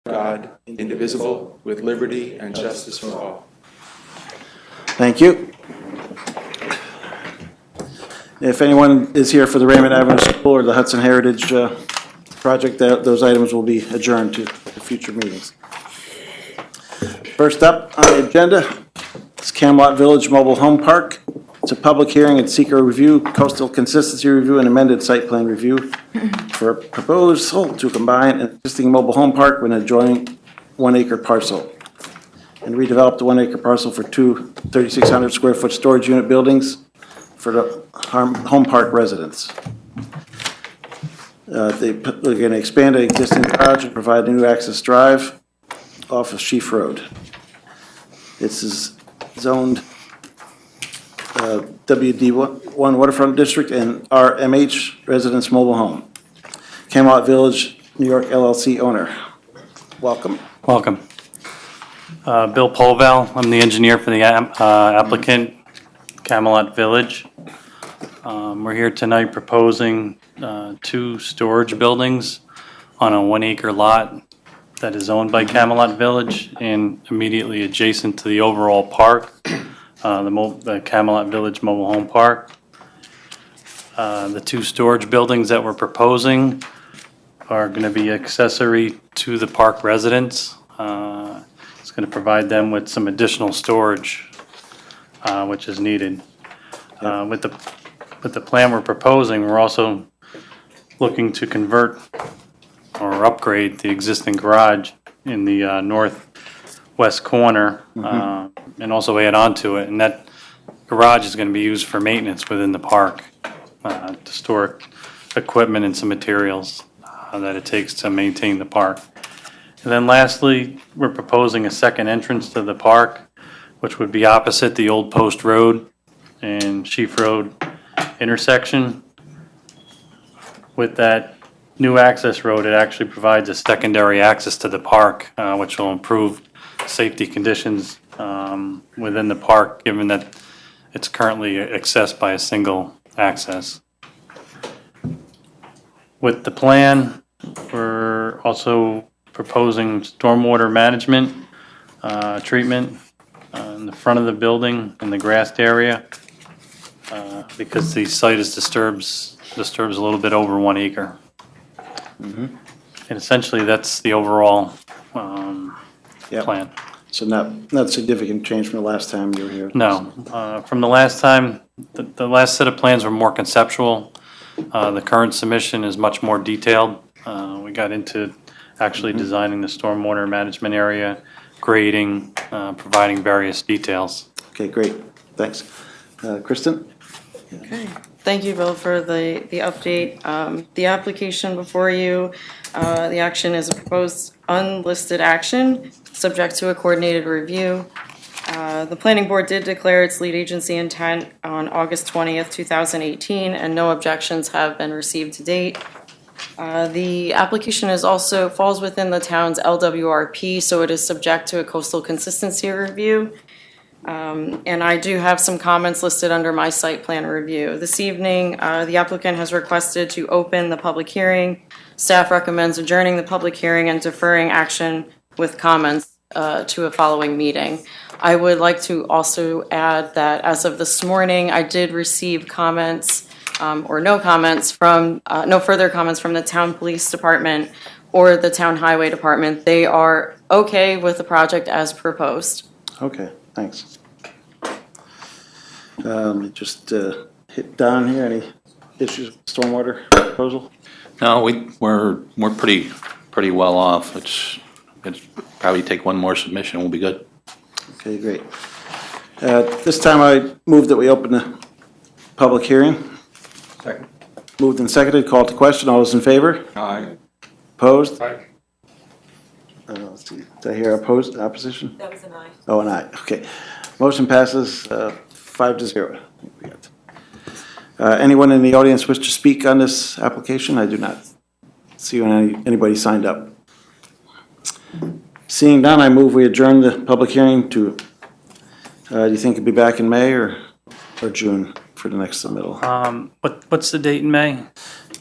God, indivisible, with liberty and justice for all. Thank you. If anyone is here for the Raymond Avenue School or the Hudson Heritage project, those items will be adjourned to future meetings. First up on the agenda is Camelot Village Mobile Home Park. It's a public hearing and seeker review, coastal consistency review, and amended site plan review for a proposal to combine an existing mobile home park with an adjoining 1 acre parcel and redevelop the 1 acre parcel for two 3,600 square foot storage unit buildings for the home park residents. They're going to expand an existing garage and provide a new access drive off of Sheaf Road. This is zoned WD1 Waterfront District and RMH Residence Mobile Home. Camelot Village, New York LLC owner. Welcome. Welcome. Bill Polval, I'm the engineer for the applicant, Camelot Village. We're here tonight proposing 2 storage buildings on a 1 acre lot that is owned by Camelot Village and immediately adjacent to the overall park, the Camelot Village Mobile Home Park. The 2 storage buildings that we're proposing are going to be accessory to the park residents. It's going to provide them with some additional storage, which is needed. With the plan we're proposing, we're also looking to convert or upgrade the existing garage in the northwest corner, and also add on to it. And that garage is going to be used for maintenance within the park, to store equipment and some materials that it takes to maintain the park. And then lastly, we're proposing a second entrance to the park, which would be opposite the Old Post Road and Sheaf Road intersection. With that new access road, it actually provides a secondary access to the park, which will improve safety conditions within the park, given that it's currently accessed by a single access. With the plan, we're also proposing stormwater management treatment in the front of the building in the grassed area, because the site is disturbs a little bit over 1 acre. And essentially that's the overall plan. So not significant change from the last time you were here? No. From the last time, the last set of plans were more conceptual. The current submission is much more detailed. We got into actually designing the stormwater management area, grading, providing various details. Okay, great. Thanks. Kristen? Okay. Thank you, Bill, for the update. The application before you, the action is a proposed unlisted action subject to a coordinated review. The planning board did declare its lead agency intent on August 20th, 2018, and no objections have been received to date. The application is also falls within the town's LWRP, so it is subject to a coastal consistency review. And I do have some comments listed under my site plan review. This evening, the applicant has requested to open the public hearing. Staff recommends adjourning the public hearing and deferring action with comments to a following meeting. I would like to also add that as of this morning, I did receive comments or no further comments from the town police department or the town highway department. They are okay with the project as proposed. Okay, thanks. Just hit Don here. Any issues with stormwater proposal? No, we're pretty well off. It's probably take one more submission, we'll be good. Okay, great. This time I move that we open the public hearing. Second. Moved and seconded. Called to question. All those in favor? Aye. Opposed? Aye. Let's see. Did I hear opposition? That was an aye. Oh, an aye. Okay. Motion passes 5-0. Anyone in the audience wish to speak on this application? I do not see anybody signed up. Seeing none, I move we adjourn the public hearing to, do you think it'll be back in May or June for the next submittal? What's the date in May?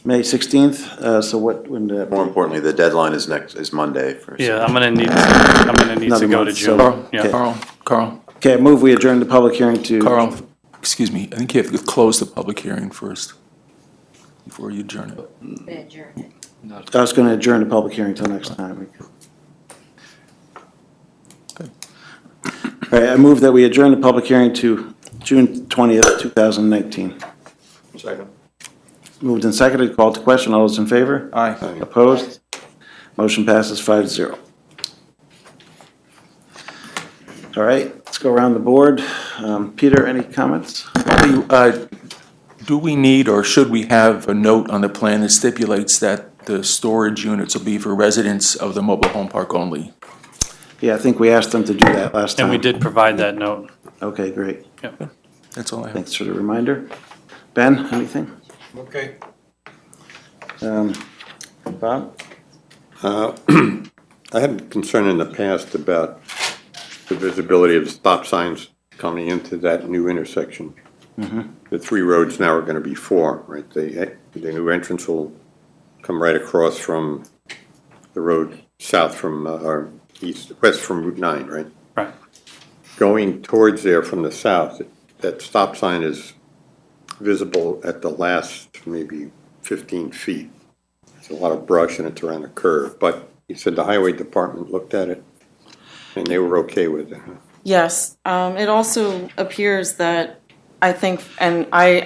May 16th, so when did that? More importantly, the deadline is Monday for. Yeah, I'm gonna need to Another go to month, June. so- Yeah. Carl, Okay, move we adjourn the public hearing to. Carl, excuse me, I think you have to close the public hearing first before you adjourn it. I was going to adjourn the public hearing till next time. Good. All right, I move that we adjourn the public hearing to June 20th, 2019. Second. Moved and seconded, called to question, all those in favor? Aye. Opposed? Motion passes 5-0. All right, let's go around the board. Peter, any comments? Do we need or should we have a note on the plan that stipulates that the storage units will be for residents of the mobile home park only? Yeah, I think we asked them to do that last time. And we did provide that note. Okay, great. Yep. That's all I have. Thanks for the reminder. Ben, anything? Okay. Bob? I had concern in the past about the visibility of stop signs coming into that new intersection. The 3 roads now are going to be 4, right? The new entrance will come right across from the road south from, or west from Route 9, right? Right. Going towards there from the south, that stop sign is visible at the last maybe 15 feet. There's a lot of brush and it's around a curve, but you said the highway department looked at it and they were okay with it. Huh? Yes, it also appears that I think, and I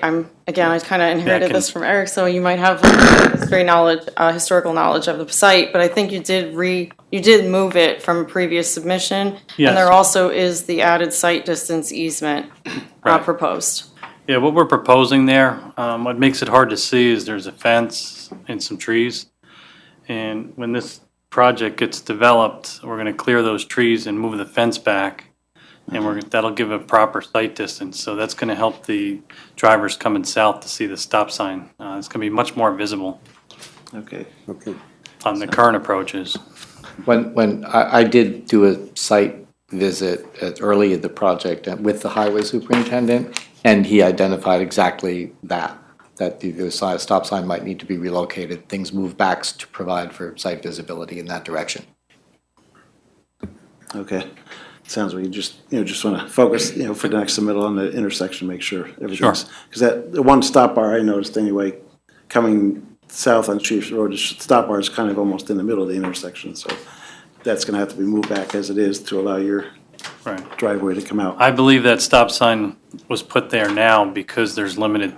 kind of inherited this from Eric, so you might have historical knowledge of the site, but I think you did move it from a previous submission. Yes. And there also is the added site distance easement Right. proposed. Yeah, what we're proposing there, what makes it hard to see is there's a fence and some trees. And when this project gets developed, we're gonna clear those trees and move the fence back. And that'll give a proper sight distance. So that's gonna help the drivers coming south to see the stop sign. It's gonna be much more visible Okay. Okay. on the current approaches. When I did do a site visit early in the project with the highway superintendent, and he identified exactly that the stop sign might need to be relocated, things move back to provide for site visibility in that direction. Okay. Sounds like you just want to focus, for the next submittal on the intersection, make sure everything's. Because the one stop bar I noticed anyway, coming south on Chiefs Road, the stop bar is kind of almost in the middle of the intersection, so that's going to have to be moved back as it is to allow your Right. driveway to come out. I believe that stop sign was put there now because there's limited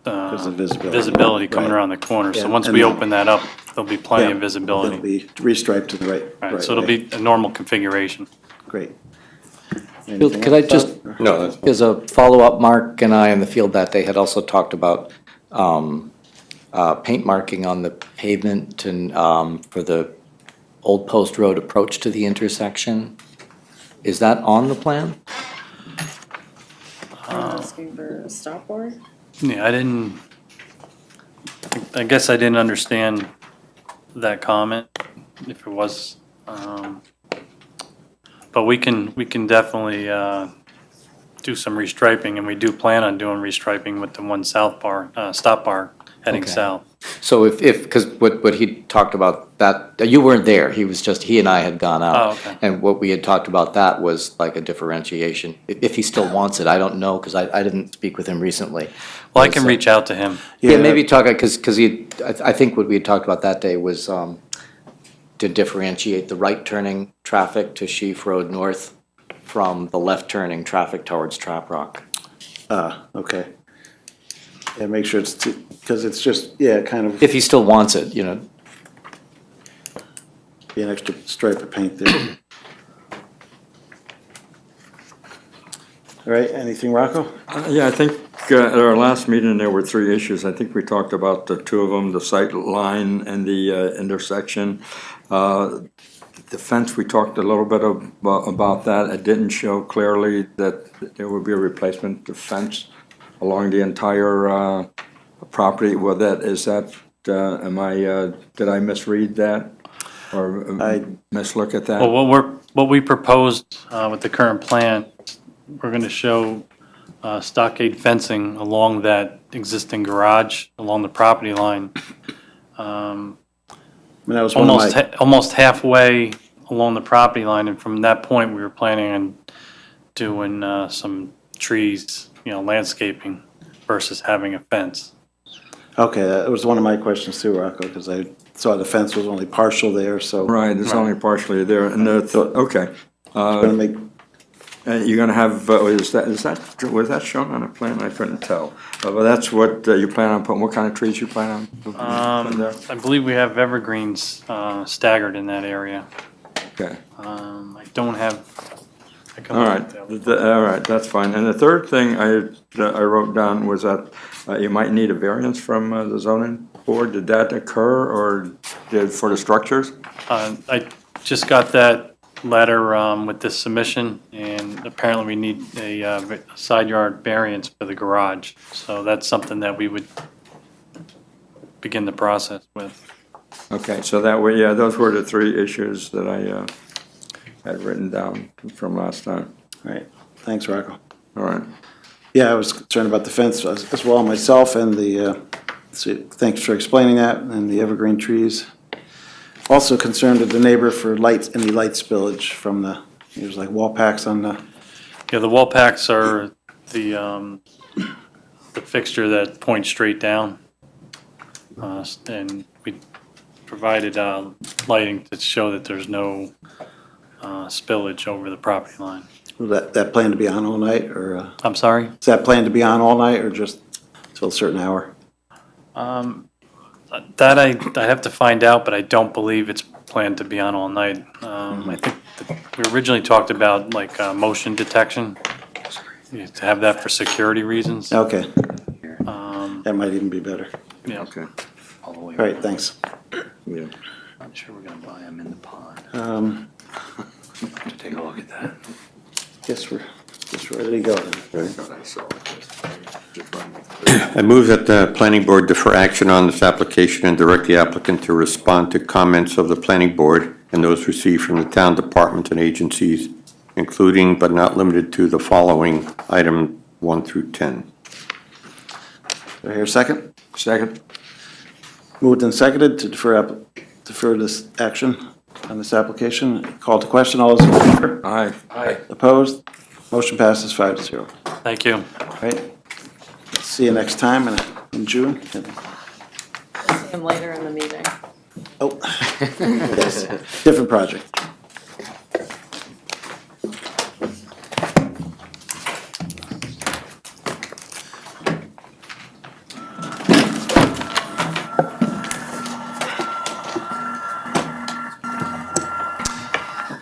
Because of visibility. visibility coming Right. around the corner. So Yeah, once and we then- open that up, there'll be plenty of Yeah, visibility. It'll be restriped to the right. Right, right so it'll way. be a normal configuration. Great. Bill, Anything could I else, just, Bob? No, that's, as a follow-up, Mark and I in the field that day had also talked about paint marking on the pavement and for the Old Post Road approach to the intersection. Is that on the plan? Asking for a stop bar? Yeah, I guess I didn't understand that comment, if it was. But we can definitely do some restriping, and we do plan on doing restriping with the one stop bar heading Okay. south. So because what he talked about, that you weren't there, he and I had gone out. Oh, okay. And what we had talked about, that was like a differentiation. If he still wants it, I don't know, because I didn't speak with him recently. Well, I can reach out to him. Yeah, maybe talk, because I think what we had talked about that day was to differentiate the right turning traffic to Sheaf Road North from the left turning traffic towards Trap Rock. Okay. Yeah, make sure it's, because it's just, kind of If he still wants it, be an extra stripe of paint there. All right, anything, Rocco? Yeah, I think at our last meeting, there were 3 issues. I think we talked about the 2 of them, the sight line and the intersection. The fence, we talked a little bit about that. It didn't show clearly that there would be a replacement of fence along the entire property. Well, did I misread that? Or mislook at that? Well, what we proposed with the current plan, we're going to show stockade fencing along that existing garage, along the property line. I mean, that was one of my, Almost halfway along the property line, and from that point, we were planning on doing some trees, landscaping versus having a fence. okay, that was one of my questions too, Rocco, because I saw the fence was only partial there, so. Right, it's only partially there, and okay. Gonna make, You're gonna have, was that shown on a plan? I couldn't tell. But that's what you plan on putting, what kind of trees you plan on putting there? I believe we have evergreens staggered in that area. Okay. I don't have. I can All look right, at that. all right, that's fine. And the third thing I wrote down was that you might need a variance from the zoning board. Did that occur, or for the structures? I just got that letter with this submission, and apparently we need a side yard variance for the garage. So that's something that we would begin the process with. Okay, so that way, yeah, those were the three issues that I had written down from last time. all right, thanks, Rocco. All right. Yeah, I was concerned about the fence as well myself, and thanks for explaining that, and the evergreen trees. Also concerned with the neighbor for lights, any light spillage from there's like wall packs on the, Yeah, the wall packs are the fixture that points straight down. And we provided lighting to show that there's no spillage over the property line. was that plan to be on all night, or I'm sorry? is that plan to be on all night, or just till a certain hour? That I have to find out, but I don't believe it's planned to be on all night. I think we originally talked about like motion detection, to have that for security reasons. Okay. That might even be better. Yeah. Okay. All right, thanks. Yeah. Not sure we're gonna buy them in the pond. Have to take a look at that. Guess we're ready to go then. I move that the planning board defer action on this application and direct the applicant to respond to comments of the planning board and those received from the town departments and agencies, including but not limited to the following, item 1 through 10. Do I hear a second? Second? Moved and seconded to defer this action on this application. Call to question, all those in favor? Aye. Opposed? Motion passes 5-0. Thank you. All right. See you next time in June. See him later in the meeting. Oh, yes, different project.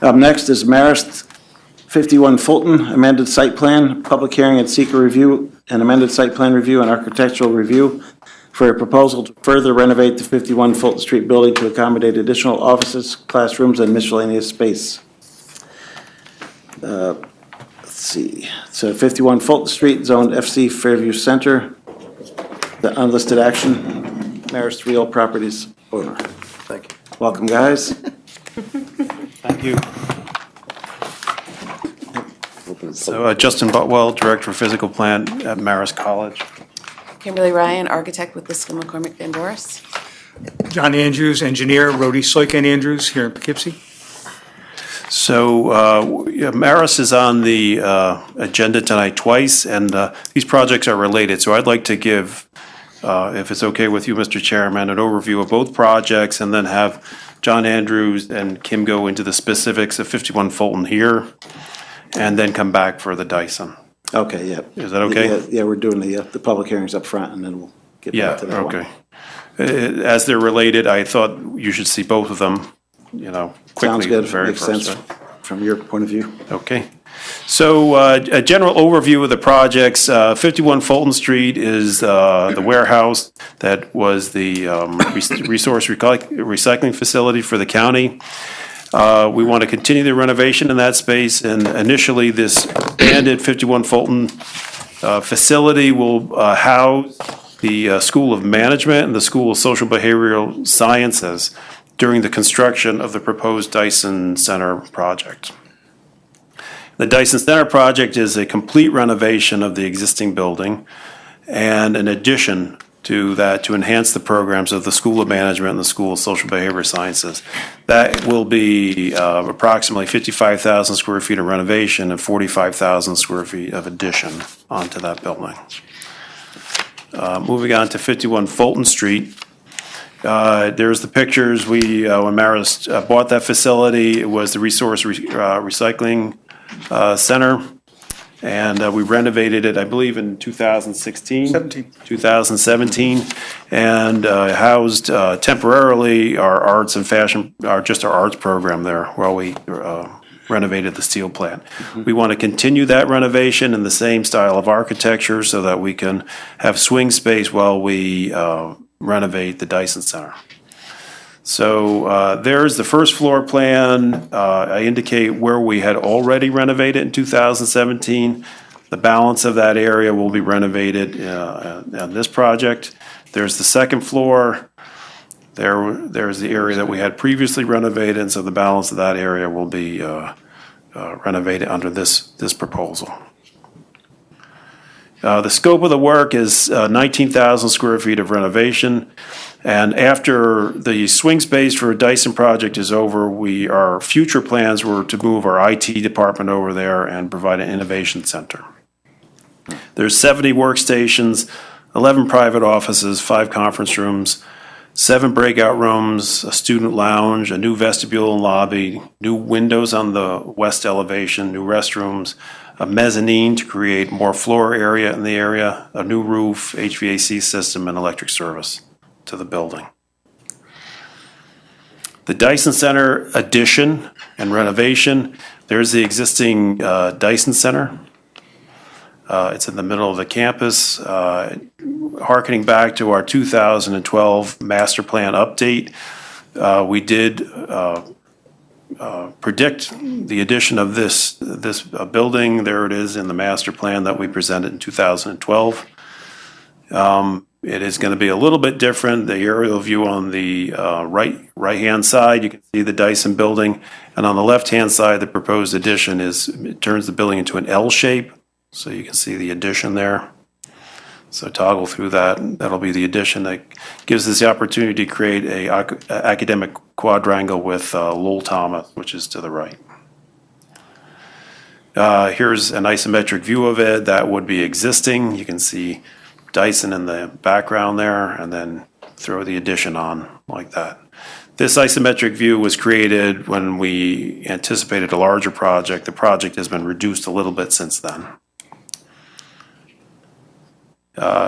Up next is Marist 51 Fulton, amended site plan, public hearing and seeker review, and amended site plan review and architectural review for a proposal to further renovate the 51 Fulton Street building to accommodate additional offices, classrooms, and miscellaneous space. Let's see, so 51 Fulton Street, zoned FC Fairview Center, the unlisted action, Marist Real Properties owner. Thank you. Welcome, guys. Thank you. So Justin Butwell, Director of Physical Plant at Marist College. Kimberly Ryan, architect with Liskell McCormick Van Doris. John Andrews, engineer, Rhodey Soykan Andrews here in Poughkeepsie. So Marist is on the agenda tonight twice, and these projects are related. So I'd like to give, if it's okay with you, Mr. Chairman, an overview of both projects, and then have John Andrews and Kim go into the specifics of 51 Fulton here, and then come back for the Dyson. Okay, yeah. Is that okay? Yeah, we're doing the public hearings up front, and then we'll get Yeah, back to that one. okay. As they're related, I thought you should see both of them, quickly. Sounds good, very makes first, sense right? from your point of view. Okay. So a general overview of the projects. 51 Fulton Street is the warehouse that was the resource recycling facility for the county. We want to continue the renovation in that space, and initially this expanded 51 Fulton facility will house the School of Management and the School of Social Behavioral Sciences during the construction of the proposed Dyson Center project. The Dyson Center project is a complete renovation of the existing building and an addition to that to enhance the programs of the School of Management and the School of Social Behavior Sciences. That will be approximately 55,000 square feet of renovation and 45,000 square feet of addition onto that building. Moving on to 51 Fulton Street. There's the pictures. When Maris bought that facility, it was the Resource Recycling Center. And we renovated it, I believe, in 2017, and housed temporarily our arts and fashion, just our arts program there while we renovated the steel plant. We want to continue that renovation in the same style of architecture so that we can have swing space while we renovate the Dyson Center. So there's the first floor plan. I indicate where we had already renovated in 2017. The balance of that area will be renovated on this project. There's the second floor. There's the area that we had previously renovated, and so the balance of that area will be renovated under this proposal. The scope of the work is 19,000 square feet of renovation. And after the swing space for a Dyson project is over, our future plans were to move our IT department over there and provide an innovation center. There's 70 workstations, 11 private offices, 5 conference rooms, 7 breakout rooms, a student lounge, a new vestibule and lobby, new windows on the west elevation, new restrooms, a mezzanine to create more floor area in the area, a new roof, HVAC system, and electric service to the building. The Dyson Center addition and renovation, there's the existing Dyson Center. It's in the middle of the campus. Harkening back to our 2012 master plan update, we did predict the addition of this building. There it is in the master plan that we presented in 2012. It is going to be a little bit different. The aerial view on the right-hand side, you can see the Dyson building, and on the left-hand side, the proposed addition it turns the building into an L shape, so you can see the addition there. So toggle through that. That'll be the addition that gives us the opportunity to create a academic quadrangle with Lowell Thomas, which is to the right. Here's an isometric view of it. That would be existing. You can see Dyson in the background there, and then throw the addition on like that. This isometric view was created when we anticipated a larger project. The project has been reduced a little bit since then.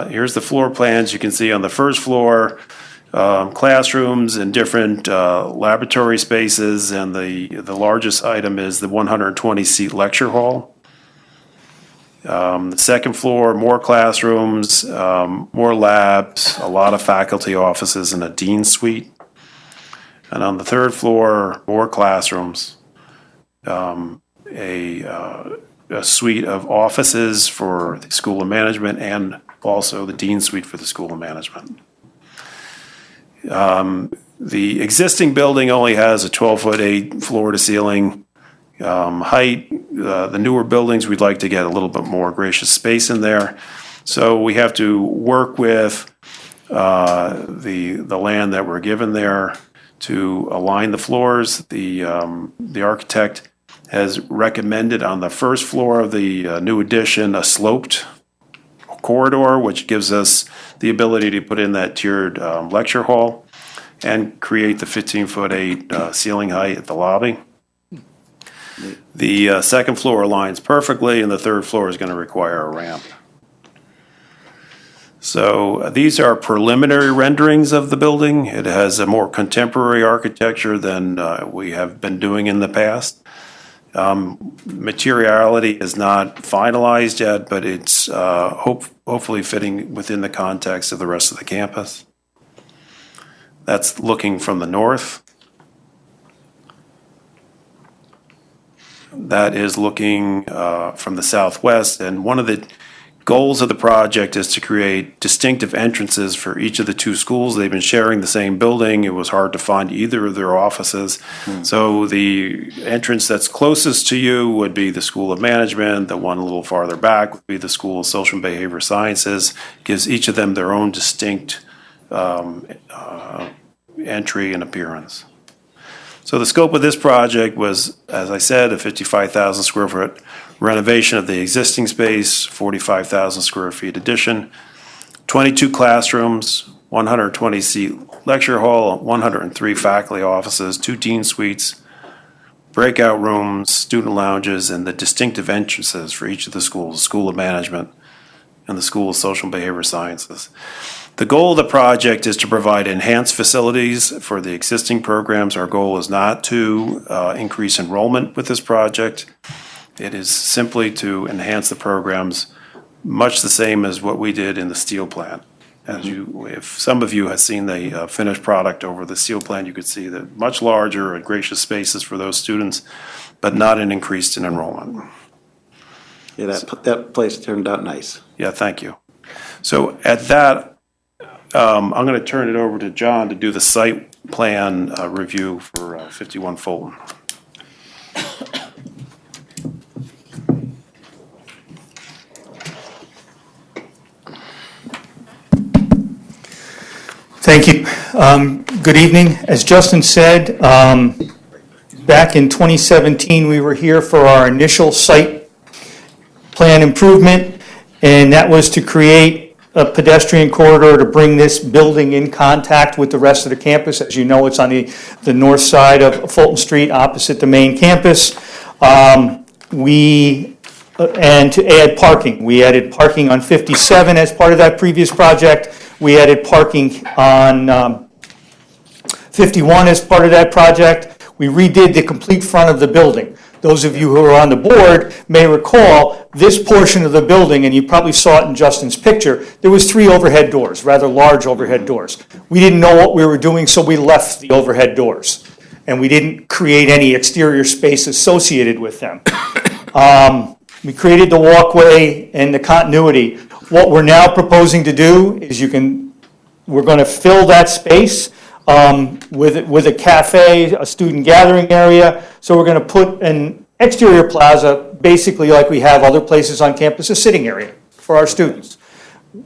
Here's the floor plans. You can see on the first floor, classrooms and different laboratory spaces, and the largest item is the 120-seat lecture hall. The second floor, more classrooms, more labs, a lot of faculty offices, and a dean's suite. And on the third floor, more classrooms, a suite of offices for the School of Management, and also the dean's suite for the School of Management. The existing building only has a 12-foot-8 floor-to-ceiling height. The newer buildings, we'd like to get a little bit more gracious space in there. So we have to work with the land that we're given there to align the floors. The architect has recommended on the first floor of the new addition a sloped corridor, which gives us the ability to put in that tiered lecture hall and create the 15-foot-8 ceiling height at the lobby. The second floor aligns perfectly, and the third floor is going to require a ramp. So these are preliminary renderings of the building. It has a more contemporary architecture than we have been doing in the past. Materiality is not finalized yet, but it's hopefully fitting within the context of the rest of the campus. That's looking from the north. That is looking from the southwest, and one of the Goals of the project is to create distinctive entrances for each of the two schools. They've been sharing the same building. It was hard to find either of their offices. So the entrance that's closest to you would be the School of Management. The one a little farther back would be the School of Social and Behavior Sciences. Gives each of them their own distinct entry and appearance. So the scope of this project was, as I said, a 55,000 square foot renovation of the existing space, 45,000 square feet addition, 22 classrooms, 120-seat lecture hall, 103 faculty offices, 2 dean suites, breakout rooms, student lounges, and the distinctive entrances for each of the schools, School of Management and the School of Social and Behavior Sciences. The goal of the project is to provide enhanced facilities for the existing programs. Our goal is not to increase enrollment with this project. It is simply to enhance the programs, much the same as what we did in the steel plant. As you, if some of you have seen the finished product over the steel plant, you could see that much larger and gracious spaces for those students, but not an increase in enrollment. Yeah, that place turned out nice. Yeah, thank you. So at that, I'm going to turn it over to John to do the site plan review for 51 Fulton. Thank you. Good evening. As Justin said, back in 2017, we were here for our initial site plan improvement, and that was to create a pedestrian corridor to bring this building in contact with the rest of the campus. As you know, it's on the north side of Fulton Street, opposite the main campus. And to add parking. We added parking on 57 as part of that previous project. We added parking on 51 as part of that project. We redid the complete front of the building. Those of you who are on the board may recall this portion of the building, and you probably saw it in Justin's picture, there was 3 overhead doors, rather large overhead doors. We didn't know what we were doing, so we left the overhead doors. And we didn't create any exterior space associated with them. We created the walkway and the continuity. What we're now proposing to do is we're going to fill that space with a cafe, a student gathering area. So we're going to put an exterior plaza, basically like we have other places on campus, a sitting area for our students.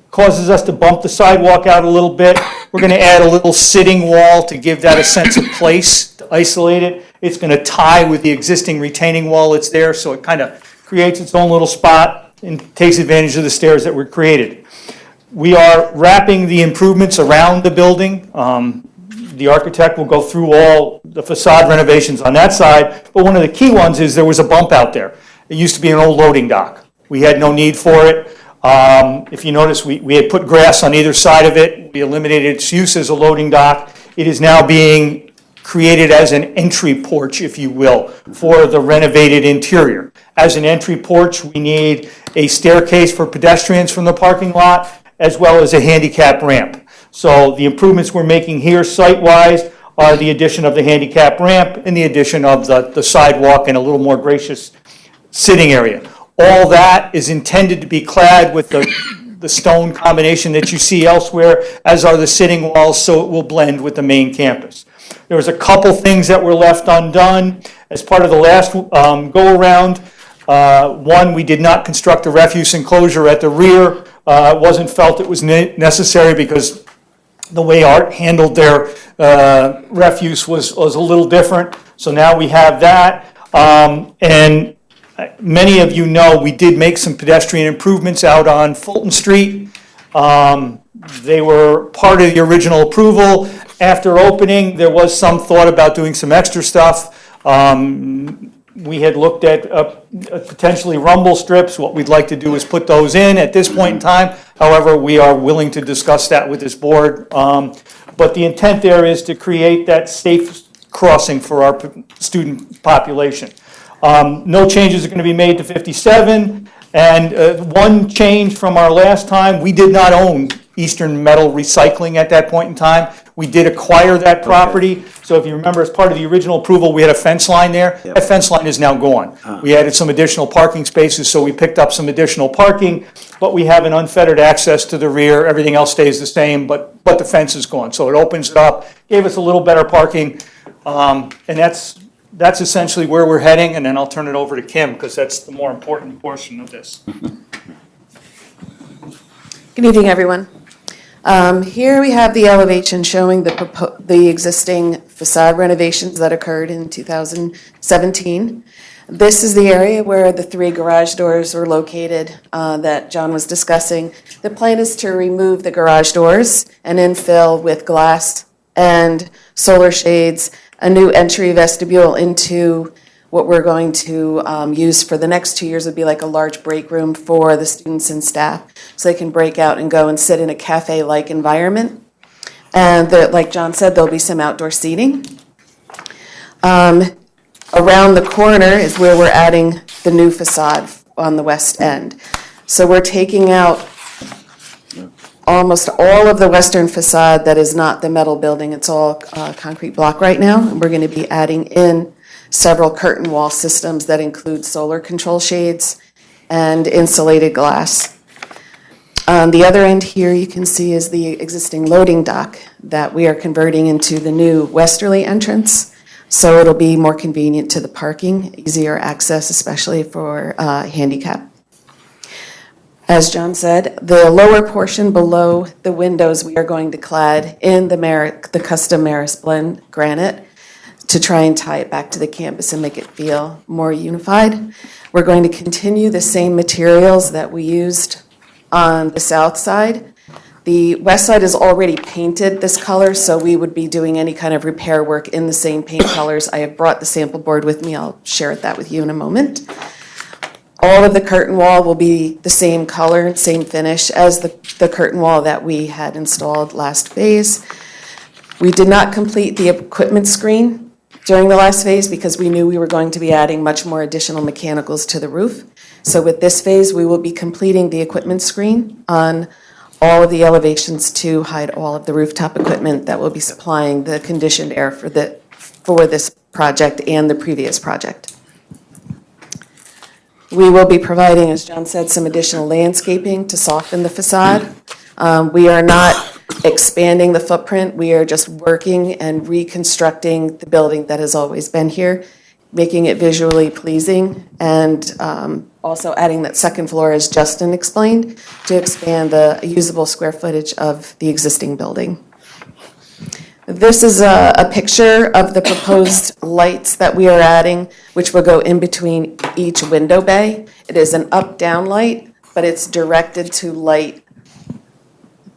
Causes us to bump the sidewalk out a little bit. We're going to add a little sitting wall to give that a sense of place, to isolate it. It's going to tie with the existing retaining wall that's there, so it kind of creates its own little spot and takes advantage of the stairs that were created. We are wrapping the improvements around the building. The architect will go through all the facade renovations on that side, but one of the key ones is there was a bump out there. It used to be an old loading dock. We had no need for it. If you notice, we had put grass on either side of it. We eliminated its use as a loading dock. It is now being created as an entry porch, if you will, for the renovated interior. As an entry porch, we need a staircase for pedestrians from the parking lot, as well as a handicap ramp. So the improvements we're making here site-wise are the addition of the handicap ramp and the addition of the sidewalk and a little more gracious sitting area. All that is intended to be clad with the stone combination that you see elsewhere, as are the sitting walls, so it will blend with the main campus. There was a couple things that were left undone as part of the last go-around. One, we did not construct a refuse enclosure at the rear. It wasn't felt it was necessary because the way Art handled their refuse was a little different. So now we have that. And many of you know we did make some pedestrian improvements out on Fulton Street. They were part of the original approval. After opening, there was some thought about doing some extra stuff. We had looked at potentially rumble strips. What we'd like to do is put those in at this point in time. However, we are willing to discuss that with this board. But the intent there is to create that safe crossing for our student population. No changes are going to be made to 57. And one change from our last time, we did not own Eastern Metal Recycling at that point in time. We did acquire that property, so if you remember, as part of the original approval, we had a fence line there. Yep. That fence line is now gone. We added some additional parking spaces, so we picked up some additional parking, but we have an unfettered access to the rear. Everything else stays the same, but the fence is gone. So it opens it up, gave us a little better parking, and that's essentially where we're heading, and then I'll turn it over to Kim, because that's the more important portion of this. Good evening, everyone. Here we have the elevation showing the existing facade renovations that occurred in 2017. This is the area where the 3 garage doors were located that John was discussing. The plan is to remove the garage doors and infill with glass and solar shades, a new entry vestibule into what we're going to use for the next 2 years would be like a large break room for the students and staff, so they can break out and go and sit in a cafe-like environment. And like John said, there'll be some outdoor seating. Around the corner is where we're adding the new facade on the west end. So we're taking out almost all of the western facade that is not the metal building. It's all concrete block right now. And we're going to be adding in several curtain wall systems that include solar control shades and insulated glass. On the other end here, you can see is the existing loading dock that we are converting into the new westerly entrance. So it'll be more convenient to the parking, easier access, especially for handicap. As John said, the lower portion below the windows, we are going to clad in the custom Maris blend granite to try and tie it back to the campus and make it feel more unified. We're going to continue the same materials that we used on the south side. The west side is already painted this color, so we would be doing any kind of repair work in the same paint colors. I have brought the sample board with me. I'll share that with you in a moment. All of the curtain wall will be the same color, same finish as the curtain wall that we had installed last phase. We did not complete the equipment screen during the last phase because we knew we were going to be adding much more additional mechanicals to the roof. So with this phase, we will be completing the equipment screen on all of the elevations to hide all of the rooftop equipment that will be supplying the conditioned air for this project and the previous project. We will be providing, as John said, some additional landscaping to soften the facade. We are not expanding the footprint. We are just working and reconstructing the building that has always been here, making it visually pleasing, and also adding that second floor, as Justin explained, to expand the usable square footage of the existing building. This is a picture of the proposed lights that we are adding, which will go in between each window bay. It is an up-down light, but it's directed to light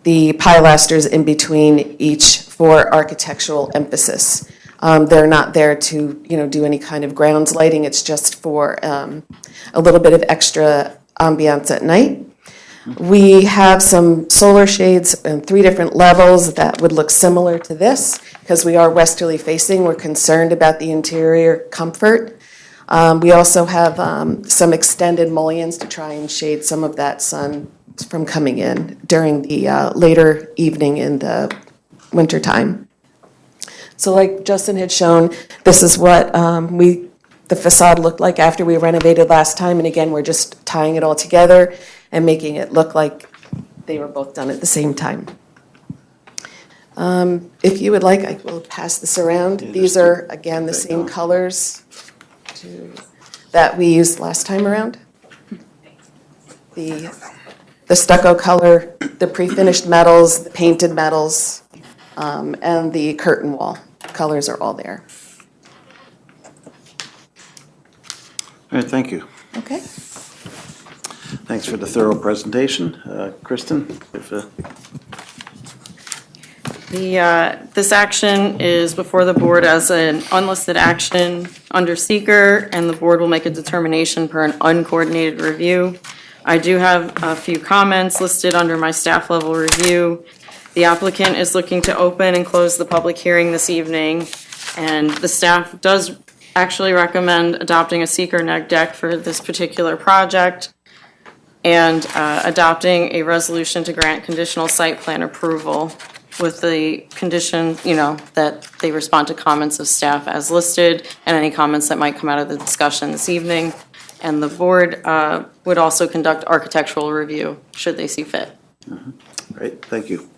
the pilasters in between each for architectural emphasis. They're not there to, do any kind of grounds lighting. It's just for a little bit of extra ambiance at night. We have some solar shades in 3 different levels that would look similar to this. Because we are westerly facing, we're concerned about the interior comfort. We also have some extended mullions to try and shade some of that sun from coming in during the later evening in the winter time. So like Justin had shown, this is what the facade looked like after we renovated last time. And again, we're just tying it all together and making it look like they were both done at the same time. If you would like, I will pass this around. These are, again, the same colors that we used last time around. The stucco color, the pre-finished metals, the painted metals, and the curtain wall colors are all there. All right, thank you. Okay. Thanks for the thorough presentation. Kristen? This action is before the board as an unlisted action under seeker, and the board will make a determination per an uncoordinated review. I do have a few comments listed under my staff level review. The applicant is looking to open and close the public hearing this evening, and the staff does actually recommend adopting a seeker neg deck for this particular project and adopting a resolution to grant conditional site plan approval with the condition, that they respond to comments of staff as listed and any comments that might come out of the discussion this evening. And the board would also conduct architectural review should they see fit. Great, thank you.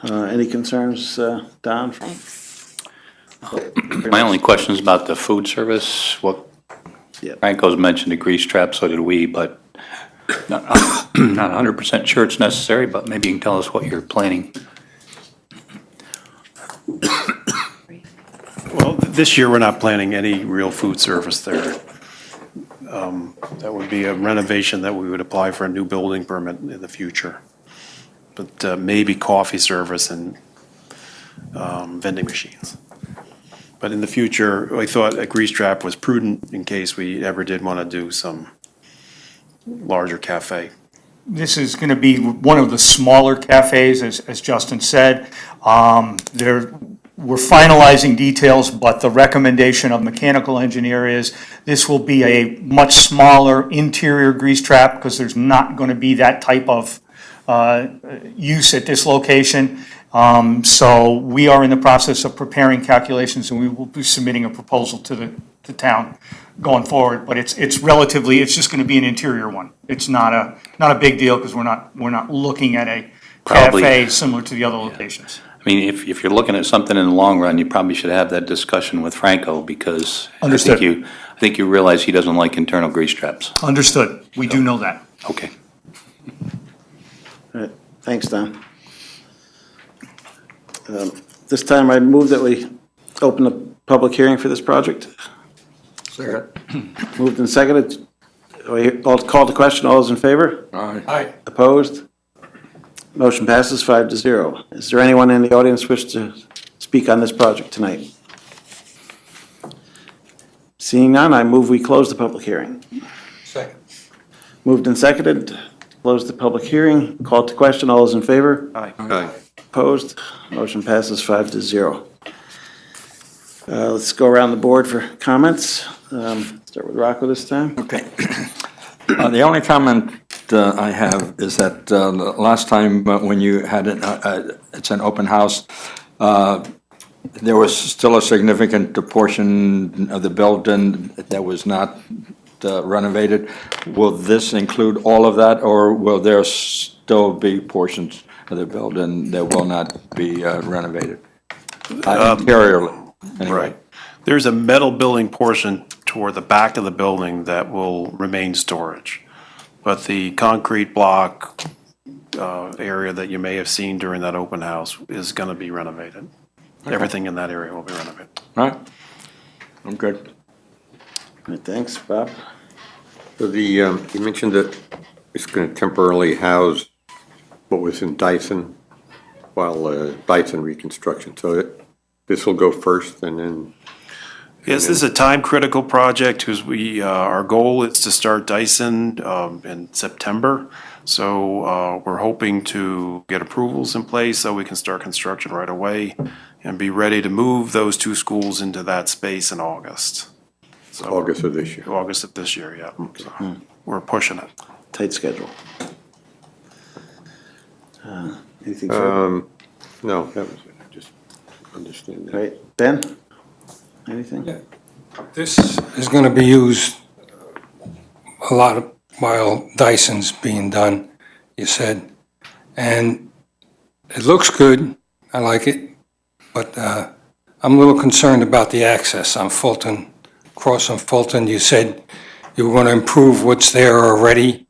Any concerns, Don? Thanks. My only question is about the food service. Yeah. Franco's mentioned the grease trap, so did we, but not 100% sure it's necessary, but maybe you can tell us what you're planning. Well, this year, we're not planning any real food service there. That would be a renovation that we would apply for a new building permit in the future. But maybe coffee service and vending machines. But in the future, I thought a grease trap was prudent in case we ever did want to do some larger cafe. This is going to be one of the smaller cafes, as Justin said. We're finalizing details, but the recommendation of mechanical engineer is this will be a much smaller interior grease trap because there's not going to be that type of use at this location. So we are in the process of preparing calculations, and we will be submitting a proposal to the town going forward. But it's just going to be an interior one. It's not a big deal because we're not looking at a cafe similar to the other locations. I mean, if you're looking at something in the long run, you probably should have that discussion with Franco because Understood. I think you realize he doesn't like internal grease traps. Understood. We do know that. Okay. All right, thanks, Don. This time I move that we open the public hearing for this project. Second. Moved and seconded. I'll call the question. All those in favor? Aye. Opposed? Motion passes 5-0. Is there anyone in the audience wish to speak on this project tonight? Seeing none, I move we close the public hearing. Second. Moved and seconded. To close the public hearing. Called to question. All those in favor? Aye. Aye. Opposed? Motion passes 5-0. Let's go around the board for comments. Start with Rocco this time. Okay. The only comment I have is that last time when you had it's an open house, there was still a significant portion of the building that was not renovated. Will this include all of that, or will there still be portions of the building that will not be renovated? Interiorly, anyway. Right. There's a metal building portion toward the back of the building that will remain storage. But the concrete block area that you may have seen during that open house is going to be renovated. Okay. Everything in that area will be renovated. All right. I'm good. All right, thanks, Bob. So you mentioned that it's going to temporarily house what was in Dyson while Dyson reconstruction. So this will go first and then. Yes, this is a time-critical project because our goal is to start Dyson in September. So we're hoping to get approvals in place so we can start construction right away and be ready to move those two schools into that space in August. So August of this year. August of this year, yeah. Okay. So we're pushing it. Tight schedule. Anything further? No, that was it. I just understand that. All right, Ben? Anything? Yeah. This is going to be used a lot while Dyson's being done, you said. And it looks good. I like it. But I'm a little concerned about the access on Fulton, across on Fulton. You said you were going to improve what's there already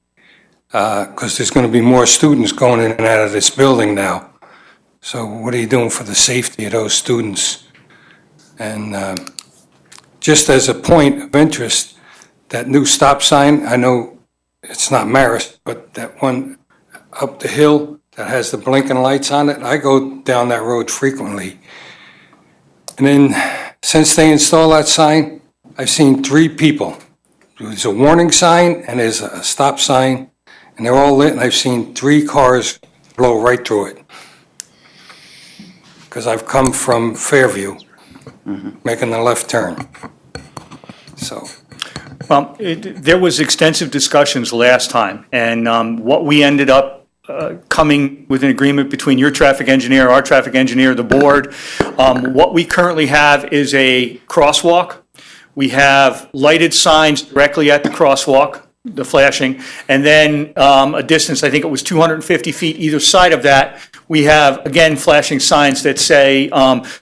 because there's going to be more students going in and out of this building now. So what are you doing for the safety of those students? And just as a point of interest, that new stop sign, I know it's not Marist, but that one up the hill that has the blinking lights on it, I go down that road frequently. And then since they installed that sign, I've seen 3 people. There's a warning sign and there's a stop sign, and they're all lit, and I've seen 3 cars blow right through it. Because I've come from Fairview. Making the left turn. So. Well, there was extensive discussions last time, and what we ended up coming with an agreement between your traffic engineer, our traffic engineer, the board. What we currently have is a crosswalk. We have lighted signs directly at the crosswalk, the flashing, and then a distance, I think it was 250 feet either side of that. We have, again, flashing signs that say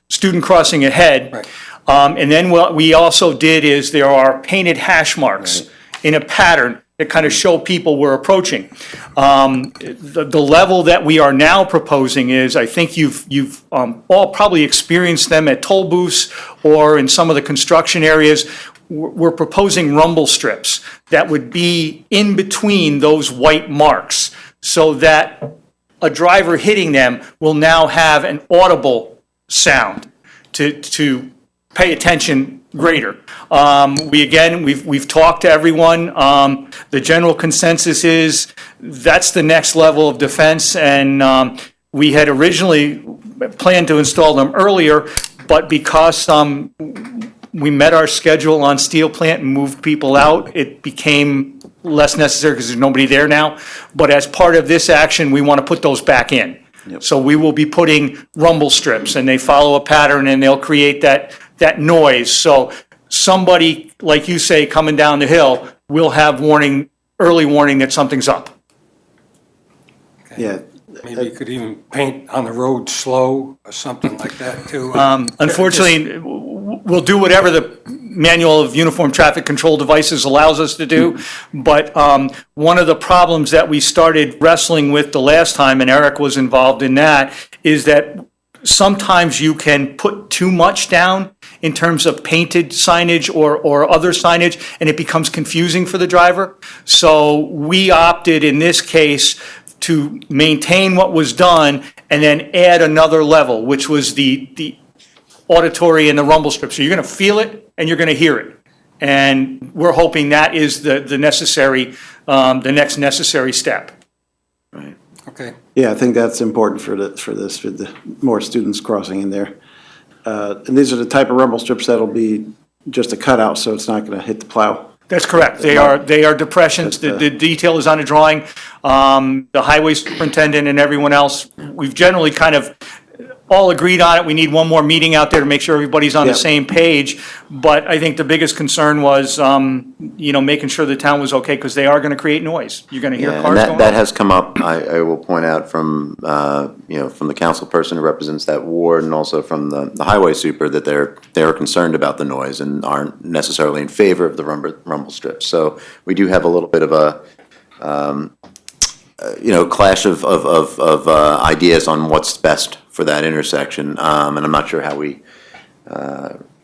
student crossing ahead. Right. And then what we also did is there are painted hash marks in a pattern that kind of show people we're approaching. The level that we are now proposing is, I think you've all probably experienced them at toll booths or in some of the construction areas. We're proposing rumble strips that would be in between those white marks so that a driver hitting them will now have an audible sound to pay attention greater. We've talked to everyone. The general consensus is that's the next level of defense, and we had originally planned to install them earlier, but because we met our schedule on steel plant and moved people out, it became less necessary because there's nobody there now. But as part of this action, we want to put those back in. Yep. So we will be putting rumble strips, and they follow a pattern, and they'll create that noise. So somebody, like you say, coming down the hill will have early warning that something's up. Yeah. Maybe you could even paint on the road slow or something like that too. Unfortunately, we'll do whatever the Manual of Uniform Traffic Control Devices allows us to do. But one of the problems that we started wrestling with the last time, and Eric was involved in that, is that sometimes you can put too much down in terms of painted signage or other signage, and it becomes confusing for the driver. So we opted in this case to maintain what was done and then add another level, which was the auditory and the rumble strip. So you're going to feel it and you're going to hear it. And we're hoping that is the next necessary step. Right. Okay. Yeah, I think that's important for the more students crossing in there. And these are the type of rumble strips that'll be just a cutout, so it's not going to hit the plow. That's correct. They are depressions. The detail is on a drawing. The highway superintendent and everyone else, we've generally kind of all agreed on it. We need one more meeting out there to make sure everybody's on the same page. But I think the biggest concern was, making sure the town was okay, because they are going to create noise. You're going to hear Yeah, cars and going that on. has come up, I will point out from, from the council person who represents that ward and also from the highway super that they're concerned about the noise and aren't necessarily in favor of the rumble strips. So we do have a little bit of a, clash of ideas on what's best for that intersection. And I'm not sure how we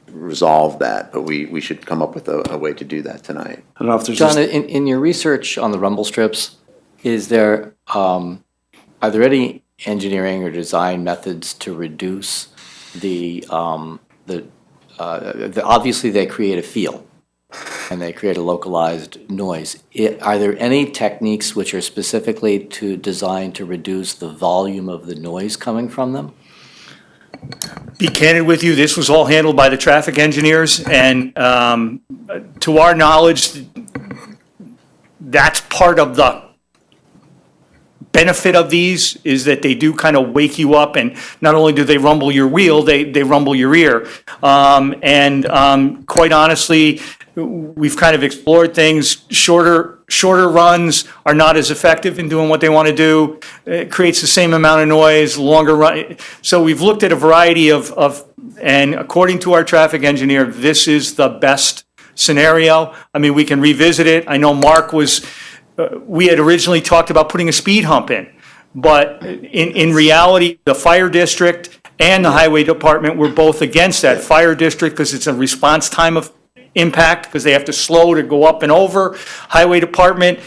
resolve that, but we should come up with a way to do that tonight. I don't know if there's John, in your research on the rumble strips, are there any engineering or design methods to reduce obviously they create a feel and they create a localized noise. Are there any techniques which are specifically designed to reduce the volume of the noise coming from them? Be candid with you, this was all handled by the traffic engineers, and to our knowledge, that's part of the benefit of these, is that they do kind of wake you up, and not only do they rumble your wheel, they rumble your ear. Quite honestly, we've kind of explored things. Shorter runs are not as effective in doing what they want to do. It creates the same amount of noise. Longer run. So we've looked at a variety and according to our traffic engineer, this is the best scenario. I mean, we can revisit it. I know Mark we had originally talked about putting a speed hump in, but in reality, the fire district and the highway department were both against that. Fire district, because it's a response time of impact, because they have to slow to go up and over. Highway department,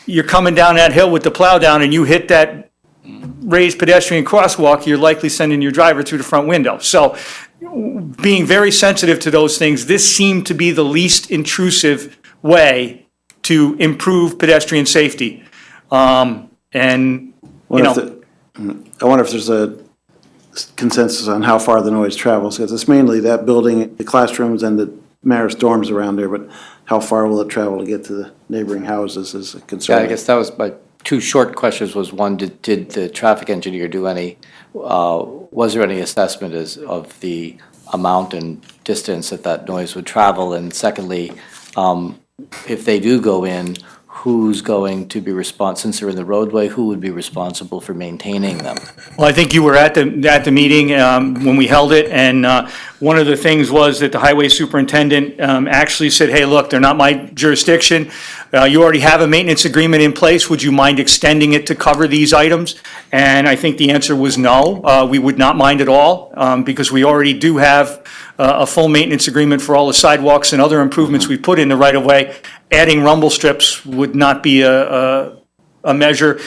you're coming down that hill with the plow down and you hit that raised pedestrian crosswalk, you're likely sending your driver through the front window. So being very sensitive to those things, this seemed to be the least intrusive way to improve pedestrian safety. I wonder if there's a consensus on how far the noise travels, because it's mainly that building, the classrooms and the Marist dorms around there, but how far will it travel to get to the neighboring houses is a concern. Yeah, I guess that was my two short questions was, one, did the traffic engineer do any, was there any assessment of the amount and distance that noise would travel? And secondly, if they do go in, who's going to be since they're in the roadway, who would be responsible for maintaining them? Well, I think you were at the meeting when we held it, and one of the things was that the highway superintendent actually said, hey, look, they're not my jurisdiction. You already have a maintenance agreement in place. Would you mind extending it to cover these items? And I think the answer was no. We would not mind at all, because we already do have a full maintenance agreement for all the sidewalks and other improvements we put in the right-of-way. Adding rumble strips would not be a measure.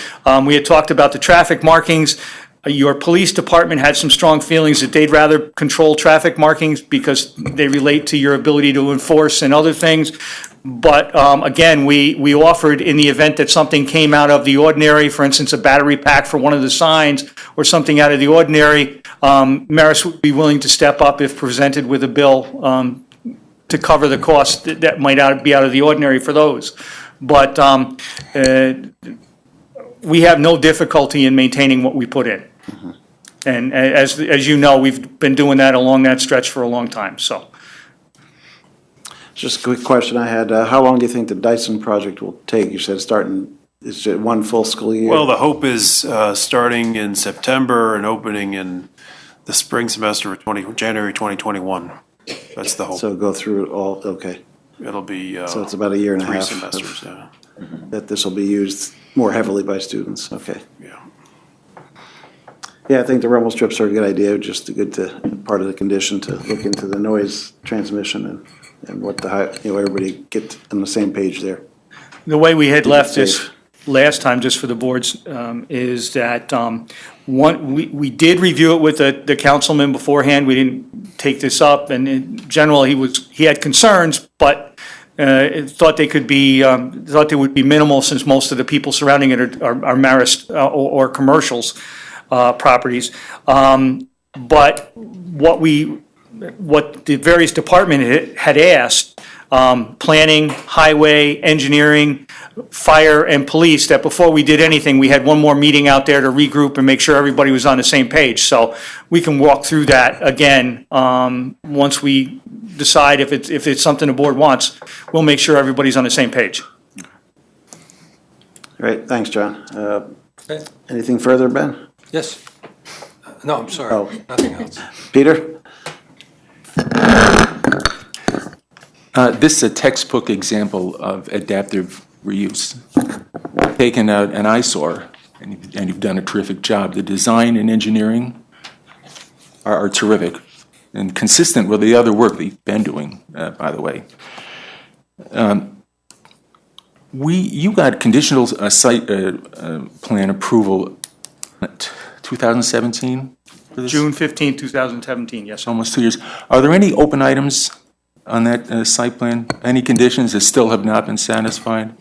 We had talked about the traffic markings. Your police department had some strong feelings that they'd rather control traffic markings because they relate to your ability to enforce and other things. But again, we offered, in the event that something came out of the ordinary, for instance, a battery pack for one of the signs or something out of the ordinary, Marist would be willing to step up if presented with a bill to cover the cost that might be out of the ordinary for those. But we have no difficulty in maintaining what we put in. And as you know, we've been doing that along that stretch for a long time, so. Just a quick question I had. How long do you think the Dyson project will take? You said is it one full school year? Well, the hope is starting in September and opening in the spring semester of January 2021. That's the hope. So go through it all, okay. It'll be So it's about a year and a half. 3 semesters, yeah. That this will be used more heavily by students, okay. Yeah. Yeah, I think the rumble strips are a good idea, just part of the condition to look into the noise transmission and what everybody get on the same page there. The way we had left this last time, just for the boards, is that we did review it with the councilman beforehand. We didn't take this up, and in general, he had concerns, but thought they would be minimal since most of the people surrounding it are Marist or commercials properties. But what the various departments had asked, planning, highway, engineering, fire, and police, that before we did anything, we had one more meeting out there to regroup and make sure everybody was on the same page. So we can walk through that again once we decide if it's something the board wants. We'll make sure everybody's on the same page. Great, thanks, John. Anything further, Ben? Yes. No, I'm sorry. Oh. Nothing else. Peter? This is a textbook example of adaptive reuse. Taken out an eyesore, and you've done a terrific job. The design and engineering are terrific and consistent with the other work that you've been doing, by the way. You got conditional site plan approval 2017? June 15, 2017, yes. Almost 2 years. Are there any open items on that site plan? Any conditions that still have not been satisfied?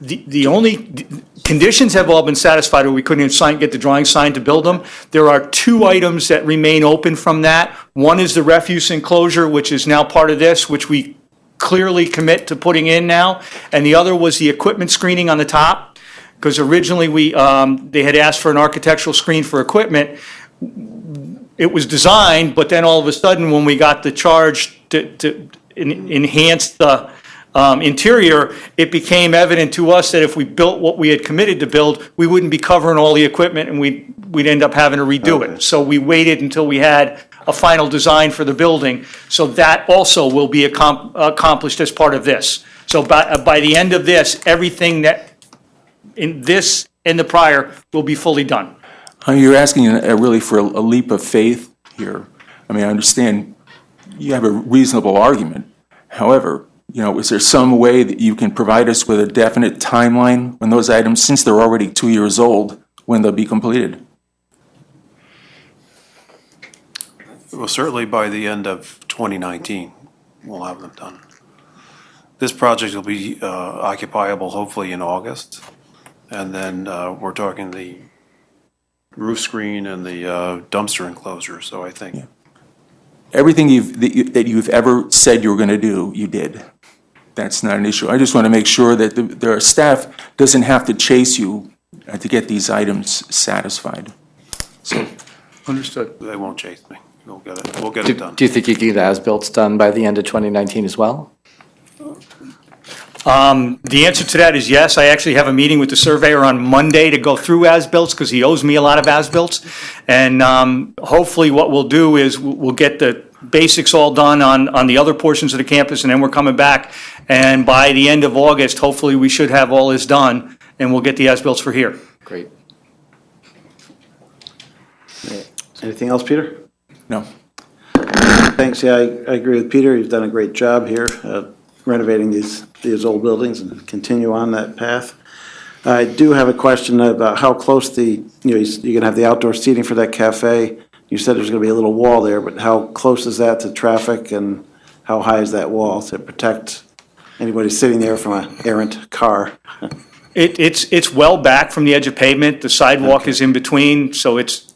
The only conditions have all been satisfied, or we couldn't even get the drawing signed to build them. There are 2 items that remain open from that. One is the refuse enclosure, which is now part of this, which we clearly commit to putting in now. And the other was the equipment screening on the top, because originally they had asked for an architectural screen for equipment. It was designed, but then all of a sudden, when we got the charge to enhance the interior, it became evident to us that if we built what we had committed to build, we wouldn't be covering all the equipment, and we'd end up having to redo it. So we waited until we had a final design for the building. So that also will be accomplished as part of this. So by the end of this, everything that in this and the prior will be fully done. You're asking really for a leap of faith here. I mean, I understand you have a reasonable argument. However, is there some way that you can provide us with a definite timeline when those items, since they're already 2 years old, when they'll be completed? Well, certainly by the end of 2019, we'll have them done. This project will be occupiable hopefully in August. And then we're talking the roof screen and the dumpster enclosure, so I think. Everything that you've ever said you were going to do, you did. that's not an issue. I just want to make sure that their staff doesn't have to chase you to get these items satisfied. So, Understood. They won't chase me. We'll get it done. Do you think you can get as-built done by the end of 2019 as well? The answer to that is yes. I actually have a meeting with the surveyor on Monday to go through as-bills because he owes me a lot of as-bills. And hopefully what we'll do is we'll get the basics all done on the other portions of the campus, and then we're coming back. And by the end of August, hopefully we should have all this done, and we'll get the as-bills for here. Great. Anything else, Peter? no. Thanks, yeah, I agree with Peter, you've done a great job here renovating these old buildings and continue on that path. I do have a question about how close you're gonna have the outdoor seating for that cafe. You said there's gonna be a little wall there, but how close is that to traffic and how high is that wall to protect anybody sitting there from an errant car? It's well back from the edge of pavement. The sidewalk is in between, so it's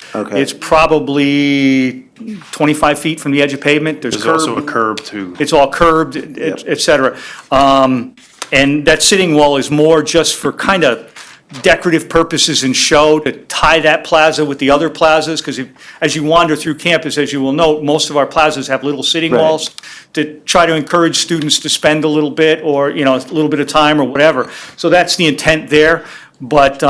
probably 25 feet from the edge of pavement. There's also a curb too. It's all curbed, et cetera. And that sitting wall is more just for kind of decorative purposes and show to tie that plaza with the other plazas, because as you wander through campus, as you will note, most of our plazas have little sitting walls to try to encourage students to spend a little bit or, a little bit of time or whatever. So that's the intent there. But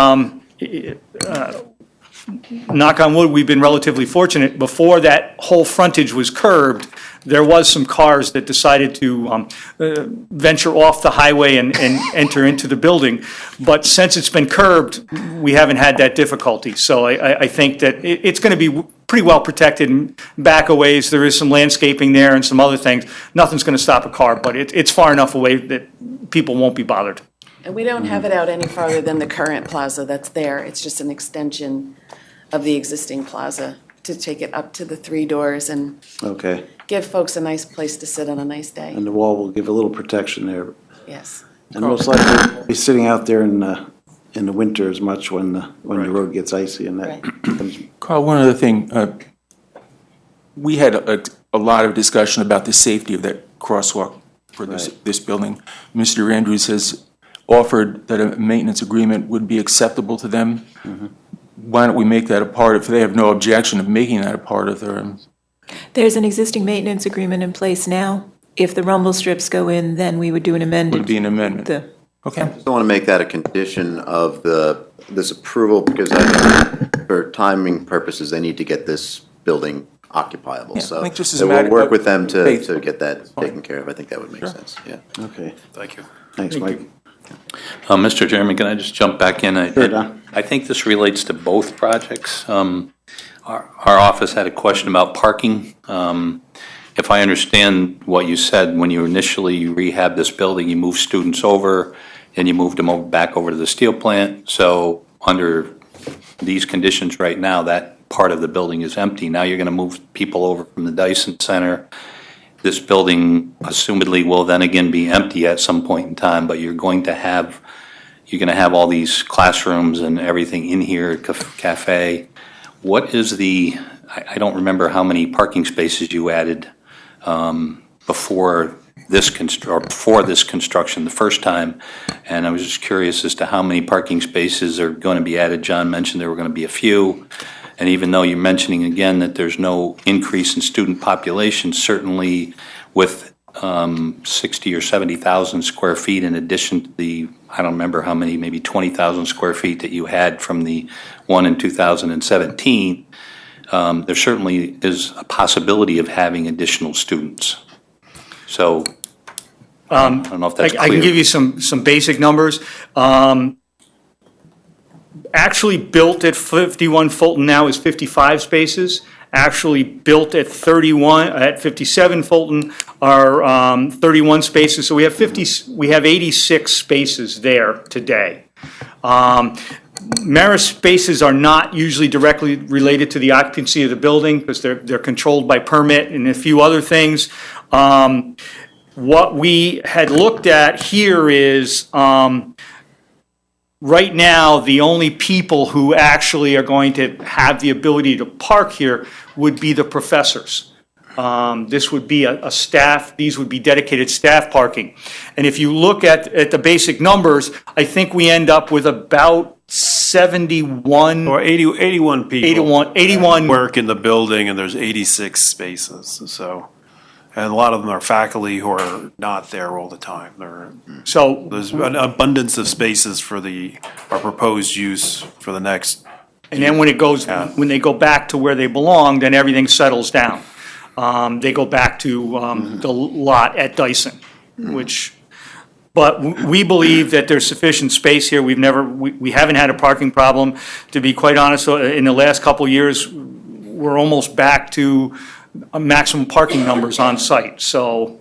knock on wood, we've been relatively fortunate. Before that whole frontage was curbed, there was some cars that decided to venture off the highway and enter into the building. But since it's been curbed, we haven't had that difficulty. So I think that it's going to be pretty well protected and back a ways. There is some landscaping there and some other things. Nothing's going to stop a car, but it's far enough away that people won't be bothered. And we don't have it out any farther than the current plaza that's there. It's just an extension of the existing plaza to take it up to the 3 doors and Okay, give folks a nice place to sit on a nice day. and the wall will give a little protection there. Yes. And most likely won't be sitting out there in the winter as much when the road gets icy and that. Carl, one other thing. We had a lot of discussion about the safety of that crosswalk for this building. Mr. Andrews has offered that a maintenance agreement would be acceptable to them. Why don't we make that a part, if they have no objection of making that a part of their... There's an existing maintenance agreement in place now. If the rumble strips go in, then we would do an amended. Would be an amendment. Okay. I just want to make that a condition of this approval, because I think for timing purposes, they need to get this building occupiable. Yeah, So I think just as they a will matter work of with them faith. to get that taken care of. I think that would make sense, yeah. Okay, Thank you. thanks, Mike. Mr. Chairman, can I just jump back in? Sure, Don. I think this relates to both projects. Our office had a question about parking. If I understand what you said, when you initially rehabbed this building, you moved students over, and you moved them back over to the steel plant. So under these conditions right now, that part of the building is empty. Now you're going to move people over from the Dyson Center. This building assumedly will then again be empty at some point in time, but you're going to have all these classrooms and everything in here, cafe. What is I don't remember how many parking spaces you added before this construction the first time, and I was just curious as to how many parking spaces are going to be added. John mentioned there were going to be a few. And even though you're mentioning again that there's no increase in student population, certainly with 60 or 70,000 square feet in addition to the, I don't remember how many, maybe 20,000 square feet that you had from the one in 2017, there certainly is a possibility of having additional students. So I don't know if that's clear. I can give you some basic numbers. Actually built at 51 Fulton now is 55 spaces. Actually built at 57 Fulton are 31 spaces. So we have 86 spaces there today. Marist spaces are not usually directly related to the occupancy of the building because they're controlled by permit and a few other things. What we had looked at here is right now, the only people who actually are going to have the ability to park here would be the professors. This would be a staff, these would be dedicated staff parking. And if you look at the basic numbers, I think we end up with about 71. Or 81 people. 81. Work in the building, and there's 86 spaces, so. And a lot of them are faculty who are not there all the time. So There's an abundance of spaces for our proposed use for the next. and then when they go back to where they belong, then everything settles down. They go back to the lot at Dyson, but we believe that there's sufficient space here. We haven't had a parking problem. To be quite honest, in the last couple of years, we're almost back to maximum parking numbers on site, so.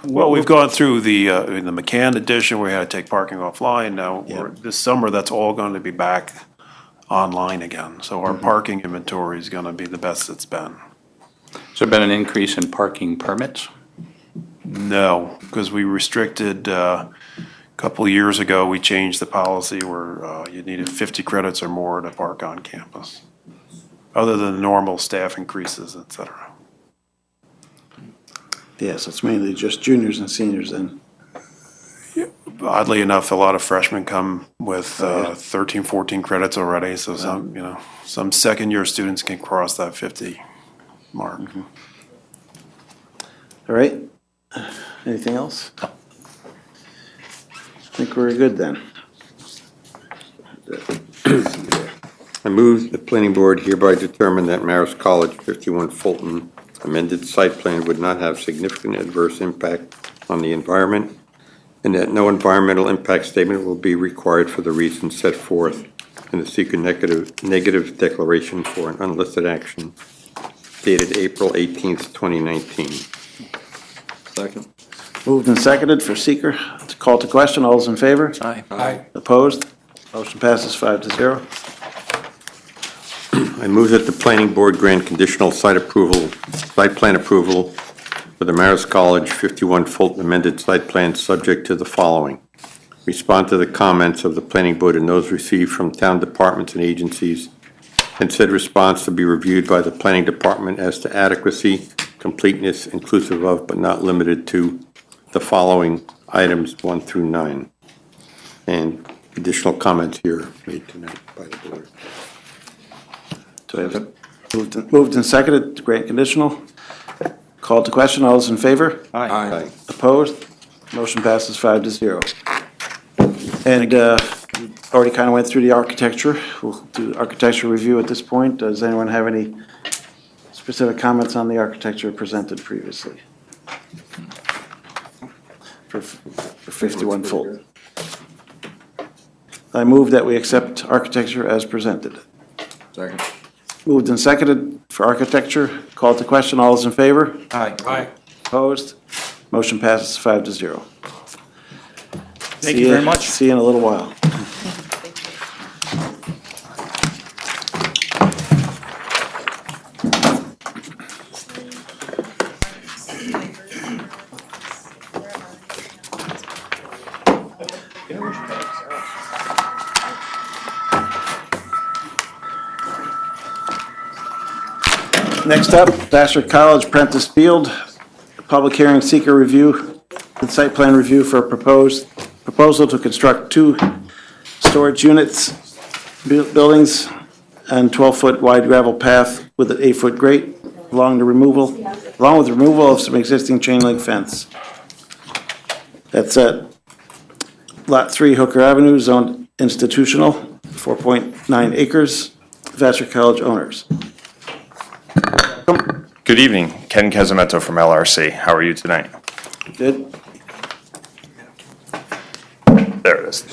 Well, we've gone through in the McCann addition, we had to take parking offline. Now, this summer, that's all going to be back online again. So our parking inventory is going to be the best it's been. Has there been an increase in parking permits? No, because we restricted, a couple of years ago, we changed the policy where you needed 50 credits or more to park on campus, other than normal staff increases, et cetera. Yes, it's mainly just juniors and seniors then. Oddly enough, a lot of freshmen come with 13, 14 credits already, so some second-year students can cross that 50 mark. All right. Anything else? I think we're good then. I move the planning board hereby determine that Marist College 51 Fulton amended site plan would not have significant adverse impact on the environment, and that no environmental impact statement will be required for the reasons set forth in the secret negative declaration for an unlisted action dated April 18th, 2019. Second. Moved and seconded for seeker. Call to question. All those in favor? Aye. Opposed? Motion passes 5-0. I move that the planning board grant conditional site plan approval for the Marist College 51 Fulton amended site plan subject to the following. Respond to the comments of the planning board and those received from town departments and agencies, and said response to be reviewed by the planning department as to adequacy, completeness, inclusive of but not limited to the following items 1 through 9. And additional comments here made tonight by the board. Do I have it? Moved and seconded to grant conditional. Call to question. All those in favor? Aye. Opposed? Motion passes 5-0. And already kind of went through the architecture. We'll do architecture review at this point. Does anyone have any specific comments on the architecture presented previously? For 51 Fulton. I move that we accept architecture as presented. Second. Moved and seconded for architecture. Call to question. All those in favor? Aye. Opposed? Motion passes 5-0. Thank you very much. See you in a little while. Next up, Vassar College, Prentice Field, public hearing, seeker review, and site plan review for a proposal to construct 2 storage units, buildings, and 12-foot wide gravel path with an 8-foot grate along with removal of some existing chain link fence. That's at Lot 3, Hooker Avenue, zoned institutional, 4.9 acres, Vassar College owners. Good evening, Ken Casametto from LRC. How are you tonight? Good. There it is.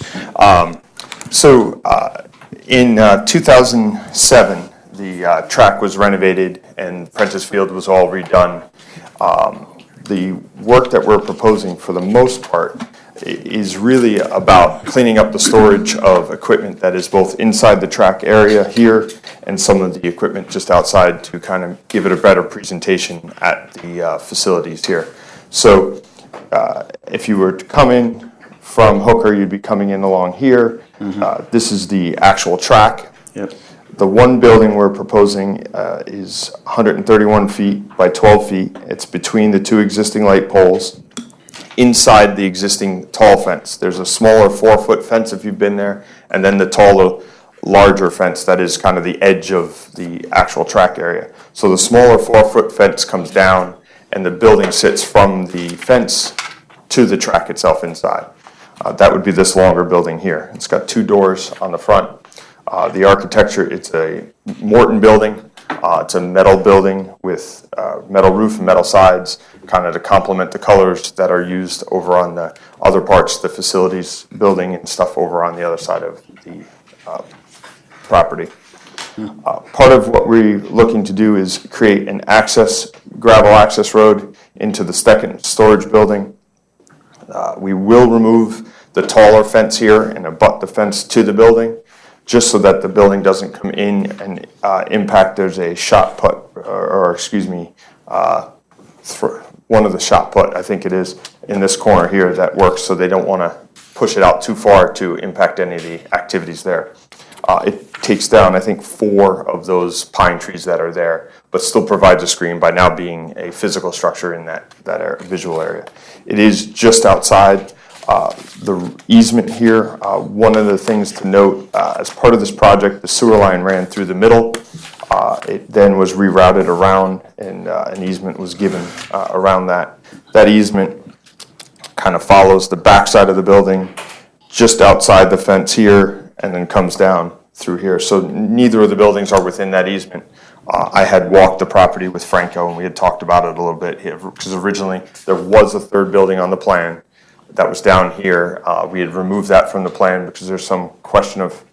In 2007, the track was renovated and Prentice Field was all redone. The work that we're proposing, for the most part, is really about cleaning up the storage of equipment that is both inside the track area here and some of the equipment just outside to kind of give it a better presentation at the facilities here. So if you were to come in from Hooker, you'd be coming in along here. This is the actual track. Yep. The one building we're proposing is 131 feet by 12 feet. It's between the two existing light poles, inside the existing tall fence. There's a smaller 4-foot fence if you've been there, and then the taller, larger fence that is kind of the edge of the actual track area. So the smaller 4-foot fence comes down, and the building sits from the fence to the track itself inside. That would be this longer building here. It's got 2 doors on the front. The architecture, it's a Morton building. It's a metal building with metal roof and metal sides, kind of to complement the colors that are used over on the other parts, the facilities building and stuff over on the other side of the property. Part of what we're looking to do is create an gravel access road into the second storage building. We will remove the taller fence here and abut the fence to the building, just so that the building doesn't come in and impact. There's a shot put, one of the shot put, I think it is, in this corner here that works, so they don't want to push it out too far to impact any of the activities there. It takes down, I think, 4 of those pine trees that are there, but still provides a screen by now being a physical structure in that visual area. It is just outside the easement here. One of the things to note, as part of this project, the sewer line ran through the middle. It then was rerouted around, and an easement was given around that. That easement kind of follows the backside of the building, just outside the fence here, and then comes down through here. So neither of the buildings are within that easement. I had walked the property with Franco, and we had talked about it a little bit here, because originally there was a 3rd building on the plan that was down here. We had removed that from the plan because there's some question of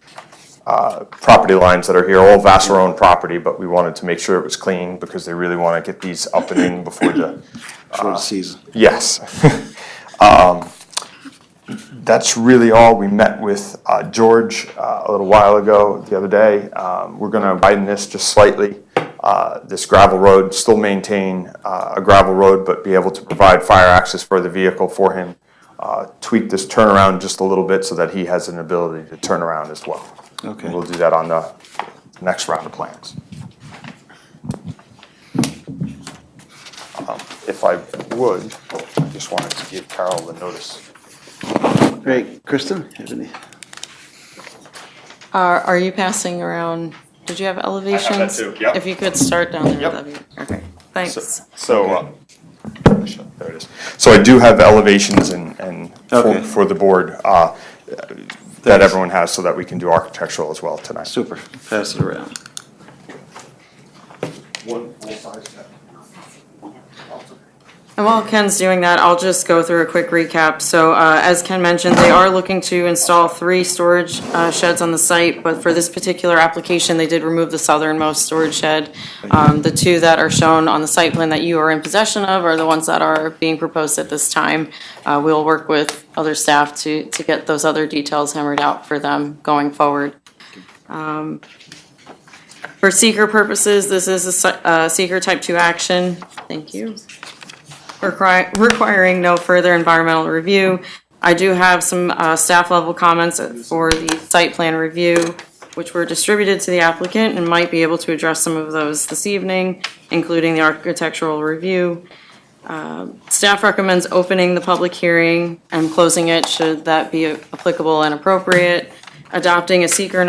property lines that are here, all Vassar-owned property, but we wanted to make sure it was clean because they really want to get these up and in before the season. Yes. That's really all. We met with George a little while ago, the other day. We're going to widen this just slightly. This gravel road, still maintain a gravel road, but be able to provide fire access for the vehicle for him. Tweak this turnaround just a little bit so that he has an ability to turn around as well. Okay. And we'll do that on the next round of plans. If I would, I just wanted to give Carol the notice. Great. Kristen, have any? Are you passing around, did you have elevations? I have that too, yep. If you could start down there, Yep. that'd be, okay, thanks. So there it is. So I do have elevations and Okay. for the board that everyone has, so that we can do architectural as well tonight. Super. Pass it around. One full size set. And while Ken's doing that, I'll just go through a quick recap. So as Ken mentioned, they are looking to install 3 storage sheds on the site, but for this particular application, they did remove the southernmost storage shed. The 2 that are shown on the site plan that you are in possession of are the ones that are being proposed at this time. We'll work with other staff to get those other details hammered out for them going forward. For seeker purposes, this is a seeker type 2 action. Thank you. Requiring no further environmental review. I do have some staff level comments for the site plan review, which were distributed to the applicant, and might be able to address some of those this evening, including the architectural review. Staff recommends opening the public hearing and closing it should that be applicable and appropriate. Adopting a seeker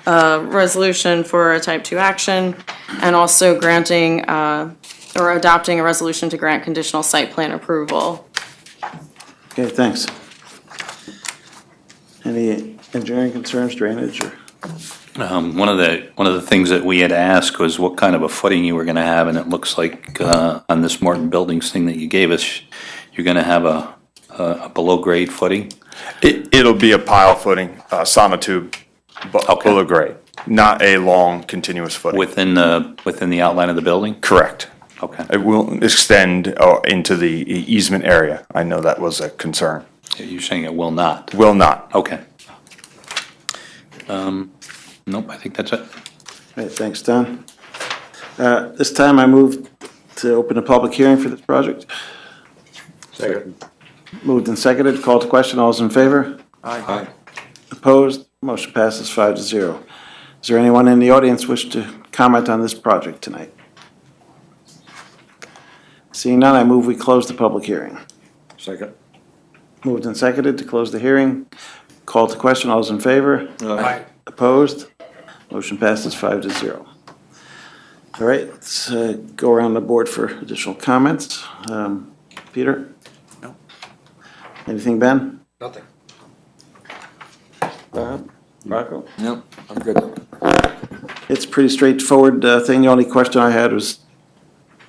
resolution for a type 2 action, and also granting or adopting a resolution to grant conditional site plan approval. Okay, thanks. Any engineering concerns, drainage, or? One of the things that we had asked was what kind of a footing you were going to have, and it looks like on this Morton Buildings thing that you gave us, you're going to have a below grade footing. It'll be a pile footing, sonotube, below grade, not a long continuous footing. Within the outline of the building? Correct. Okay. It will extend into the easement area. I know that was a concern. You're saying it will not? Will not. Okay. Nope, I think that's it. All right, thanks, Don. This time I move to open a public hearing for this project. Second. Moved and seconded, call to question, all those in favor? Aye. Opposed? Motion passes 5-0. Is there anyone in the audience wish to comment on this project tonight? Seeing none, I move we close the public hearing. Second. Moved and seconded to close the hearing. Call to question. All those in favor? Aye. Opposed? Motion passes 5-0. All right, let's go around the board for additional comments. Peter? No. Anything, Ben? Nothing. Bob? Rocco? No, I'm good. It's a pretty straightforward thing. The only question I had was,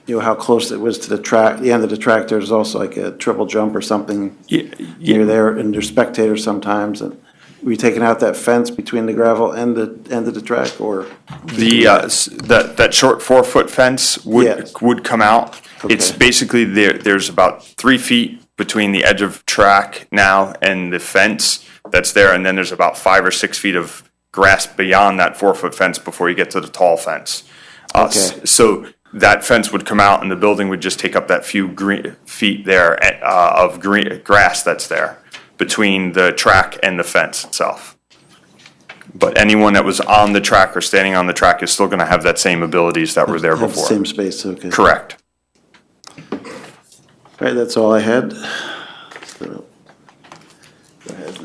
how close it was to the track, the end of the track. There's also like a triple jump or something near there, and there's spectators sometimes. And were you taking out that fence between the gravel and the end of the track, or? That short 4-foot fence Yes. would come out. It's Okay. basically there's about 3 feet between the edge of track now and the fence that's there, and then there's about 5 or 6 feet of grass beyond that 4-foot fence before you get to the tall fence. Okay. So that fence would come out, and the building would just take up that few feet there of grass that's there between the track and the fence itself. But anyone that was on the track or standing on the track is still going to have that same abilities that were there Have the before. same space, okay. Correct. All right, that's all I had. So, go ahead.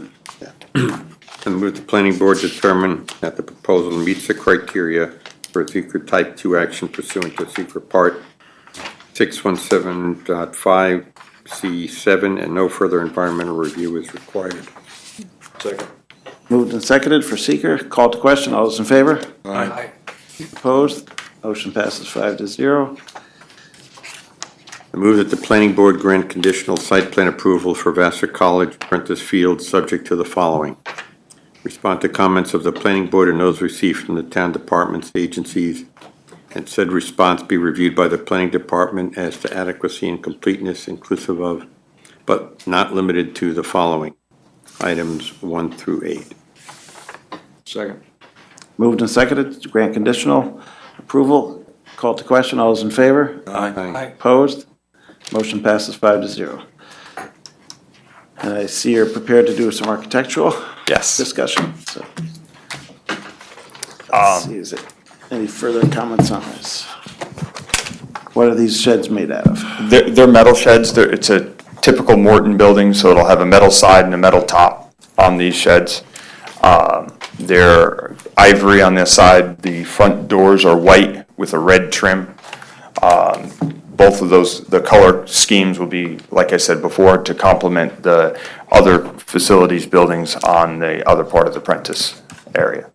And move the planning board determine that the proposal meets the criteria for a secret type 2 action pursuant to secret part 617.5C7, and no further environmental review is required. Second. Moved and seconded for seeker. Call to question. All those in favor? Aye. Opposed? Motion passes 5-0. I move that the planning board grant conditional site plan approval for Vassar College Prentice Field, subject to the following. Respond to comments of the planning board and those received from the town departments, agencies, and said response be reviewed by the planning department as to adequacy and completeness, inclusive of, but not limited to, the following. Items 1 through 8. Second. Moved and seconded to grant conditional approval. Call to question. All those in favor? Aye. Opposed? Motion passes 5-0. And I see you're prepared to do some architectural Yes. discussion, so. Let's see, is it any further comments on this? What are these sheds made out of? They're metal sheds. It's a typical Morton building, so it'll have a metal side and a metal top on these sheds. They're ivory on this side. The front doors are white with a red trim. Both of those, the color schemes will be, like I said before, to complement the other facilities buildings on the other part of the Prentice area.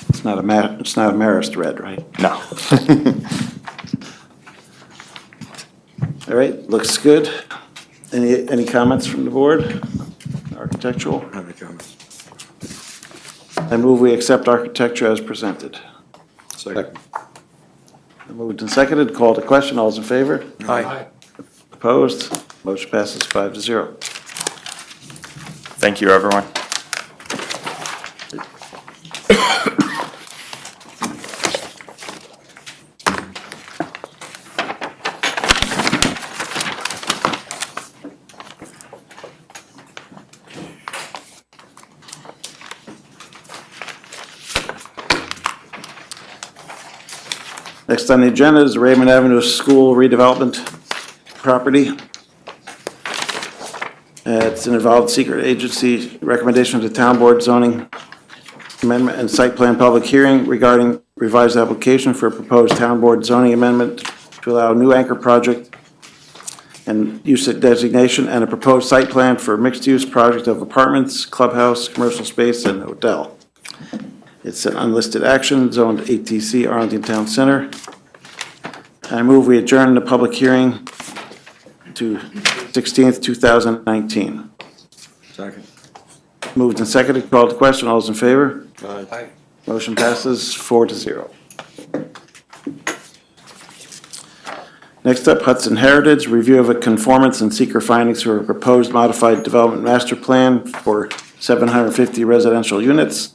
It's not a Marist red, right? No. All right, looks good. Any comments from the board? Architectural? Any comments? I move we accept architecture as presented. Second. Moved and seconded, call to question, all those in favor? Aye. Opposed? Motion passes 5-0. Thank you, everyone. Next on the agenda is the Raymond Avenue School redevelopment property. It's an involved secret agency recommendation of the town board zoning amendment and site plan public hearing regarding revised application for a proposed town board zoning amendment to allow new anchor project and use designation, and a proposed site plan for mixed-use project of apartments, clubhouse, commercial space, and hotel. It's an unlisted action, zoned ATC Arlington Town Center. I move we adjourn the public hearing to 16th, 2019. Second. Moved and seconded, called to question, all those in favor? Aye. Motion passes 4-0. Next up, Hudson Heritage, review of a conformance and seeker findings for a proposed modified development master plan for 750 residential units,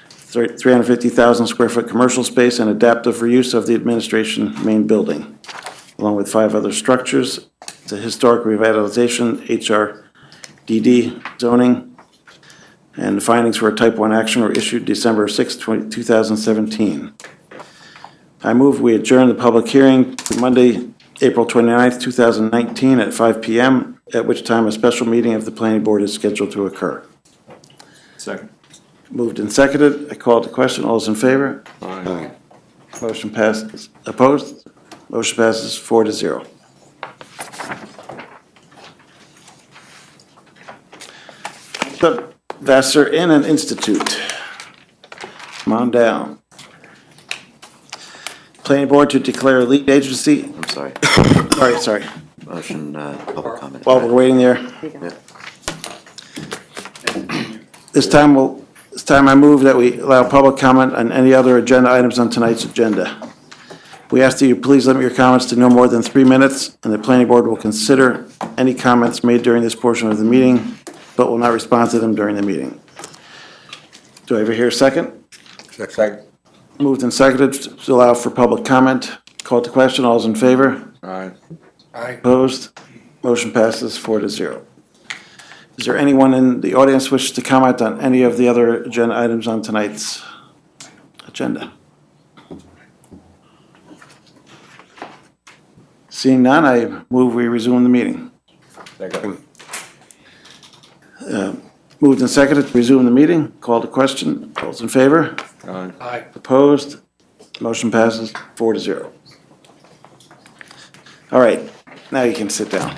350,000 square foot commercial space, and adaptive reuse of the administration main building, along with 5 other structures. It's a historic revitalization, HRDD zoning. And the findings for a type 1 action were issued December 6, 2017. I move we adjourn the public hearing to Monday, April 29th, 2019 at 5 p.m., at which time a special meeting of the planning board is scheduled to occur. Second. Moved and seconded. I call the question. All those in favor? Aye. Motion passes. Opposed? Motion passes 4-0. The Vassar Inn and Institute. Come on down. Planning board to declare lead agency. I'm sorry. Sorry. Motion, public comment. While we're waiting there, Yeah. this time I move that we allow public comment on any other agenda items on tonight's agenda. We ask that you please limit your comments to no more than 3 minutes, and the planning board will consider any comments made during this portion of the meeting, but will not respond to them during the meeting. Do I ever hear a second? Second. Moved and seconded to allow for public comment. Call to question. All those in favor? Aye. Opposed? Motion passes 4-0. Is there anyone in the audience wish to comment on any of the other agenda items on tonight's agenda? Seeing none, I move we resume the meeting. Moved and seconded to resume the meeting. Call to question. All those in favor? Aye. Opposed? Motion passes 4-0. All right, now you can sit down.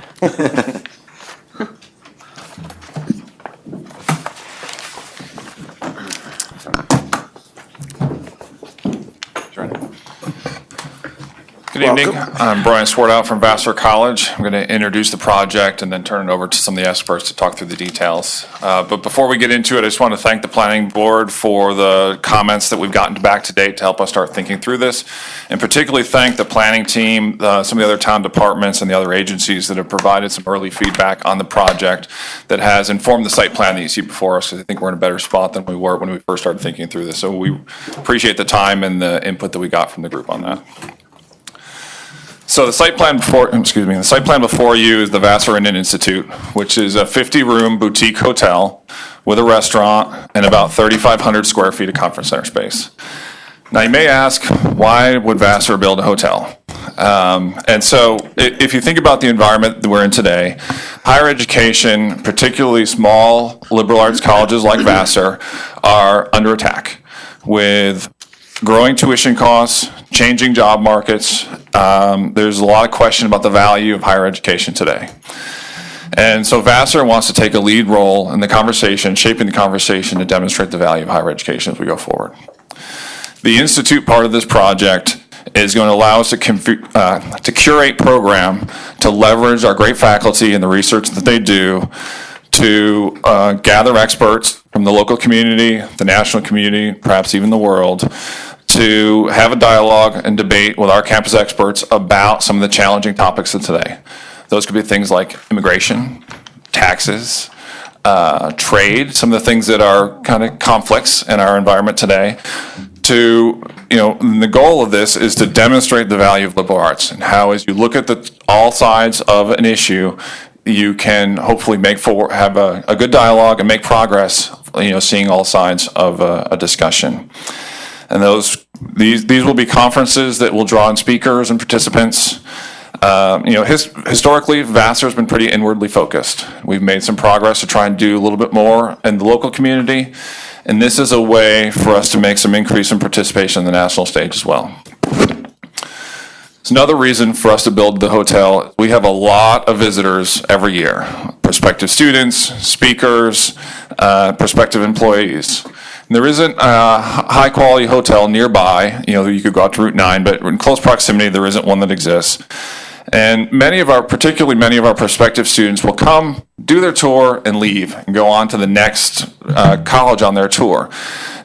Good evening. I'm Brian Swartout from Vassar College. I'm going to introduce the project and then turn it over to some of the experts to talk through the details. But before we get into it, I just want to thank the planning board for the comments that we've gotten back to date to help us start thinking through this. And particularly thank the planning team, some of the other town departments and the other agencies that have provided some early feedback on the project that has informed the site plan that you see before us. I think we're in a better spot than we were when we first started thinking through this. So we appreciate the time and the input that we got from the group on that. So the site plan before you is the Vassar Inn and Institute, which is a 50-room boutique hotel with a restaurant and about 3,500 square feet of conference center space. Now you may ask, why would Vassar build a hotel? And so if you think about the environment that we're in today, higher education, particularly small liberal arts colleges like Vassar, are under attack with growing tuition costs, changing job markets. There's a lot of question about the value of higher education today. And so Vassar wants to take a lead role in the conversation, shaping the conversation to demonstrate the value of higher education as we go forward. The Institute part of this project is going to allow us to curate program to leverage our great faculty and the research that they do to gather experts from the local community, the national community, perhaps even the world, to have a dialogue and debate with our campus experts about some of the challenging topics of today. Those could be things like immigration, taxes, trade, some of the things that are kind of conflicts in our environment today. The goal of this is to demonstrate the value of liberal arts and how, as you look at all sides of an issue, you can hopefully have a good dialogue and make progress, seeing all sides of a discussion. And these will be conferences that will draw in speakers and participants. Historically, Vassar has been pretty inwardly focused. We've made some progress to try and do a little bit more in the local community, and this is a way for us to make some increase in participation in the national stage as well. It's another reason for us to build the hotel. We have a lot of visitors every year, prospective students, speakers, prospective employees. And there isn't a high-quality hotel nearby. You could go out to Route 9, but in close proximity, there isn't one that exists. And particularly many of our prospective students will come, do their tour, and leave, and go on to the next college on their tour.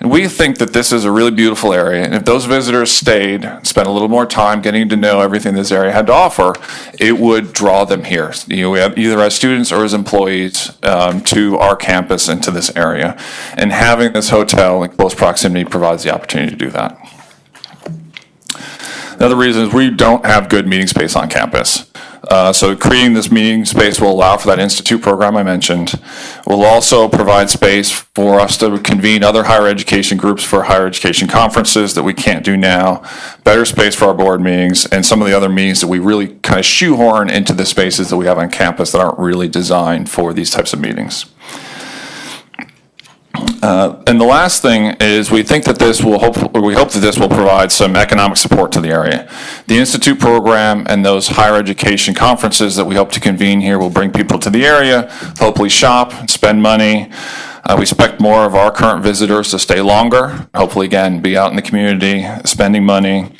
And we think that this is a really beautiful area, and if those visitors stayed, spent a little more time getting to know everything this area had to offer, it would draw them here. We have either as students or as employees to our campus and to this area. And having this hotel in close proximity provides the opportunity to do that. Another reason is we don't have good meeting space on campus. So creating this meeting space will allow for that institute program I mentioned. Will also provide space for us to convene other higher education groups for higher education conferences that we can't do now, better space for our board meetings, and some of the other meetings that we really kind of shoehorn into the spaces that we have on campus that aren't really designed for these types of meetings. And the last thing is we think that we hope that this will provide some economic support to the area. The Institute program and those higher education conferences that we hope to convene here will bring people to the area, hopefully shop and spend money. We expect more of our current visitors to stay longer, hopefully again be out in the community, spending money.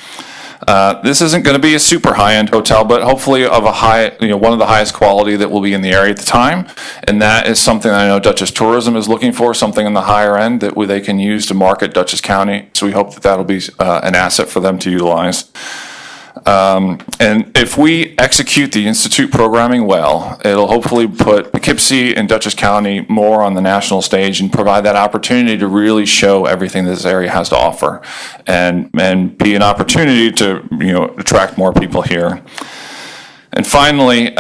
This isn't going to be a super high-end hotel, but hopefully of a high, one of the highest quality that will be in the area at the time. And that is something that I know Dutchess Tourism is looking for, something in the higher end that they can use to market Dutchess County. So we hope that that'll be an asset for them to utilize. And if we execute the Institute programming well, it'll hopefully put Poughkeepsie and Dutchess County more on the national stage and provide that opportunity to really show everything this area has to offer and be an opportunity to, attract more people here. And finally,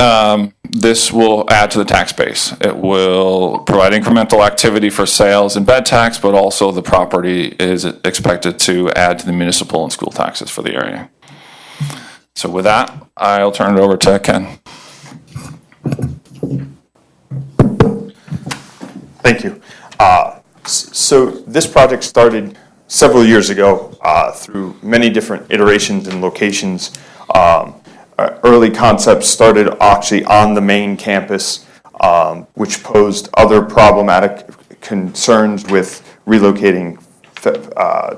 this will add to the tax base. It will provide incremental activity for sales and bed tax, but also the property is expected to add to the municipal and school taxes for the area. So with that, I'll turn it over to Ken. Thank you. So this project started several years ago through many different iterations and locations. Early concepts started actually on the main campus, which posed other problematic concerns with relocating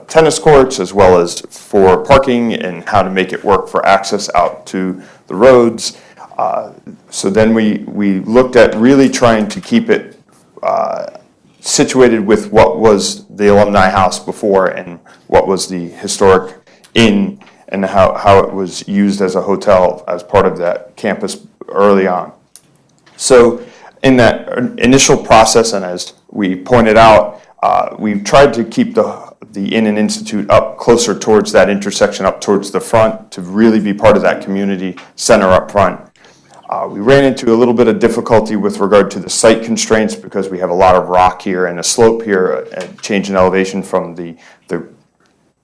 tennis courts as well as for parking and how to make it work for access out to the roads. So then we looked at really trying to keep it situated with what was the alumni house before and what was the historic inn and how it was used as a hotel as part of that campus early on. So in that initial process, and as we pointed out, we've tried to keep the Inn and Institute up closer towards that intersection, up towards the front, to really be part of that community center up front. We ran into a little bit of difficulty with regard to the site constraints because we have a lot of rock here and a slope here, a change in elevation from the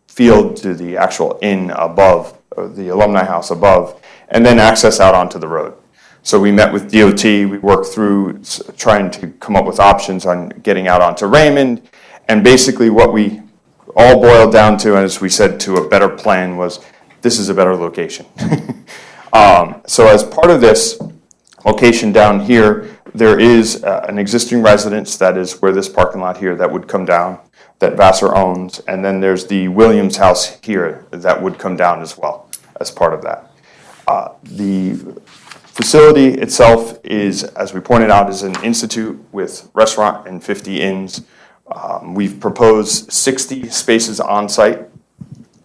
field to the actual inn above, or the alumni house above, and then access out onto the road. So we met with DOT, we worked through trying to come up with options on getting out onto Raymond, and basically what we all boiled down to, and as we said, to a better plan was, this is a better location. So as part of this location down here, there is an existing residence that is where this parking lot here that would come down, that Vassar owns, and then there's the Williams house here that would come down as well as part of that. The facility itself is, as we pointed out, is an institute with restaurant and 50 inns. We've proposed 60 spaces on site,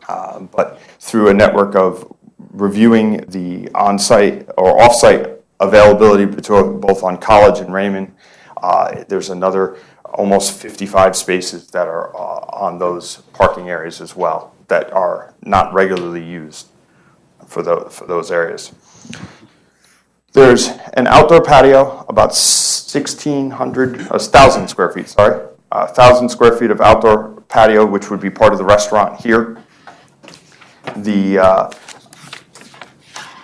but through a network of reviewing the on-site or off-site availability both on College and Raymond, there's another almost 55 spaces that are on those parking areas as well that are not regularly used for those areas. There's an outdoor patio, about 1,000 square feet, 1,000 square feet of outdoor patio, which would be part of the restaurant here. The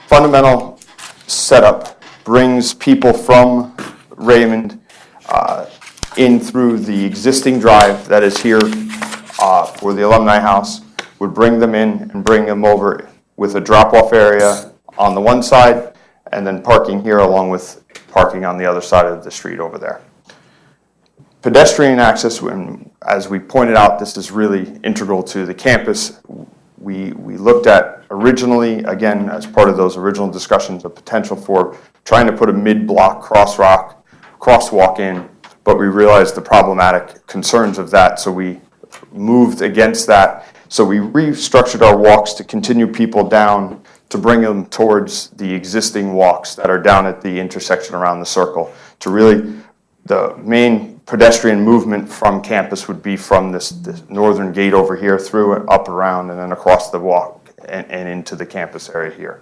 fundamental setup brings people from Raymond in through the existing drive that is here for the alumni house, would bring them in and bring them over with a drop-off area on the one side and then parking here along with parking on the other side of the street over there. Pedestrian access, as we pointed out, this is really integral to the campus. We looked at originally, again, as part of those original discussions, a potential for trying to put a mid-block crosswalk in, but we realized the problematic concerns of that, so we moved against that. So we restructured our walks to continue people down to bring them towards the existing walks that are down at the intersection around the circle. To really, the main pedestrian movement from campus would be from this northern gate over here through and up around and then across the walk and into the campus area here.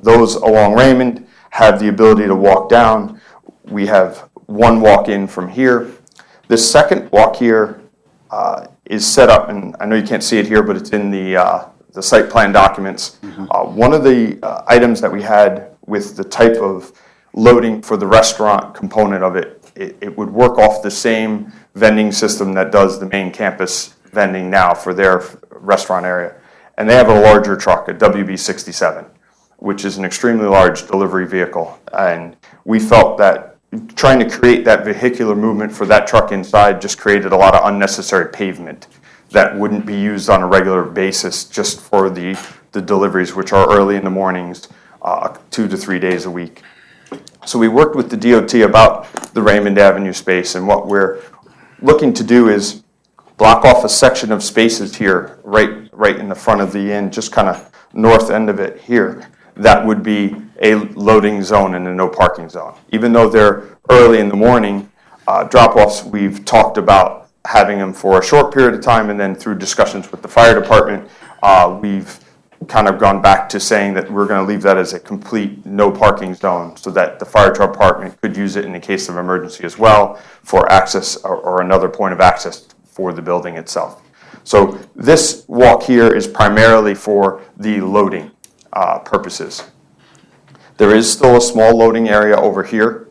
Those along Raymond have the ability to walk down. We have one walk-in from here. This second walk here is set up, and I know you can't see it here, but it's in the site plan documents. One of the items that we had with the type of loading for the restaurant component of it would work off the same vending system that does the main campus vending now for their restaurant area. And they have a larger truck, a WB67, which is an extremely large delivery vehicle. And we felt that trying to create that vehicular movement for that truck inside just created a lot of unnecessary pavement that wouldn't be used on a regular basis just for the deliveries, which are early in the mornings, 2 to 3 days a week. So we worked with the DOT about the Raymond Avenue space, and what we're looking to do is block off a section of spaces here, right in the front of the inn, just kind of north end of it here. That would be a loading zone and a no parking zone. Even though they're early in the morning, drop-offs, we've talked about having them for a short period of time, and then through discussions with the fire department, we've kind of gone back to saying that we're going to leave that as a complete no parking zone so that the fire department could use it in the case of emergency as well for access or another point of access for the building itself. So this walk here is primarily for the loading purposes. There is still a small loading area over here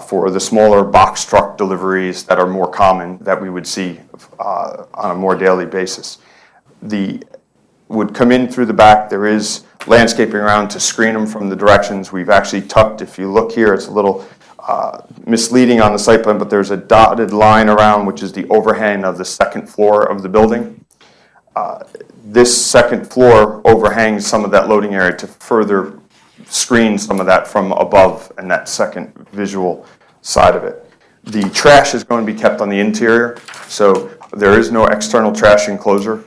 for the smaller box truck deliveries that are more common that we would see on a more daily basis. Would come in through the back. There is landscaping around to screen them from the directions. We've actually tucked, if you look here, it's a little misleading on the site plan, but there's a dotted line around, which is the overhang of the second floor of the building. This second floor overhangs some of that loading area to further screen some of that from above and that second visual side of it. The trash is going to be kept on the interior, so there is no external trash enclosure.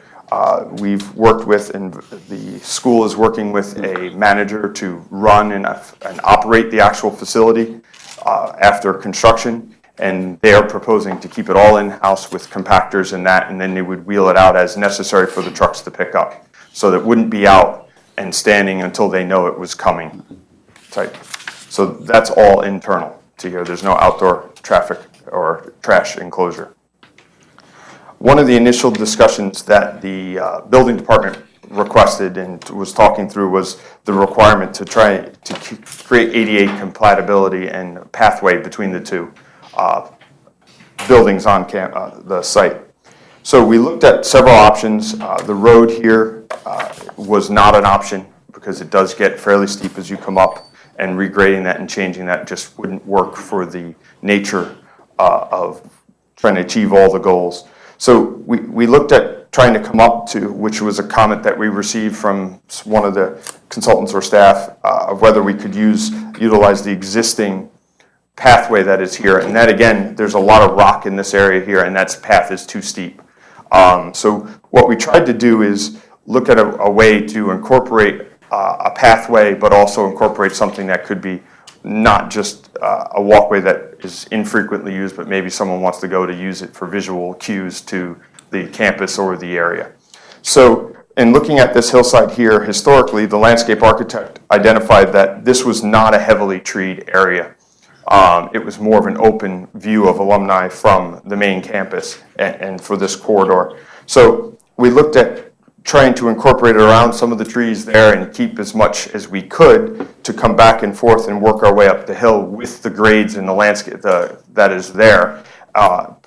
We've worked with, and the school is working with a manager to run and operate the actual facility after construction, and they are proposing to keep it all in-house with compactors and that, and then they would wheel it out as necessary for the trucks to pick up. So that wouldn't be out and standing until they know it was coming type. So that's all internal to here. There's no outdoor traffic or trash enclosure. One of the initial discussions that the building department requested and was talking through was the requirement to try to create ADA compatibility and pathway between the two buildings on the site. So we looked at several options. The road here was not an option because it does get fairly steep as you come up, and regrading that and changing that just wouldn't work for the nature of trying to achieve all the goals. So we looked at trying to come up to, which was a comment that we received from one of the consultants or staff, of whether we could utilize the existing pathway that is here. And that, again, there's a lot of rock in this area here, and that path is too steep. So what we tried to do is look at a way to incorporate a pathway, but also incorporate something that could be not just a walkway that is infrequently used, but maybe someone wants to go to use it for visual cues to the campus or the area. So in looking at this hillside here, historically, the landscape architect identified that this was not a heavily treed area. It was more of an open view of alumni from the main campus and for this corridor. So we looked at trying to incorporate it around some of the trees there and keep as much as we could to come back and forth and work our way up the hill with the grades and the landscape that is there.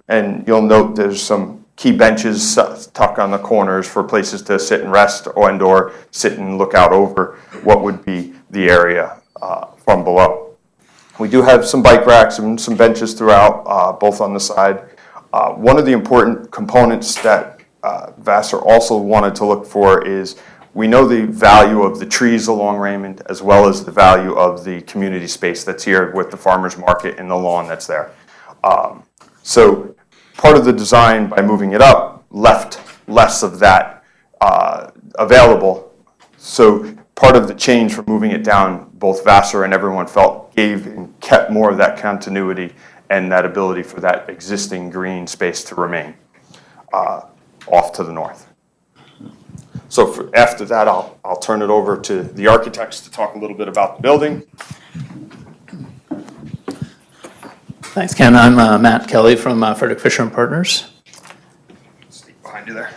And you'll note there's some key benches tucked on the corners for places to sit and rest or sit and look out over what would be the area from below. We do have some bike racks and some benches throughout, both on the side. One of the important components that Vassar also wanted to look for is we know the value of the trees along Raymond as well as the value of the community space that's here with the farmer's market and the lawn that's there. So part of the design by moving it up left less of that available. So part of the change from moving it down, both Vassar and everyone felt gave and kept more of that continuity and that ability for that existing green space to remain off to the north. So after that, I'll turn it over to the architects to talk a little bit about the building. Thanks, Ken. I'm Matt Kelly from Frederick Fisher and Partners. Sneak behind you there.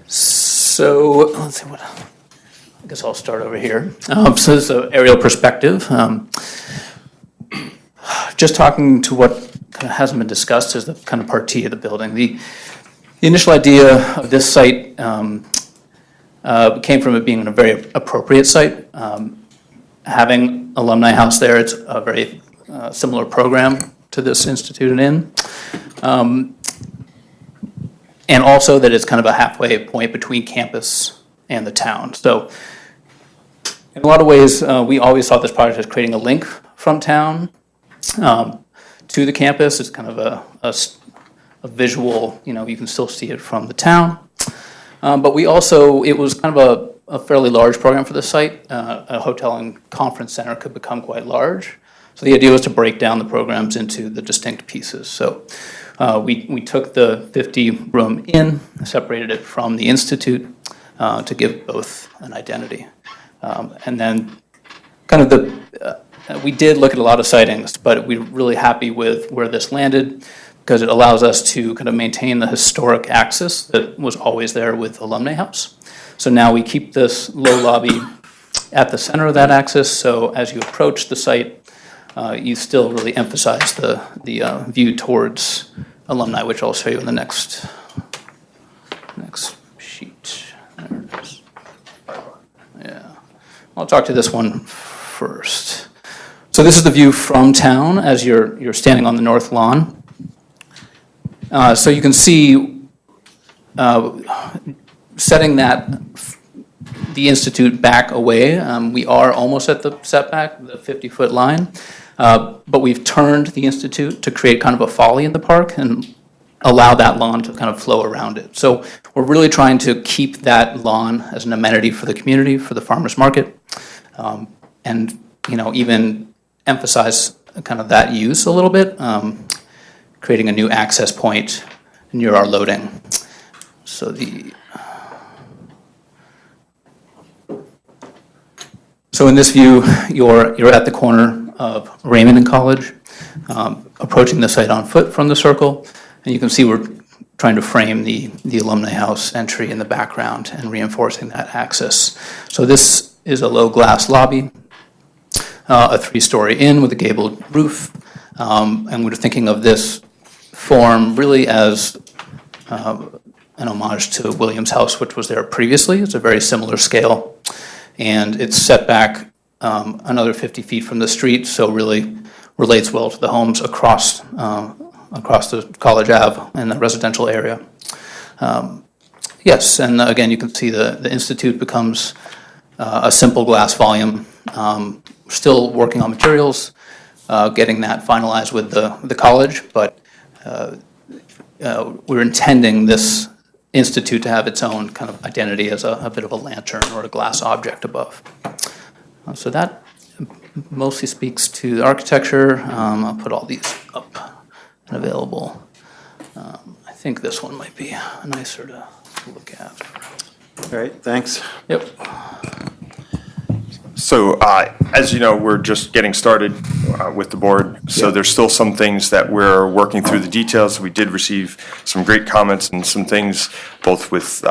So let's see what. I guess I'll start over here. So this is an aerial perspective. Just talking to what kind of hasn't been discussed is the kind of part T of the building. The initial idea of this site came from it being a very appropriate site. Having Alumni House there, it's a very similar program to this instituted in. And also that it's kind of a halfway point between campus and the town. So in a lot of ways, we always saw this project as creating a link from town to the campus. It's kind of a visual, you can still see it from the town. But we also, it was kind of a fairly large program for the site. A hotel and conference center could become quite large. So the idea was to break down the programs into the distinct pieces. So we took the 50-room inn, separated it from the institute to give both an identity. And then kind of we did look at a lot of sightings, but we're really happy with where this landed because it allows us to kind of maintain the historic axis that was always there with Alumni House. So now we keep this low lobby at the center of that axis, so as you approach the site, you still really emphasize the view towards Alumni, which I'll show you in the next sheet. There it is. Yeah. I'll talk to this one first. So this is the view from town as you're standing on the north lawn. So you can see setting the institute back away. We are almost at the setback, the 50-foot line, but we've turned the institute to create kind of a folly in the park and allow that lawn to kind of flow around it. So we're really trying to keep that lawn as an amenity for the community, for the farmers market, and even emphasize kind of that use a little bit, creating a new access point near our loading. So in this view, you're at the corner of Raymond and College, approaching the site on foot from the circle, and you can see we're trying to frame the Alumni House entry in the background and reinforcing that access. So this is a low glass lobby, a 3-story inn with a gabled roof, and we're thinking of this form really as an homage to Williams House, which was there previously. It's a very similar scale, and it's set back another 50 feet from the street, so really relates well to the homes across the College Ave and the residential area. Yes, and again, you can see the Institute becomes a simple glass volume. Still working on materials, getting that finalized with the college, but we're intending this Institute to have its own kind of identity as a bit of a lantern or a glass object above. So that mostly speaks to the architecture. I'll put all these up and available. I think this one might be nicer to look at. All right, thanks. Yep. So, as you know, we're just getting started with the board, so there's still some things that we're working through the details. We did receive some great comments and some things, both with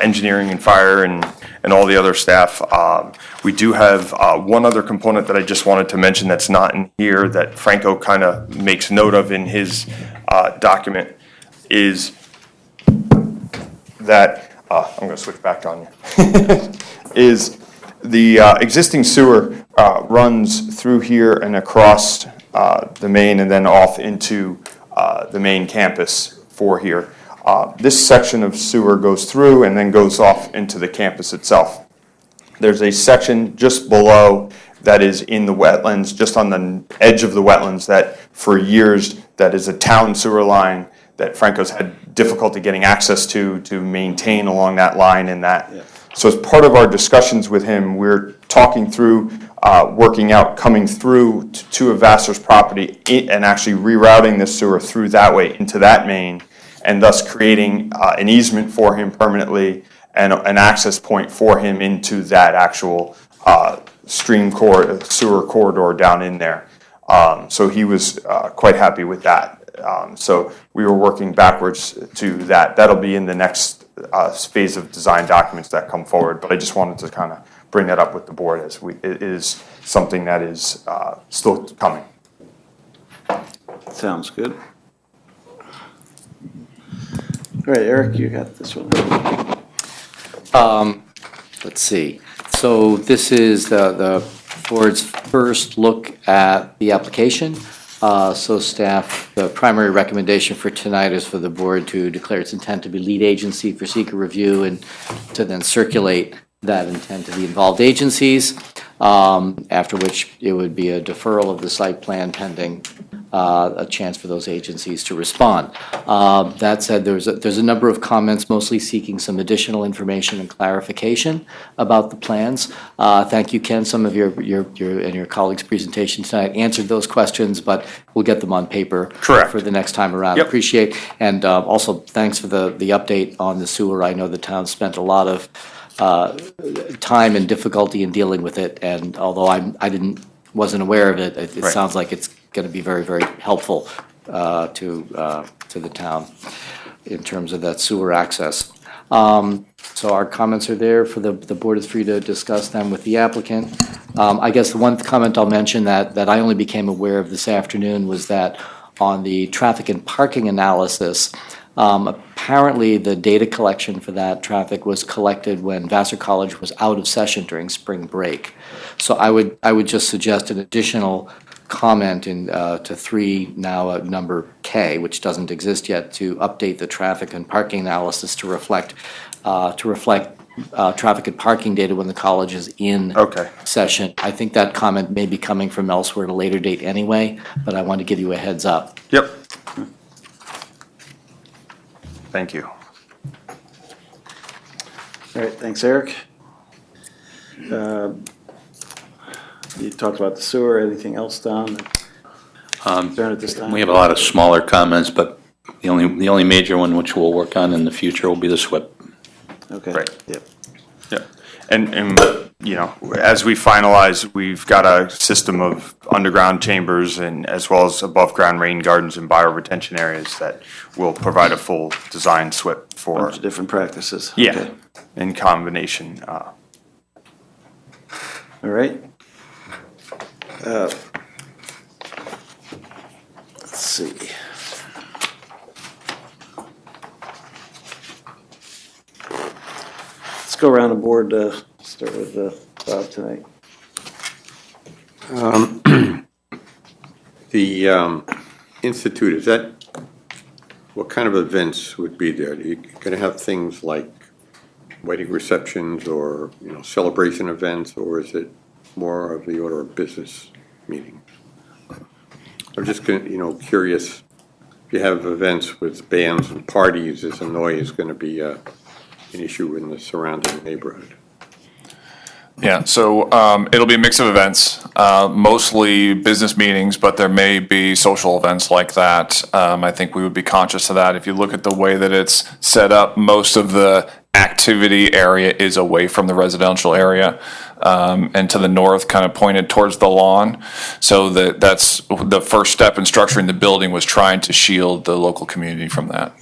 engineering and fire and all the other staff. We do have one other component that I just wanted to mention that's not in here that Franco kind of makes note of in his document, is that, I'm going to switch back on you, is the existing sewer runs through here and across the main and then off into the main campus for here. This section of sewer goes through and then goes off into the campus itself. There's a section just below that is in the wetlands, just on the edge of the wetlands, that for years that is a town sewer line that Franco's had difficulty getting access to maintain along that line and that. Yeah. So as part of our discussions with him, we're talking through, working out, coming through to a Vassar's property and actually rerouting this sewer through that way into that main and thus creating an easement for him permanently and an access point for him into that actual sewer corridor down in there. So he was quite happy with that. So we were working backwards to that. That'll be in the next phase of design documents that come forward, but I just wanted to kind of bring that up with the board as it is something that is still coming. Sounds good. All right, Eric, you got this one. Let's see. So this is the board's first look at the application. So staff, the primary recommendation for tonight is for the board to declare its intent to be lead agency for seeker review and to then circulate that intent to the involved agencies, after which it would be a deferral of the site plan pending a chance for those agencies to respond. That said, there's a number of comments, mostly seeking some additional information and clarification about the plans. Thank you, Ken. Some of your and your colleagues' presentation tonight answered those questions, but we'll get them on paper. Correct. For the next time around. Yep. Appreciate, and also thanks for the update on the sewer. I know the town spent a lot of time and difficulty in dealing with it, and although I wasn't aware of it, it Right. sounds like it's going to be very, very helpful to the town in terms of that sewer access. So our comments are there for the board is free to discuss them with the applicant. I guess the one comment I'll mention that I only became aware of this afternoon was that on the traffic and parking analysis, apparently the data collection for that traffic was collected when Vassar College was out of session during spring break. So I would just suggest an additional comment in to 3 now number K, which doesn't exist yet, to update the traffic and parking analysis to reflect traffic and parking data when the college is in session. I think that comment may be coming from elsewhere at a later date anyway, but I want to give you a heads up. Yep. Thank you. All right, thanks, Eric. You talked about the sewer. Anything else, Don? At this time? We have a lot of smaller comments, but the only major one which we'll work on in the future will be the SWIP. Okay. Right. Yep. Yeah. And you know, as we finalize, we've got a system of underground chambers and as well as above ground rain gardens and bioretention areas that will provide a full design SWIP for Bunch of different practices. Yeah. Okay. In combination. All right. Let's see. Let's go around the board. Start with Bob tonight. The Institute, is that, what kind of events would be there? Are you going to have things like wedding receptions or, you know, celebration events, or is it more of the order of business meetings? I'm just curious, if you have events with bands and parties, is the noise going to be an issue in the surrounding neighborhood? Yeah, so it'll be a mix of events, mostly business meetings, but there may be social events like that. I think we would be conscious of that. If you look at the way that it's set up, most of the activity area is away from the residential area and to the north, kind of pointed towards the lawn. So that's the first step in structuring the building, was trying to shield the local community from that.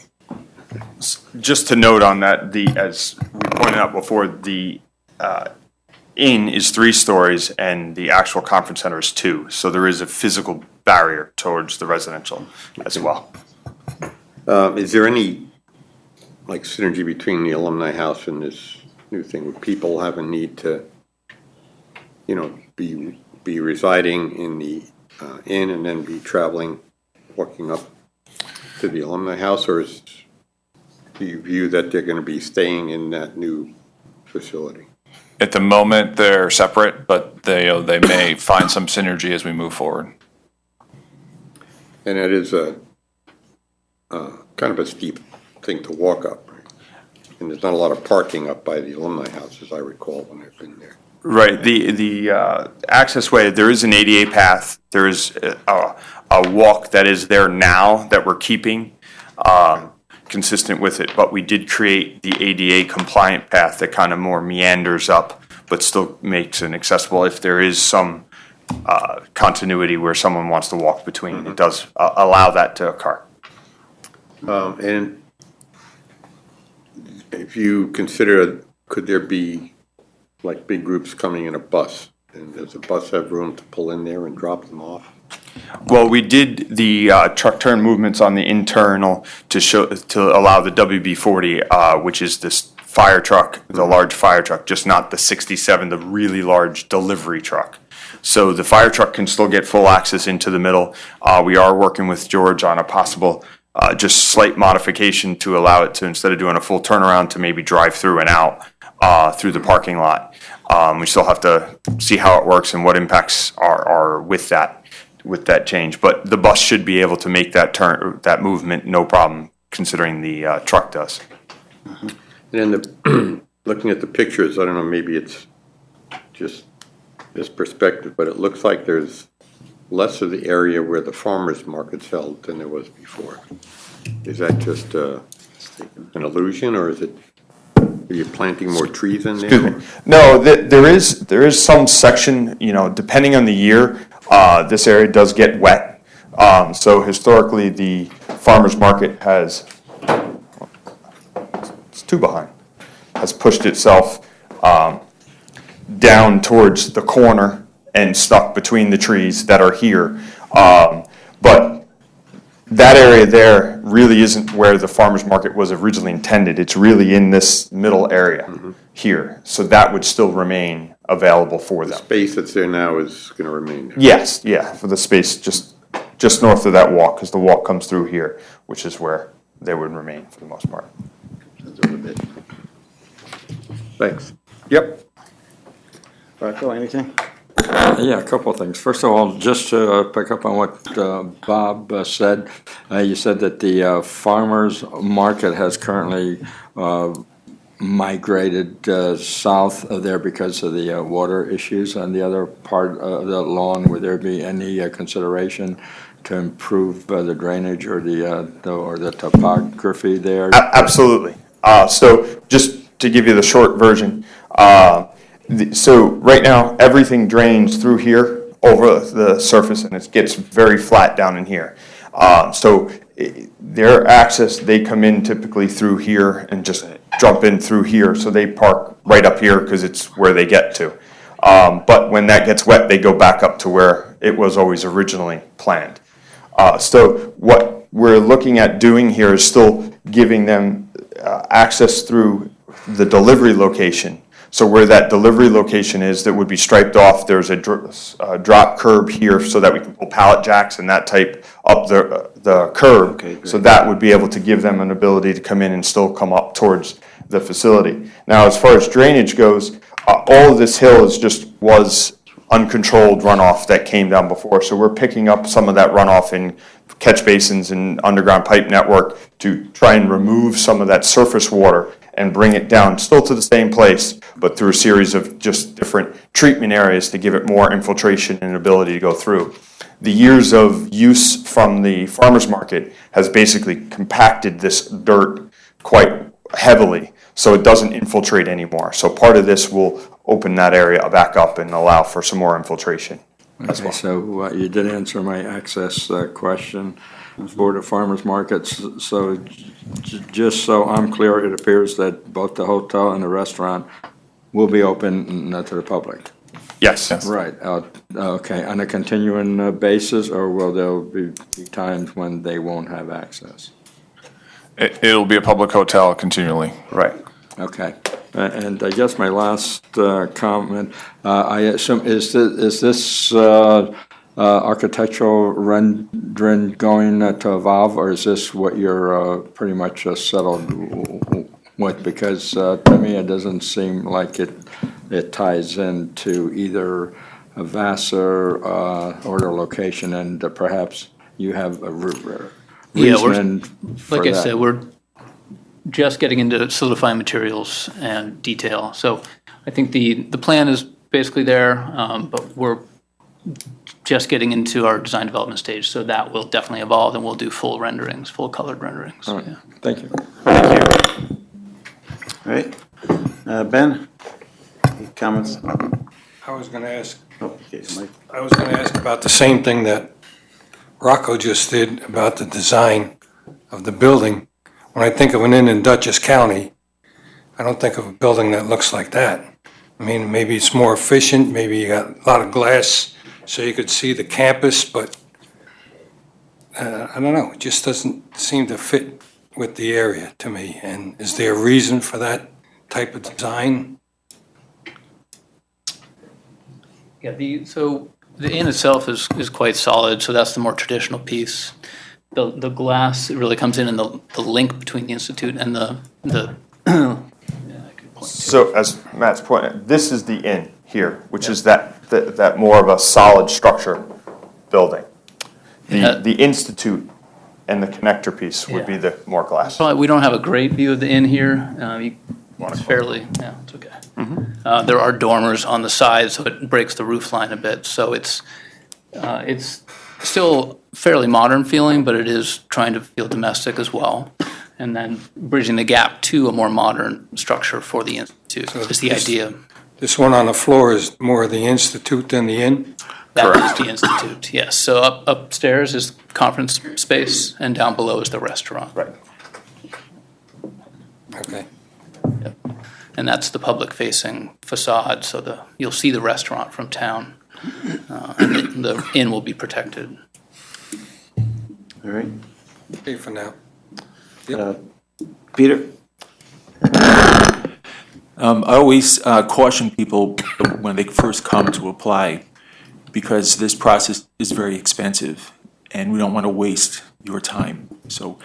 Just to note on that, as we pointed out before, the inn is 3 stories and the actual conference center is 2. So there is a physical barrier towards the residential as well. Is there any synergy between the alumni house and this new thing? Would people have a need to, be residing in the inn and then be traveling, walking up to the alumni house, or do you view that they're going to be staying in that new facility? At the moment, they're separate, but they may find some synergy as we move forward. And it is a kind of a steep thing to walk up, right? And there's not a lot of parking up by the alumni house, as I recall when I've been there. Right. The access way, there is an ADA path. There is a walk that is there now that we're keeping. consistent with it, but we did create the ADA compliant path that kind of more meanders up, but still makes it accessible if there is some continuity where someone wants to walk between. It does allow that to occur. And if you consider, could there be like big groups coming in a bus? And does the bus have room to pull in there and drop them off? Well, we did the truck turn movements on the internal to allow the WB-40, which is this fire truck, the large fire truck, just not the 67, the really large delivery truck. So the fire truck can still get full access into the middle. We are working with George on a possible just slight modification to allow it to, instead of doing a full turnaround, to maybe drive through and out through the parking lot. We still have to see how it works and what impacts are with that change. But the bus should be able to make that turn, that movement, no problem, considering the truck does. And then looking at the pictures, I don't know, maybe it's just this perspective, but it looks like there's less of the area where the farmers market's held than there was before. Is that just an illusion, or is it, are you planting more trees in there? Excuse me. No, there is some section, depending on the year, this area does get wet. So historically, the farmers market has, it's two behind, has pushed itself down towards the corner and stuck between the trees that are here. But that area there really isn't where the farmers market was originally intended. It's really in this middle area here. So that would still remain available for them. The space that's there now is going to remain there? Yes, yeah, for the space just north of that walk, because the walk comes through here, which is where they would remain for the most part. Thanks. Yep. Rocco, anything? Yeah, a couple of things. First of all, just to pick up on what Bob said, you said that the farmers market has currently migrated south of there because of the water issues. On the other part of the lawn, would there be any consideration to improve the drainage or the topography there? Absolutely. So just to give you the short version, so right now everything drains through here over the surface, and it gets very flat down in here. So their access, they come in typically through here and just jump in through here. So they park right up here because it's where they get to. But when that gets wet, they go back up to where it was always originally planned. So what we're looking at doing here is still giving them access through the delivery location. So where that delivery location is, that would be striped off, there's a drop curb here so that we can pull pallet jacks and that type up the curb. Okay, so that would be able to give them an ability to come in and still come up towards the facility. Now, as far as drainage goes, all of this hill was uncontrolled runoff that came down before. So we're picking up some of that runoff in catch basins and underground pipe network to try and remove some of that surface water and bring it down still to the same place, but through a series of just different treatment areas to give it more infiltration and ability to go through. The years of use from the farmers market has basically compacted this dirt quite heavily, so it doesn't infiltrate anymore. So part of this will open that area back up and allow for some more infiltration as well. So you did answer my access question for the farmers markets. So just so I'm clear, it appears that both the hotel and the restaurant will be open to the public. Yes. Right. Okay. On a continuing basis, or will there be times when they won't have access? It'll be a public hotel continually. Right. Okay. And I guess my last comment, I assume, is this architectural rendering going to evolve, or is this what you're pretty much settled with? Because to me, it doesn't seem like it ties into either a Vassar or the location, and perhaps you have a reason for like I that. said, we're just getting into solidifying materials and detail. So I think the plan is basically there, but we're just getting into our design development stage, so that will definitely evolve, and we'll do full renderings, full colored renderings. All right. Yeah. Thank you. All right. Ben, any comments? I was going to ask, Oh, okay, Mike. I was going to ask about the same thing that Rocco just did about the design of the building. When I think of an inn in Dutchess County, I don't think of a building that looks like that. I mean, maybe it's more efficient, maybe you got a lot of glass so you could see the campus, but I don't know, it just doesn't seem to fit with the area to me. And is there a reason for that type of design? Yeah, so the inn itself is quite solid, so that's the more traditional piece. The glass, it really comes in the link between the Institute and the So as Matt's pointing, this is the inn here, which is that more of a solid structure building. The Institute and the connector piece would be the more glass. Probably, we don't have a great view of the inn here. It's fairly, yeah, it's okay. There are dormers on the side, so it breaks the roof line a bit. So it's still fairly modern feeling, but it is trying to feel domestic as well. And then bridging the gap to a more modern structure for the Institute is the idea. This one on the floor is more of the Institute than the inn? That is the Institute, yes. So upstairs is conference space, and down below is the restaurant. Right. Okay. Yep. And that's the public-facing facade, so you'll see the restaurant from town, and the inn will be protected. All right. Okay for now. Peter? I always caution people when they first come to apply, because this process is very expensive, and we don't want to waste your time. So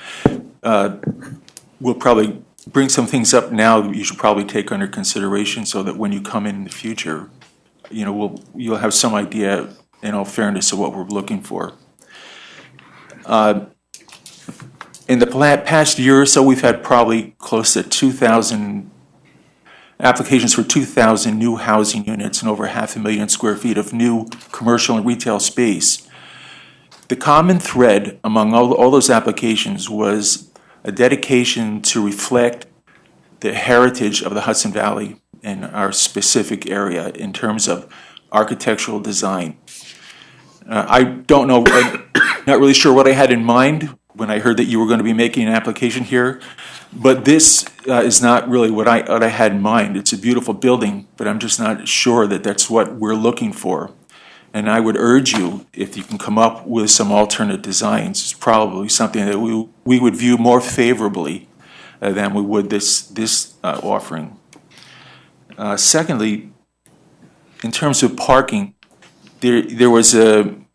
we'll probably bring some things up now that you should probably take under consideration, so that when you come in the future, you'll have some idea, in all fairness, of what we're looking for. In the past year or so, we've had probably close to 2,000 applications for 2,000 new housing units and over 500,000 square feet of new commercial and retail space. The common thread among all those applications was a dedication to reflect the heritage of the Hudson Valley and our specific area in terms of architectural design. I don't know, I'm not really sure what I had in mind when I heard that you were going to be making an application here, but this is not really what I had in mind. It's a beautiful building, but I'm just not sure that that's what we're looking for. And I would urge you, if you can come up with some alternate designs, it's probably something that we would view more favorably than we would this offering. Secondly, in terms of parking, there was an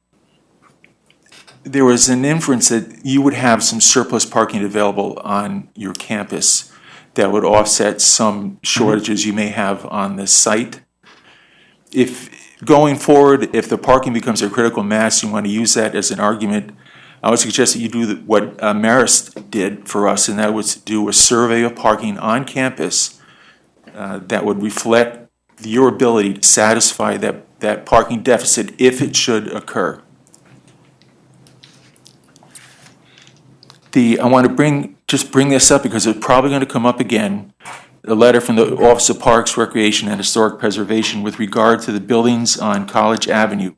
inference that you would have some surplus parking available on your campus that would offset some shortages you may have on the site. If going forward, if the parking becomes a critical mass, you want to use that as an argument, I would suggest that you do what Marist did for us, and that was to do a survey of parking on campus that would reflect your ability to satisfy that parking deficit if it should occur. I want to bring this up because it's probably going to come up again. A letter from the Office of Parks, Recreation, and Historic Preservation with regard to the buildings on College Avenue.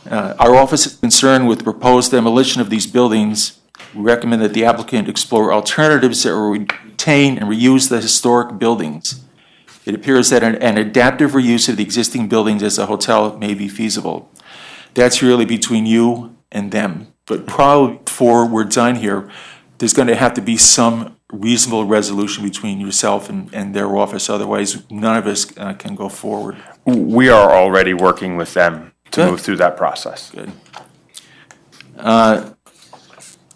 Our office is concerned with the proposed demolition of these buildings. We recommend that the applicant explore alternatives that will retain and reuse the historic buildings. It appears that an adaptive reuse of the existing buildings as a hotel may be feasible. That's really between you and them. But probably before we're done here, there's going to have to be some reasonable resolution between yourself and their office. Otherwise, none of us can go forward. We are already working with them to move through that process. Good.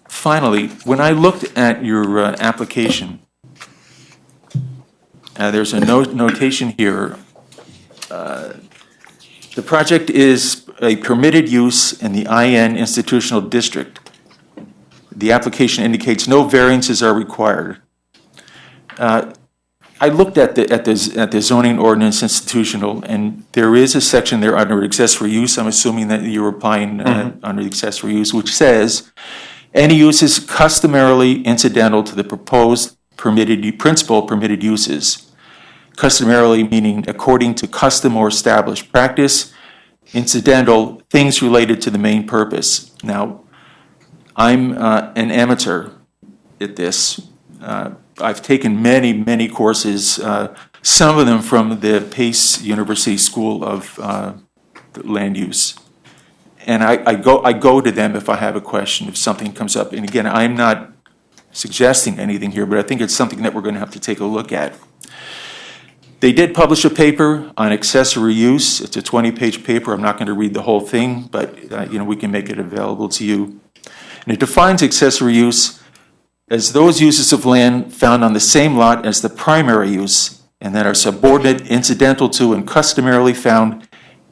Finally, when I looked at your application, there's a notation here. The project is a permitted use in the IN institutional district. The application indicates no variances are required. I looked at the zoning ordinance institutional, and there is a section there under accessory use. I'm assuming that you're applying under accessory use, which says, any uses customarily incidental to the proposed principal permitted uses. Customarily meaning according to custom or established practice. Incidental, things related to the main purpose. Now, I'm an amateur at this. I've taken many courses, some of them from the Pace University School of Land Use. And I go to them if I have a question, if something comes up. And again, I'm not suggesting anything here, but I think it's something that we're going to have to take a look at. They did publish a paper on accessory use. It's a 20-page paper. I'm not going to read the whole thing, but we can make it available to you. And it defines accessory use as those uses of land found on the same lot as the primary use and that are subordinate, incidental to, and customarily found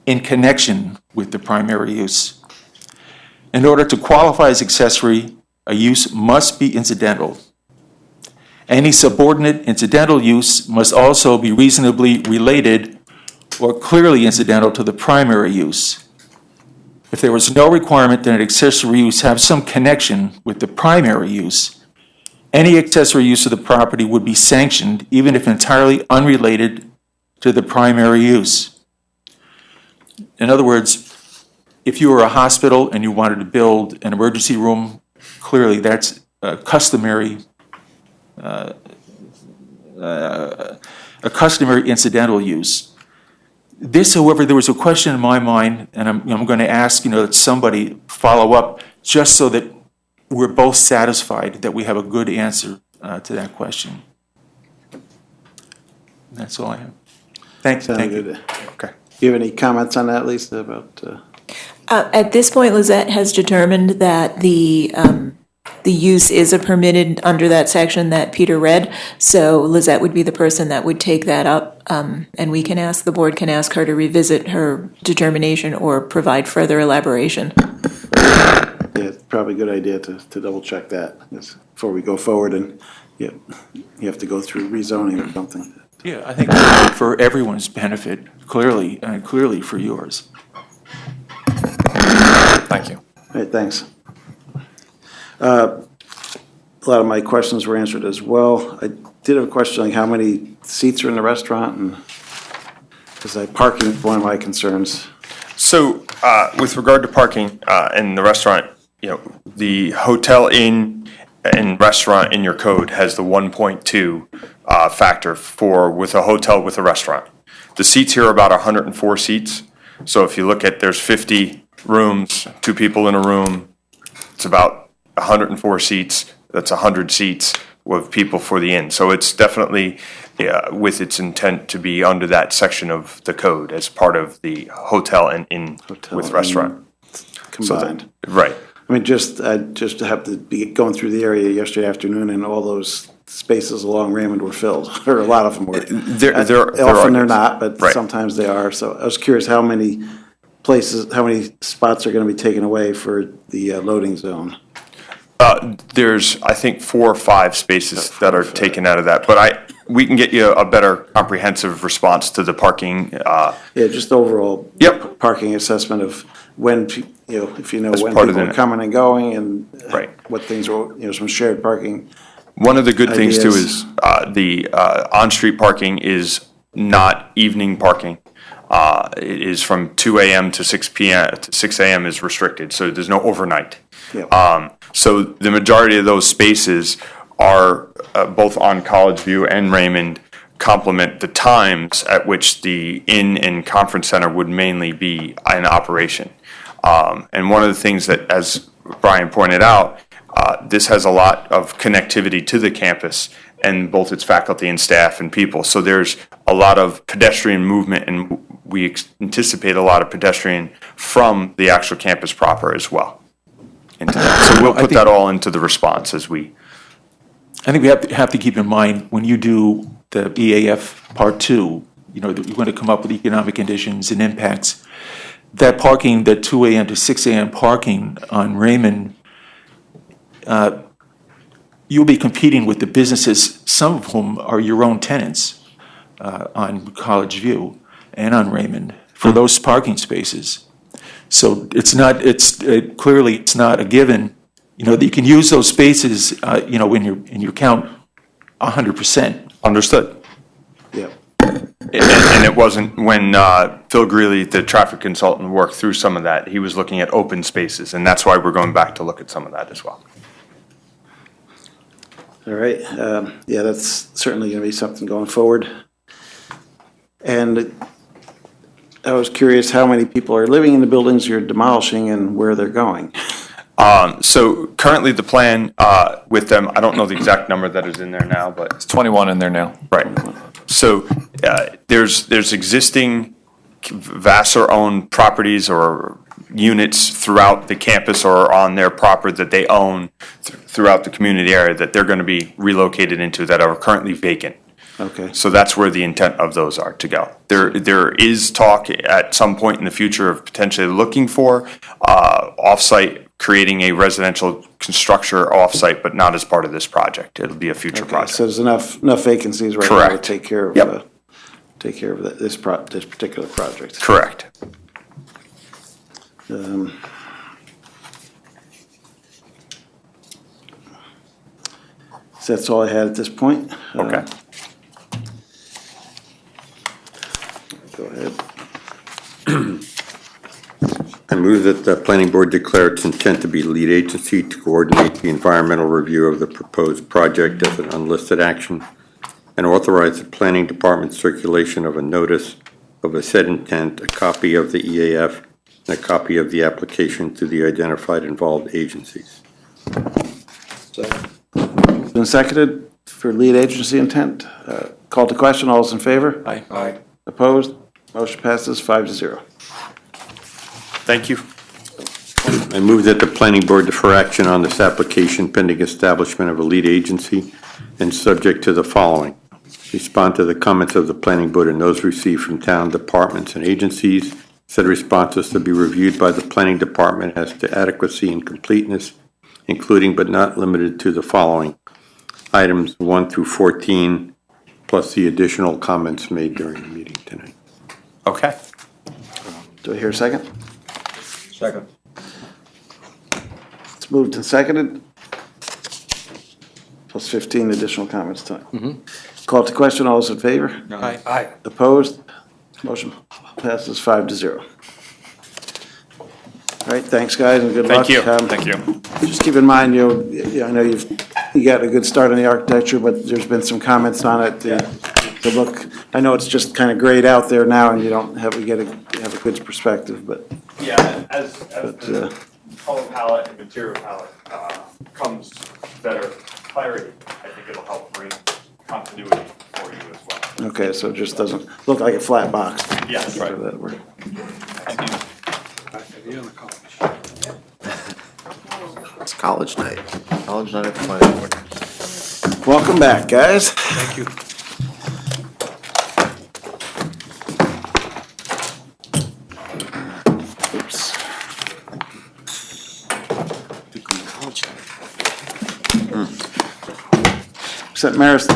in connection with the primary use. In order to qualify as accessory, a use must be incidental. Any subordinate incidental use must also be reasonably related or clearly incidental to the primary use. If there was no requirement that an accessory use have some connection with the primary use, any accessory use of the property would be sanctioned even if entirely unrelated to the primary use. In other words, if you were a hospital and you wanted to build an emergency room, clearly that's a customary incidental use. This, however, there was a question in my mind, and I'm going to ask, that somebody follow up just so that we're both satisfied that we have a good answer to that question. That's all I have. Thank you. Okay. Do you have any comments on that, Lisa, about? At this point, Lizette has determined that the use is a permitted under that section that Peter read. So Lizette would be the person that would take that up, and the board can ask her to revisit her determination or provide further elaboration. Yeah, it's probably a good idea to double check that before we go forward, and you have to go through rezoning or something. Yeah, I think for everyone's benefit, clearly for yours. Thank you. All right, thanks. A lot of my questions were answered as well. I did have a question, like how many seats are in the restaurant, and because parking is one of my concerns. So, with regard to parking in the restaurant, the hotel inn and restaurant in your code has the 1.2 factor with a hotel with a restaurant. The seats here are about 104 seats. So if you look at, there's 50 rooms, 2 people in a room, it's about 104 seats. That's 100 seats with people for the inn. So it's definitely with its intent to be under that section of the code as part of the hotel and inn with restaurant Combined. Right. I mean, just to have to be going through the area yesterday afternoon, and all those spaces along Raymond were filled, or a lot of them were. Often they're not, but right. Sometimes they are. So I was curious how many spots are going to be taken away for the loading zone? There's, I think, 4 or 5 spaces that are taken out of that, but we can get you a better comprehensive response to the parking. Yeah, just overall. Yep. Parking assessment of when, if you know As when part of people the- are coming and going, and Right. what things are, some shared parking. One of the good things too Ideas. is the on-street parking is not evening parking. It is from 2 a.m. to 6 p.m. to 6 a.m. is restricted, so there's no overnight. Yep. So the majority of those spaces are both on College View and Raymond complement the times at which the inn and conference center would mainly be in operation. And one of the things that, as Brian pointed out, this has a lot of connectivity to the campus and both its faculty and staff and people. So there's a lot of pedestrian movement, and we anticipate a lot of pedestrian from the actual campus proper as well. Into that. So we'll put that all into the response as we. I think we have to keep in mind when you do the EAF Part 2, you're going to come up with economic conditions and impacts. That parking, that 2 a.m. to 6 a.m. parking on Raymond, you'll be competing with the businesses, some of whom are your own tenants on College View and on Raymond for those parking spaces. So clearly it's not a given, that you can use those spaces, in your count 100%. Understood. Yep. And it wasn't when Phil Greeley, the traffic consultant, worked through some of that, he was looking at open spaces, and that's why we're going back to look at some of that as well. All right, yeah, that's certainly going to be something going forward. And I was curious how many people are living in the buildings you're demolishing and where they're going. So currently the plan with them, I don't know the exact number that is in there now, but. It's 21 in there now. Right. So there's existing Vassar-owned properties or units throughout the campus or on their property that they own throughout the community area that they're going to be relocated into that are currently vacant. Okay. So that's where the intent of those are to go. There is talk at some point in the future of potentially looking for off-site, creating a residential structure off-site, but not as part of this project. It'll be a future project. So there's enough vacancies right now to Correct. take care of, Yep. this particular project. Correct. So that's all I had at this point. Okay. Go ahead. I move that the planning board declare its intent to be lead agency to coordinate the environmental review of the proposed project as an unlisted action and authorize the planning department circulation of a notice of a said intent, a copy of the EAF, and a copy of the application to the identified involved agencies. Been seconded for lead agency intent. Call to question, all those in favor? Aye. Aye. Opposed? Motion passes 5-0. Thank you. I move that the planning board defer action on this application pending establishment of a lead agency and subject to the following. Respond to the comments of the planning board and those received from town departments and agencies. Said responses to be reviewed by the planning department as to adequacy and completeness, including but not limited to the following. Items 1 through 14, plus the additional comments made during the meeting tonight. Okay. Do I hear a second? Second. It's moved and seconded. Plus 15 additional comments tonight. Call to question, all those in favor? Aye. Aye. Opposed? Motion passes 5-0. All right, thanks, guys, and good luck. Thank you. Just keep in mind, I know you got a good start on the architecture, but there's been some comments on it. The look, I know it's just kind of grayed out there now, and you don't have a good perspective, but. Yeah, as the color palette and material palette comes better clarity, I think it'll help bring continuity for you as well. Okay, so it just doesn't look like a flat box. Yes, right. That word. It's college night. College night at the planning board. Welcome back, guys. Thank you. Oops. Set Maris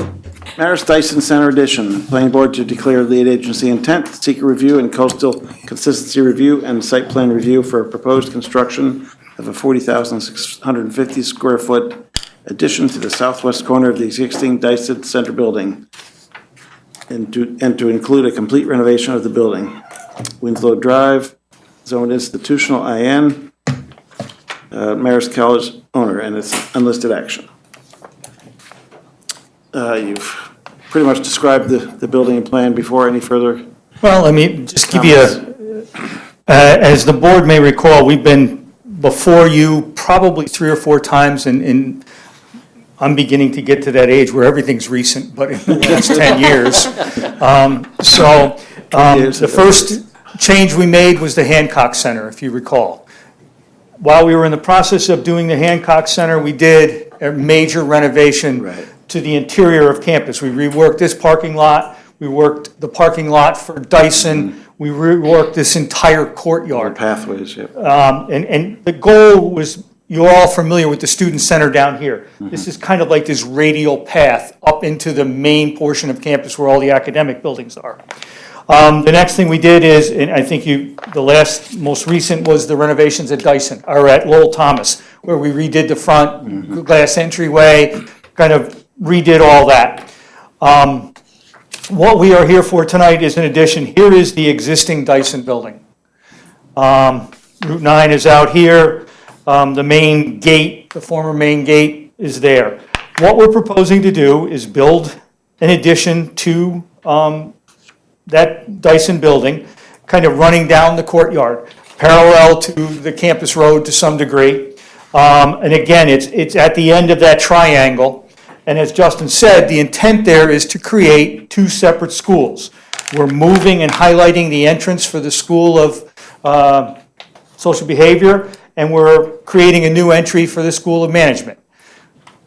Dyson Center Edition, Planning Board to declare lead agency intent, seek a review and coastal consistency review and site plan review for a proposed construction of a 40,650 square foot addition to the southwest corner of the existing Dyson Center building, and to include a complete renovation of the building. Winslow Drive, zoned institutional IN, Marist College owner, and it's unlisted action. You've pretty much described the building and plan before. Any further? Well, let me just give you as the board may recall, we've been before you probably 3 or 4 times, and I'm beginning to get to that age where everything's recent, but in the last 10 years. The first change we made was the Hancock Center, if you recall. While we were in the process of doing the Hancock Center, we did a major renovation to the interior of campus. We reworked this parking lot. We worked the parking lot for Dyson. We reworked this entire courtyard. Pathways, yeah. And the goal was you're all familiar with the student center down here. This is kind of like this radial path up into the main portion of campus where all the academic buildings are. The next thing we did is, and I think most recent was the renovations at Dyson, or at Lowell Thomas, where we redid the front glass entryway, kind of redid all that. What we are here for tonight is an addition. Here is the existing Dyson building. Route 9 is out here. The main gate, the former main gate, is there. What we're proposing to do is build an addition to that Dyson building, kind of running down the courtyard, parallel to the campus road to some degree. And again, it's at the end of that triangle. And as Justin said, the intent there is to create two separate schools. We're moving and highlighting the entrance for the School of Social Behavior, and we're creating a new entry for the School of Management.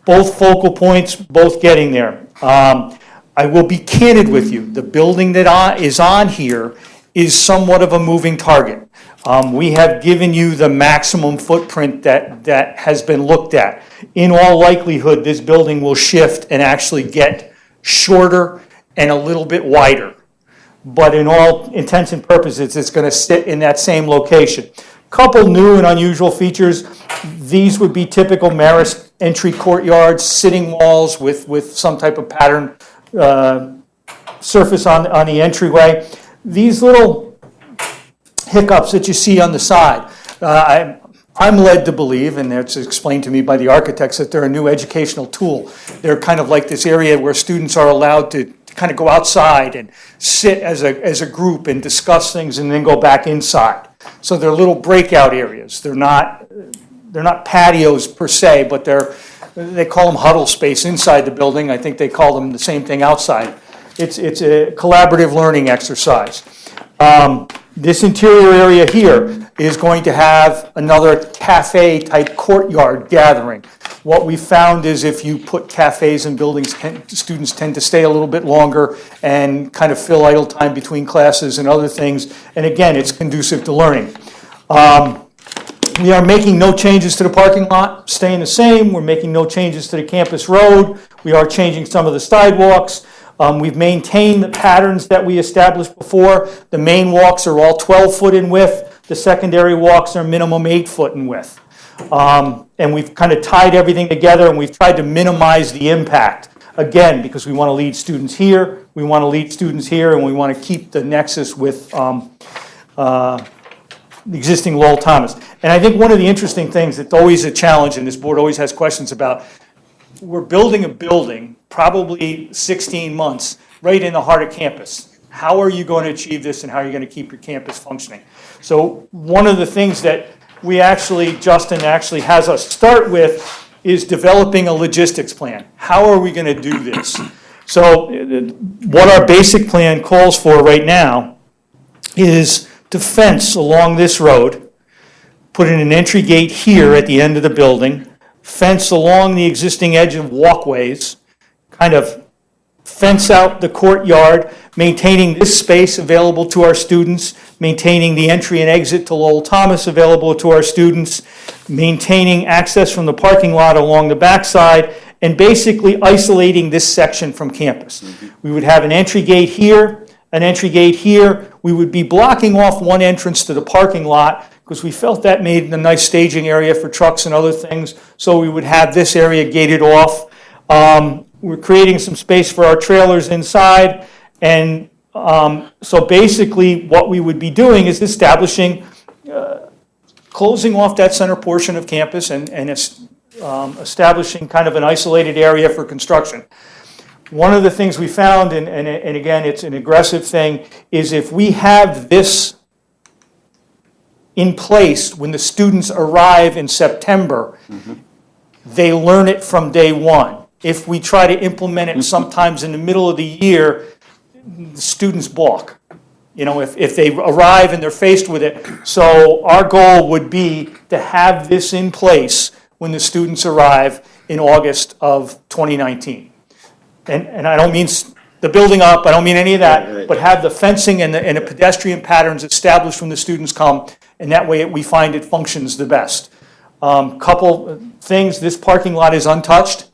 Both focal points, both getting there. I will be candid with you. The building that is on here is somewhat of a moving target. We have given you the maximum footprint that has been looked at. In all likelihood, this building will shift and actually get shorter and a little bit wider. But in all intents and purposes, it's going to sit in that same location. Couple new and unusual features. These would be typical Marist entry courtyards, sitting walls with some type of pattern surface on the entryway. These little hiccups that you see on the side, I'm led to believe, and it's explained to me by the architects, that they're a new educational tool. They're kind of like this area where students are allowed to kind of go outside and sit as a group and discuss things and then go back inside. So they're little breakout areas. They're not patios per se, but they call them huddle space inside the building. I think they call them the same thing outside. It's a collaborative learning exercise. This interior area here is going to have another cafe-type courtyard gathering. What we found is if you put cafes in buildings, students tend to stay a little bit longer and kind of fill idle time between classes and other things. And again, it's conducive to learning. We are making no changes to the parking lot, staying the same. We're making no changes to the campus road. We are changing some of the sidewalks. We've maintained the patterns that we established before. The main walks are all 12 foot in width. The secondary walks are minimum 8 foot in width. And we've kind of tied everything together, and we've tried to minimize the impact. Again, because we want to lead students here, we want to lead students here, and we want to keep the nexus with the existing Lowell Thomas. And I think one of the interesting things that's always a challenge, and this board always has questions about, we're building a building, probably 16 months, right in the heart of campus. How are you going to achieve this, and how are you going to keep your campus functioning? So one of the things that Justin actually has us start with is developing a logistics plan. How are we going to do this? So what our basic plan calls for right now is to fence along this road, put in an entry gate here at the end of the building, fence along the existing edge of walkways, kind of fence out the courtyard, maintaining this space available to our students, maintaining the entry and exit to Lowell Thomas available to our students, maintaining access from the parking lot along the backside, and basically isolating this section from campus. We would have an entry gate here, an entry gate here. We would be blocking off one entrance to the parking lot because we felt that made a nice staging area for trucks and other things, so we would have this area gated off. We're creating some space for our trailers inside, and so basically what we would be doing is establishing, closing off that center portion of campus and establishing kind of an isolated area for construction. One of the things we found, and again, it's an aggressive thing, is if we have this in place when the students arrive in September, they learn it from day one. If we try to implement it sometimes in the middle of the year, the students balk. You know, if they arrive and they're faced with it. So our goal would be to have this in place when the students arrive in August of 2019. And I don't mean the building up, I don't mean any of that, but have the fencing and the pedestrian patterns established when the students come, and that way we find it functions the best. Couple things, this parking lot is untouched.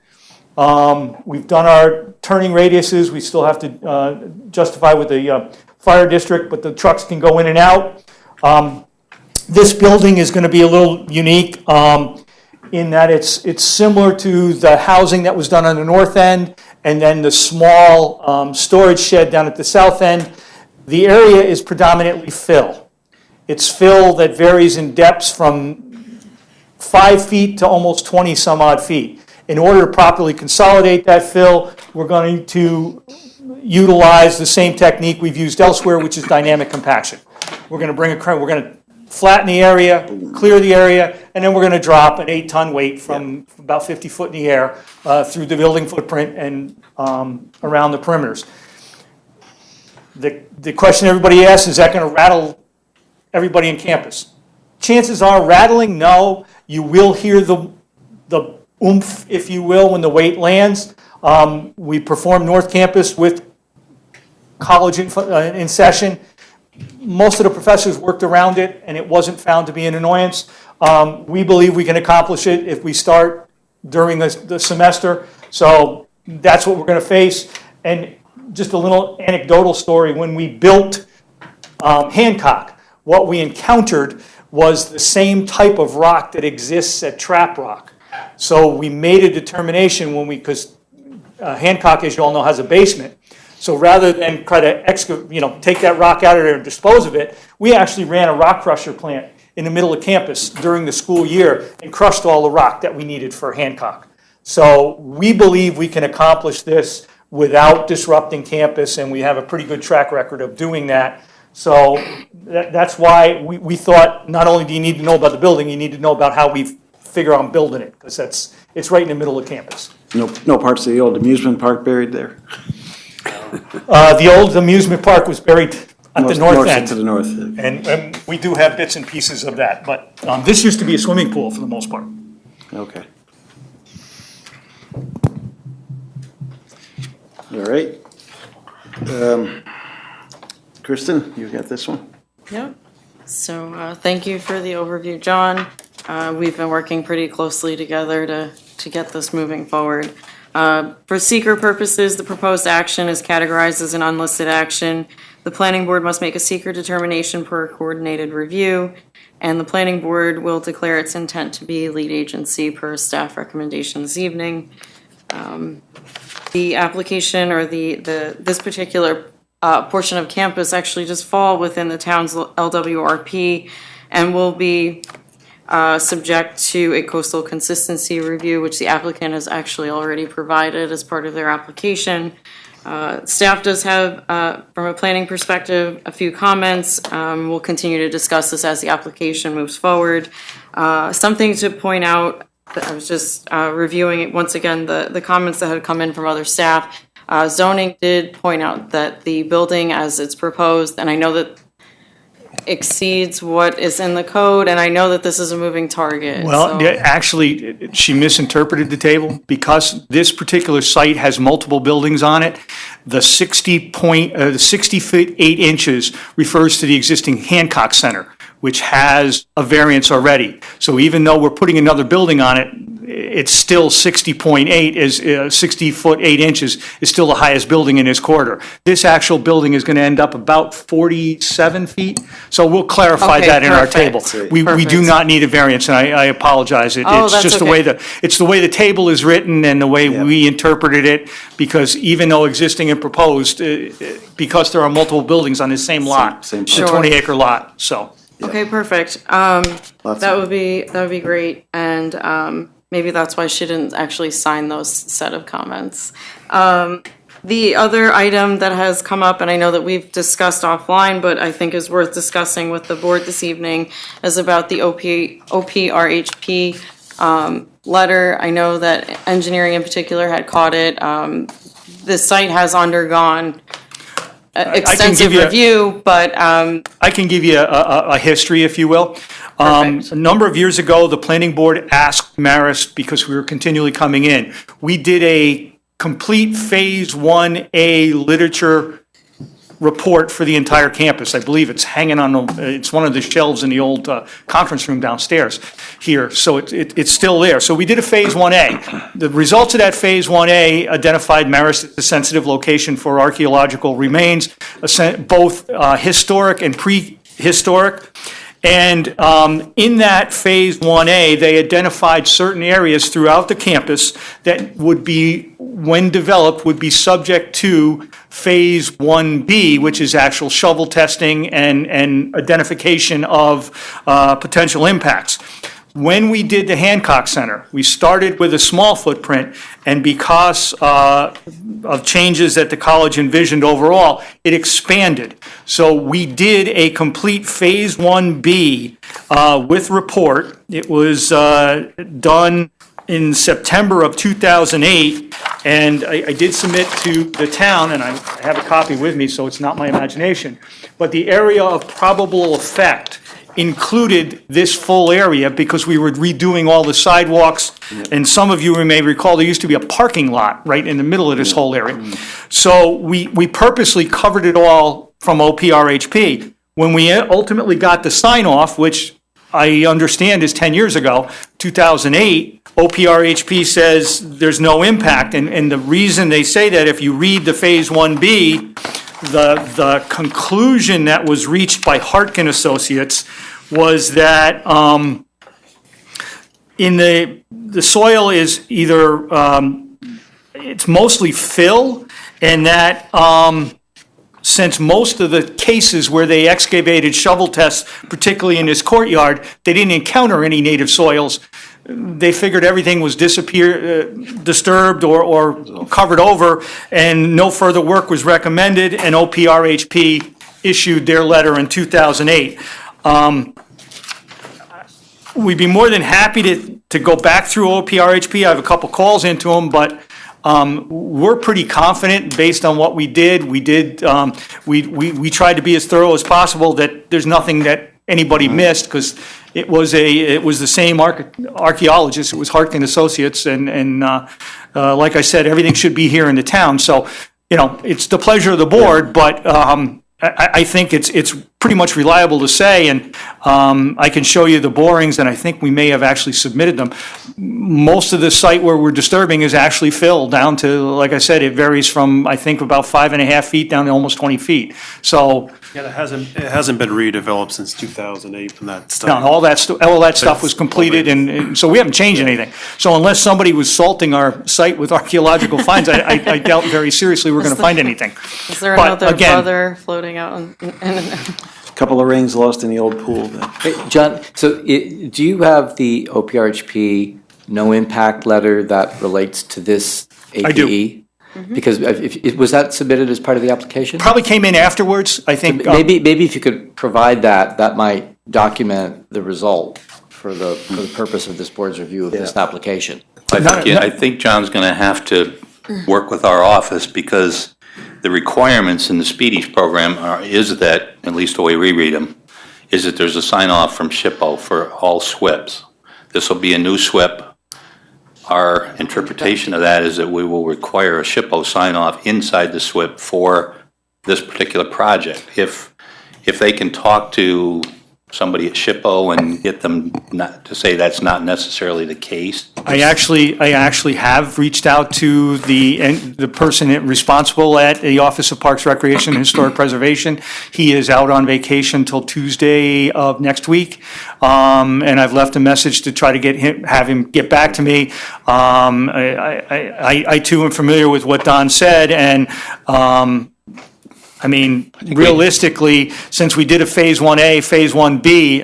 We've done our turning radiuses, we still have to justify with the fire district, but the trucks can go in and out. This building is going to be a little unique in that it's similar to the housing that was done on the north end, and then the small storage shed down at the south end. The area is predominantly fill. It's fill that varies in depths from 5 feet to almost 20 some odd feet. In order to properly consolidate that fill, we're going to utilize the same technique we've used elsewhere, which is dynamic compaction. We're going to bring a crane, we're going to flatten the area, clear the area, and then we're going to drop an 8-ton weight from about 50 foot in the air through the building footprint and around the perimeters. The question everybody asks, is that going to rattle everybody in campus? Chances are rattling, no. You will hear the oomph, if you will, when the weight lands. We performed North Campus with college in session. Most of the professors worked around it, and it wasn't found to be an annoyance. We believe we can accomplish it if we start during the semester. So that's what we're going to face. And just a little anecdotal story, when we built Hancock, what we encountered was the same type of rock that exists at Trap Rock. So we made a determination because Hancock, as you all know, has a basement. So rather than try to take that rock out of there and dispose of it, we actually ran a rock crusher plant in the middle of campus during the school year and crushed all the rock that we needed for Hancock. So we believe we can accomplish this without disrupting campus, and we have a pretty good track record of doing that. So that's why we thought not only do you need to know about the building, you need to know about how we figure out building it, because it's right in the middle of campus. No parts of the old amusement park buried there? The old amusement park was buried at the north end. To the north. And we do have bits and pieces of that, but this used to be a swimming pool for the most part. Okay. All right. Kristen, you got this one? Yep. So thank you for the overview, John. We've been working pretty closely together to get this moving forward. For seeker purposes, the proposed action is categorized as an unlisted action. The planning board must make a seeker determination per coordinated review, and the planning board will declare its intent to be lead agency per staff recommendation this evening. The application or this particular portion of campus actually just fall within the town's LWRP and will be subject to a coastal consistency review, which the applicant has actually already provided as part of their application. Staff does have, from a planning perspective, a few comments. We'll continue to discuss this as the application moves forward. Something to point out, I was just reviewing it once again, the comments that had come in from other staff. Zoning did point out that the building as it's proposed, and I know that exceeds what is in the code, and I know that this is a moving target. Well, actually, she misinterpreted the table. Because this particular site has multiple buildings on it, the 60 feet 8 inches refers to the existing Hancock Center, which has a variance already. So even though we're putting another building on it, it's still 60.8 is 60 foot 8 inches is still the highest building in this corridor. This actual building is going to end up about 47 feet. So we'll clarify that in our table. We do not need a variance, and I apologize. It's just the way the table is written and the way we interpreted it. Because even though existing and proposed, because there are multiple buildings on the same lot, it's a 20-acre lot. So. Okay, perfect. That would be great, and maybe that's why she didn't actually sign those set of comments. The other item that has come up, and I know that we've discussed offline, but I think is worth discussing with the board this evening, is about the OPRHP letter. I know that engineering in particular had caught it. The site has undergone extensive review, but I can give you a history, if you will. A number of years ago, the planning board asked Marist, because we were continually coming in, we did a complete Phase 1A literature report for the entire campus. I believe it's hanging on, it's one of the shelves in the old conference room downstairs here, so it's still there. So we did a Phase 1A. The results of that Phase 1A identified Marist as a sensitive location for archaeological remains, both historic and prehistoric. And in that Phase 1A, they identified certain areas throughout the campus that would be, when developed, would be subject to Phase 1B, which is actual shovel testing and identification of potential impacts. When we did the Hancock Center, we started with a small footprint, and because of changes that the college envisioned overall, it expanded. So we did a complete Phase 1B with report. It was done in September of 2008, and I did submit to the town, and I have a copy with me, so it's not my imagination, but the area of probable effect included this full area because we were redoing all the sidewalks. And some of you may recall, there used to be a parking lot right in the middle of this whole area. So we purposely covered it all from OPRHP. When we ultimately got the sign off, which I understand is 10 years ago, 2008, OPRHP says there's no impact. And the reason they say that, if you read the Phase 1B, the conclusion that was reached by Hartkin Associates was that in the soil is either it's mostly fill, and that since most of the cases where they excavated shovel tests, particularly in this courtyard, they didn't encounter any native soils. They figured everything was disturbed or covered over, and no further work was recommended, and OPRHP issued their letter in 2008. We'd be more than happy to go back through OPRHP. I have a couple calls into them, but we're pretty confident based on what we did. We tried to be as thorough as possible, that there's nothing that anybody missed, because it was the same archaeologist. It was Hartkin Associates, and like I said, everything should be here in the town. So, it's the pleasure of the board, but I think it's pretty much reliable to say, and I can show you the borings, and I think we may have actually submitted them. Most of the site where we're disturbing is actually filled down to, like I said, it varies from, I think, about 5.5 feet down to almost 20 feet. So. Yeah, it hasn't been redeveloped since 2008 from that study. No, all that stuff was completed, and so we haven't changed anything. So unless somebody was salting our site with archaeological finds, I doubt very seriously we're going to find anything. Is there another brother floating out? Couple of rings lost in the old pool. Hey, John, so do you have the OPRHP no impact letter that relates to this APE? I do. Because was that submitted as part of the application? Probably came in afterwards, I think. So maybe if you could provide that might document the result for the purpose of this board's review of this application. I think John's going to have to work with our office, because the requirements in the Speedies program is that, at least the way we read them, is that there's a sign off from SHPO for all SWIPs. This will be a new SWIP. Our interpretation of that is that we will require a SHPO sign-off inside the SWIP for this particular project. If they can talk to somebody at SHPO and get them not to say that's not necessarily the case. I actually have reached out to the person responsible at the Office of Parks, Recreation, and Historic Preservation. He is out on vacation till Tuesday of next week, and I've left a message to try to have him get back to me. I too am familiar with what Don said, and realistically, since we did a Phase 1A, Phase 1B,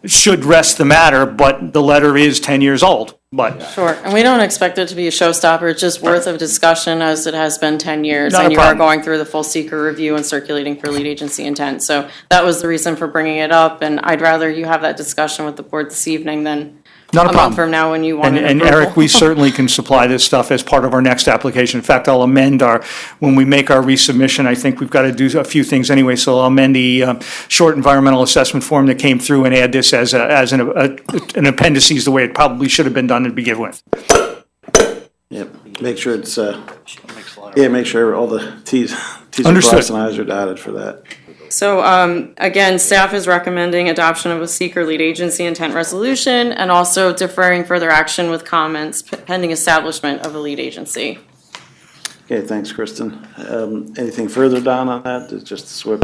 should rest the matter, but the letter is 10 years old. But Sure, and we don't expect it to be a showstopper. It's just worth of discussion, as it has been 10 years. Not a And you problem. are going through the full seeker review and circulating for lead agency intent. So that was the reason for bringing it up, and I'd rather you have that discussion with the board this evening than Not a month problem. from now when you want an And approval. Eric, we certainly can supply this stuff as part of our next application. In fact, I'll amend when we make our resubmission, I think we've got to do a few things anyway, so I'll amend the short environmental assessment form that came through and add this as an appendices, the way it probably should have been done to begin with. Yep, make sure it's, make sure all the Ts T's are Understood. crossed and I's are dotted for that. So, again, staff is recommending adoption of a seeker lead agency intent resolution and also deferring further action with comments pending establishment of a lead agency. Okay, thanks, Kristen. Anything further, Don, on that? It's just a SWIP.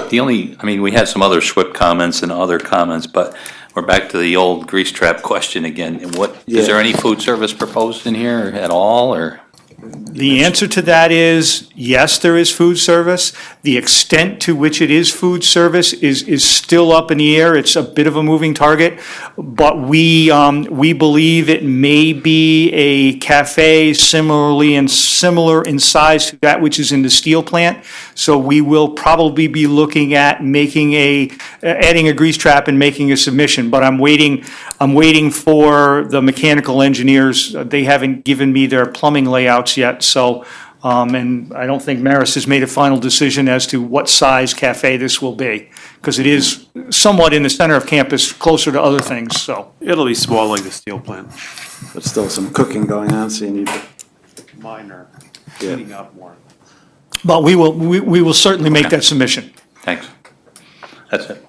The only, I mean, we had some other SWIP comments and other comments, but we're back to the old grease trap question again. And what, is there any food service proposed in here at all, or? The answer to that is, yes, there is food service. The extent to which it is food service is still up in the air. It's a bit of a moving target, but we believe it may be a cafe similar in size to that which is in the steel plant. So we will probably be looking at adding a grease trap and making a submission, but I'm waiting for the mechanical engineers. They haven't given me their plumbing layouts yet, so, and I don't think Maris has made a final decision as to what size cafe this will be, because it is somewhat in the center of campus, closer to other things, so. It'll be small like the steel plant. But still some cooking going on, so you need to. Minor, heating up more. But we will certainly make that submission. Thanks. That's it.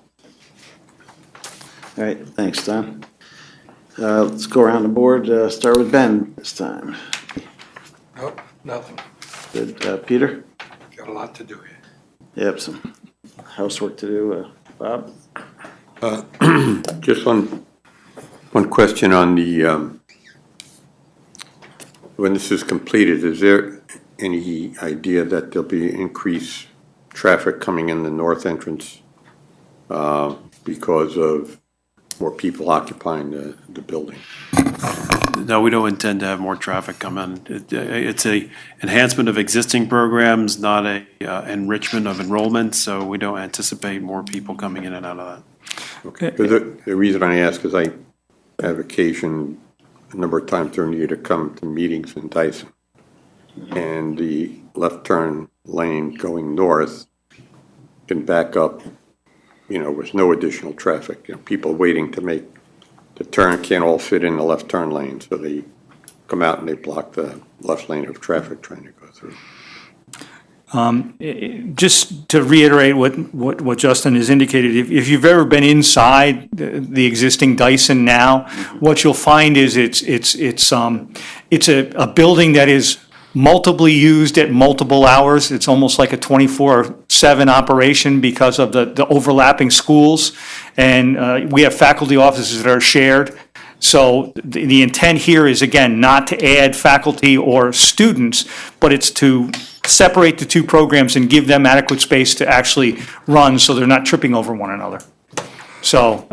All right, thanks, Don. Let's go around the board, start with Ben this time. Nope, nothing. Good, Peter? Got a lot to do here. Yep, some housework to do. Bob? Just one question on the, when this is completed, is there any idea that there'll be increased traffic coming in the north entrance because of more people occupying the building? No, we don't intend to have more traffic come in. It's a enhancement of existing programs, not a enrichment of enrollment, so we don't anticipate more people coming in and out of that. Okay. The reason I ask is I have occasion a number of times during the year to come to meetings in Dyson, and the left turn lane going north can back up, with no additional traffic. People waiting to make the turn can't all fit in the left turn lane, so they come out and they block the left lane of traffic trying to go through. Just to reiterate what Justin has indicated, if you've ever been inside the existing Dyson now, what you'll find is it's a building that is multiply used at multiple hours. It's almost like a 24/7 operation because of the overlapping schools. And we have faculty offices that are shared. So the intent here is, again, not to add faculty or students, but it's to separate the two programs and give them adequate space to actually run so they're not tripping over one another. So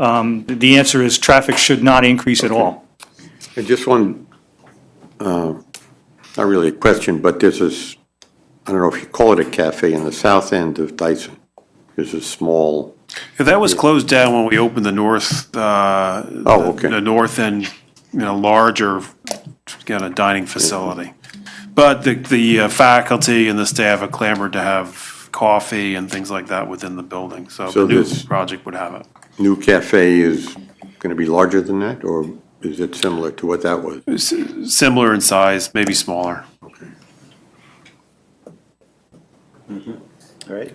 the answer is traffic should not increase at all. And just one, not really a question, but there's this, I don't know if you call it a cafe, in the south end of Dyson. There's a small. Yeah, that was closed down when we opened the north. Okay. The north end, larger kind of dining facility. But the faculty and the staff have clamored to have coffee and things like that within the building. So the new project would have it. New cafe is going to be larger than that, or is it similar to what that was? Similar in size, maybe smaller. Okay. All right.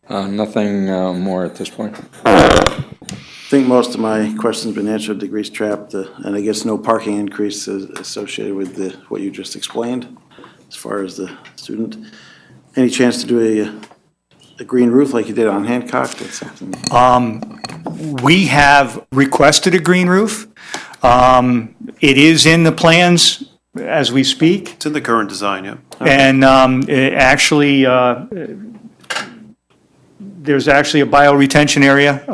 Nothing more at this point. I think most of my questions have been answered. The grease trap, and I guess no parking increase associated with what you just explained as far as the student. Any chance to do a green roof like you did on Hancock? That's something. We have requested a green roof. It is in the plans as we speak. It's in the current design, yeah. And there's actually a bioretention area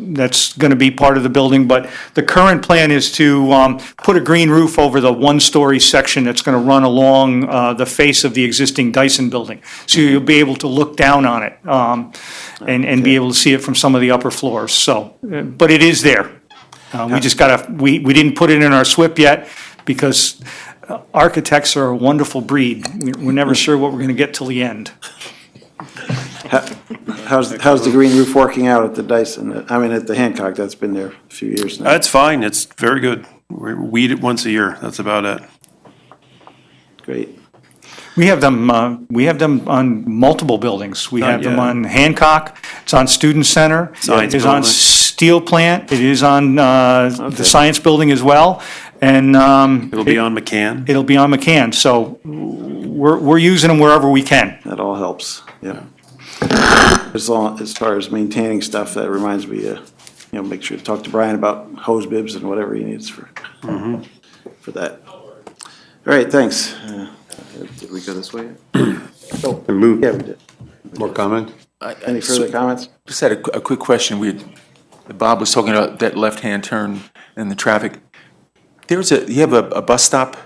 that's going to be part of the building, but the current plan is to put a green roof over the one-story section that's going to run along the face of the existing Dyson building. So you'll be able to look down on it and be able to see it from some of the upper floors. So, but it is there. We just we didn't put it in our SWIP yet because architects are a wonderful breed. We're never sure what we're going to get till the end. How's the green roof working out at the Dyson? I mean, at the Hancock, that's been there a few years now. That's fine. It's very good. We weed it once a year. That's about it. Great. We have them on multiple buildings. We have them yeah. on Hancock, it's on Student Center. Science It is on building. Steel Plant, it is on the Science Building as well, and. It'll be on McCann. It'll be on McCann, so we're using them wherever we can. That all helps, yeah. As far as maintaining stuff, that reminds me to, make sure to talk to Brian about hose bibs and whatever he needs for that. All right, thanks. Did we go this way? And move. Yeah, we did. More comment? Any further comments? Just had a quick question. Bob was talking about that left-hand turn and the traffic. You have a bus stop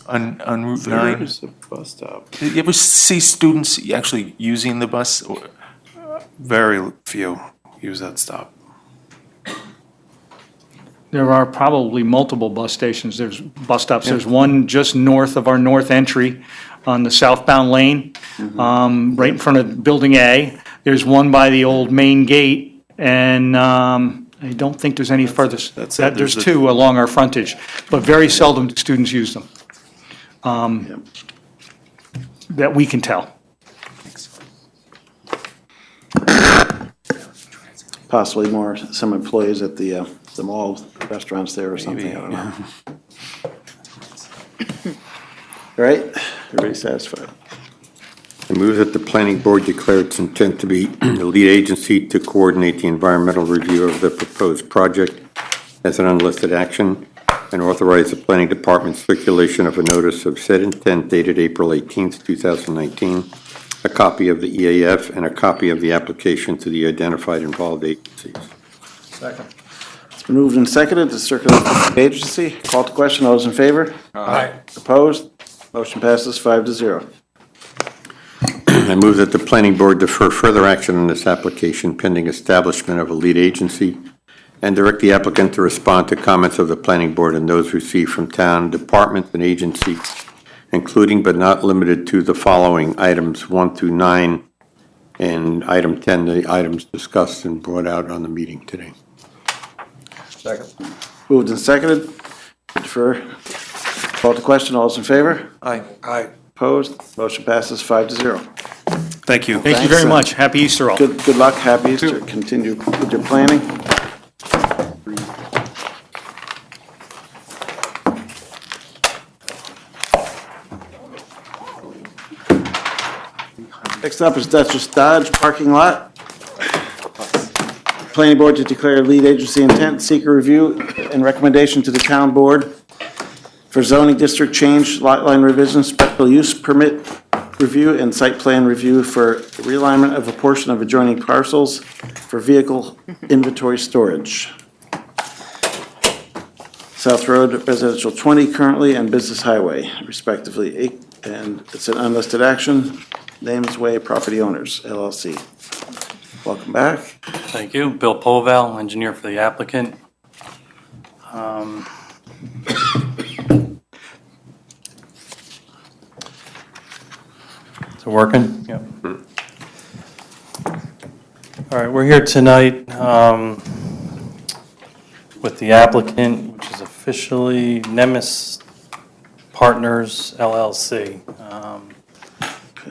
on Route 9? There's a bus stop. Did you ever see students actually using the bus? Very few use that stop. There are probably multiple bus stations, there's bus stops. There's one just north of our north entry on the southbound lane, right in front of Building A. There's one by the old main gate, and I don't think there's any further. That's it. There's two along our frontage, but very seldom do students use them. That we can tell. Possibly some employees at the mall restaurants there or something, I don't know. All right, everybody satisfied? I move that the planning board declare its intent to be the lead agency to coordinate the environmental review of the proposed project as an unlisted action, and authorize the planning department's circulation of a notice of said intent dated April 18th, 2019, a copy of the EAF, and a copy of the application to the identified involved agencies. Second. It's been moved and seconded to circulate the agency. Call to question, all those in favor? Aye. Opposed? Motion passes 5-0. I move that the planning board defer further action on this application pending establishment of a lead agency, and direct the applicant to respond to comments of the planning board and those received from town departments and agencies, including but not limited to the following items 1 through 9, and item 10, the items discussed and brought out on the meeting today. Second. Moved and seconded. Defer. Call to question, all those in favor? Aye. Aye. Opposed? Motion passes 5-0. Thank you. Thank you very much. Happy Easter all. Good luck, happy Easter. Continue with your planning. Next up is Duchess Dodge parking lot. Planning board to declare lead agency intent, seek a review and recommendation to the town board for zoning district change, lot line revision, special use permit review, and site plan review for realignment of a portion of adjoining parcels for vehicle inventory storage. South Road Residential 20 currently and Business Highway respectively, and it's an unlisted action. Names Way Property Owners, LLC. Welcome back. Thank you. Bill Poval, engineer for the applicant. Is it working? Yep. All right, we're here tonight with the applicant, which is officially Nemis Partners LLC.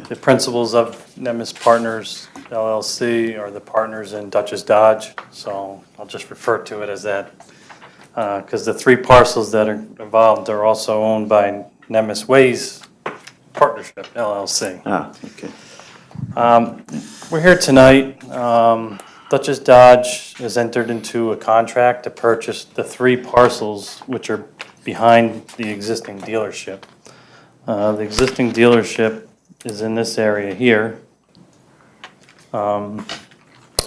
The principals of Nemis Partners LLC are the partners in Duchess Dodge, so I'll just refer to it as that. Because the three parcels that are involved are also owned by Nemis Ways Partnership LLC. Ah, okay. We're here tonight. Duchess Dodge has entered into a contract to purchase the three parcels which are behind the existing dealership. The existing dealership is in this area here,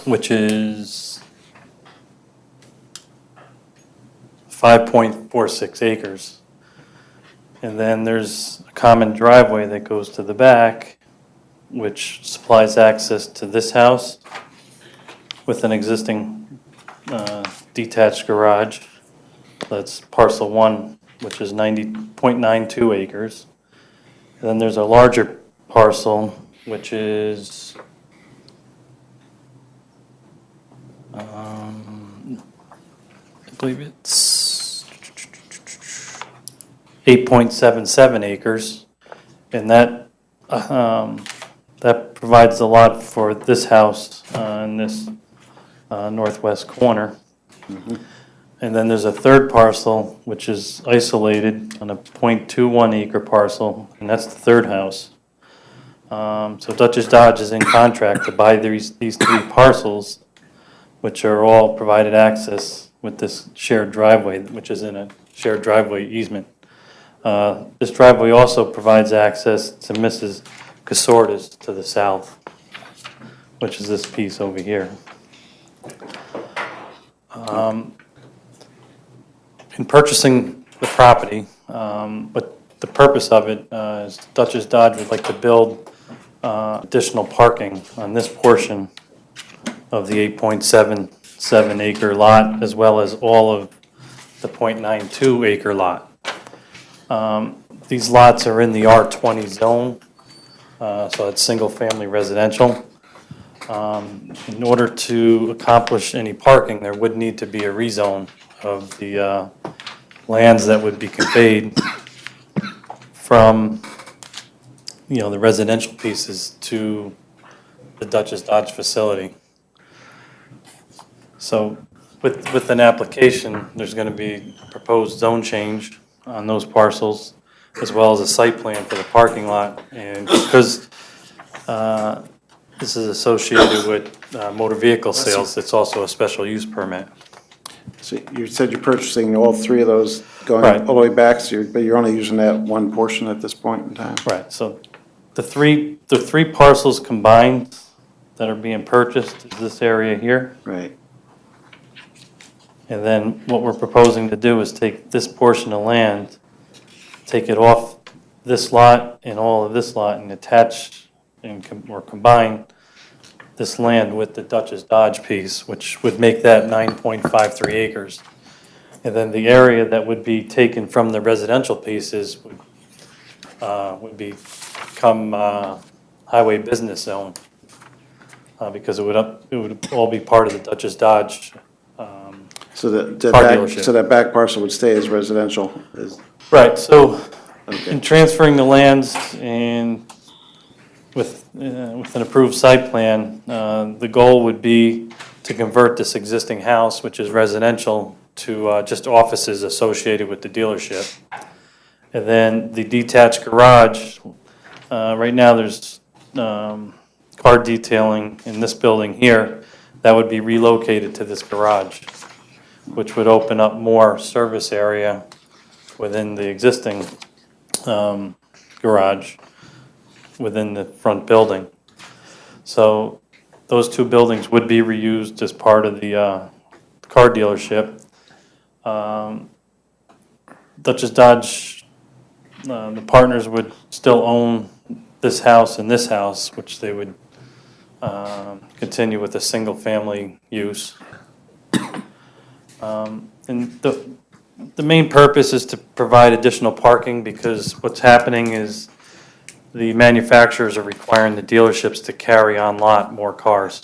which is 5.46 acres. And then there's a common driveway that goes to the back, which supplies access to this house with an existing detached garage. That's parcel 1, which is 90.92 acres. And then there's a larger parcel, which is I believe it's 8.77 acres, And that provides a lot for this house in this northwest corner. And then there's a third parcel, which is isolated on a .21 acre parcel, and that's the third house. So Dutchess Dodge is in contract to buy these three parcels, which are all provided access with this shared driveway, which is in a shared driveway easement. This driveway also provides access to Mrs. Casorda's to the south, which is this piece over here. In purchasing the property, but the purpose of it is Dutchess Dodge would like to build additional parking on this portion of the 8.77 acre lot, as well as all of the .92 acre lot. These lots are in the R20 zone, so it's single-family residential. In order to accomplish any parking, there would need to be a rezone of the lands that would be conveyed from, the residential pieces to the Dutchess Dodge facility. So with an application, there's going to be a proposed zone change on those parcels, as well as a site plan for the parking lot. And because this is associated with motor vehicle sales, it's also a special use permit. So you said you're purchasing all three of those going Right. all the way back, so but you're only using that one portion at this point in time? Right, so the three parcels combined that are being purchased is this area here. Right. And then what we're proposing to do is take this portion of land, take it off this lot and all of this lot, and attach or combine this land with the Dutchess Dodge piece, which would make that 9.53 acres. And then the area that would be taken from the residential pieces would become highway business zone, because it would all be part of the Dutchess Dodge So car dealership. so that back parcel would stay as residential? Right, so Okay. in transferring the lands and with an approved site plan, the goal would be to convert this existing house, which is residential, to just offices associated with the dealership. And then the detached garage, right now there's car detailing in this building here, that would be relocated to this garage, which would open up more service area within the existing garage within the front building. So those two buildings would be reused as part of the car dealership. Dutchess Dodge, the partners would still own this house and this house, which they would continue with a single-family use. And the main purpose is to provide additional parking, because what's happening is the manufacturers are requiring the dealerships to carry on lot more cars.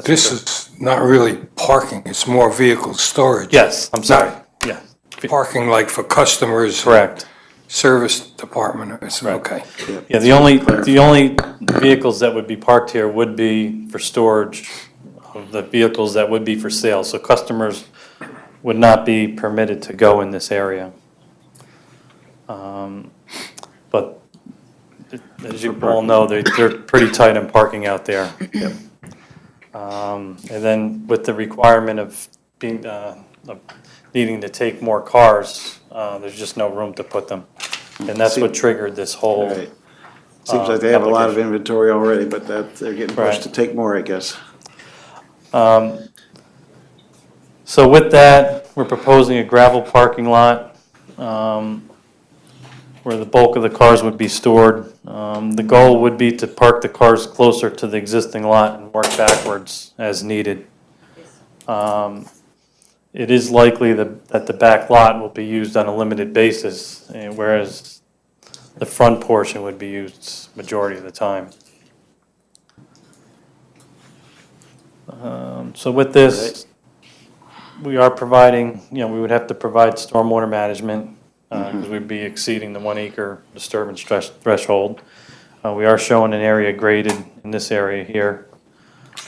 This is not really parking, it's more vehicle storage. Yes, I'm sorry, yeah. Parking like for customers. Correct. Service department, it's Right. okay. Yeah, the only vehicles that would be parked here would be for storage of the vehicles that would be for sale. So customers would not be permitted to go in this area. But as you all know, they're pretty tight on parking out there. And then with the requirement of needing to take more cars, there's just no room to put them. And that's what triggered this whole. Right. Seems like they have a lot of inventory already, but they're getting pushed Right. to take more, I guess. So with that, we're proposing a gravel parking lot where the bulk of the cars would be stored. The goal would be to park the cars closer to the existing lot and work backwards as needed. It is likely that the back lot will be used on a limited basis, whereas the front portion would be used majority of the time. So with this, we are providing, we would have to provide stormwater management because we'd be exceeding the 1 acre disturbance threshold. We are showing an area graded in this area here,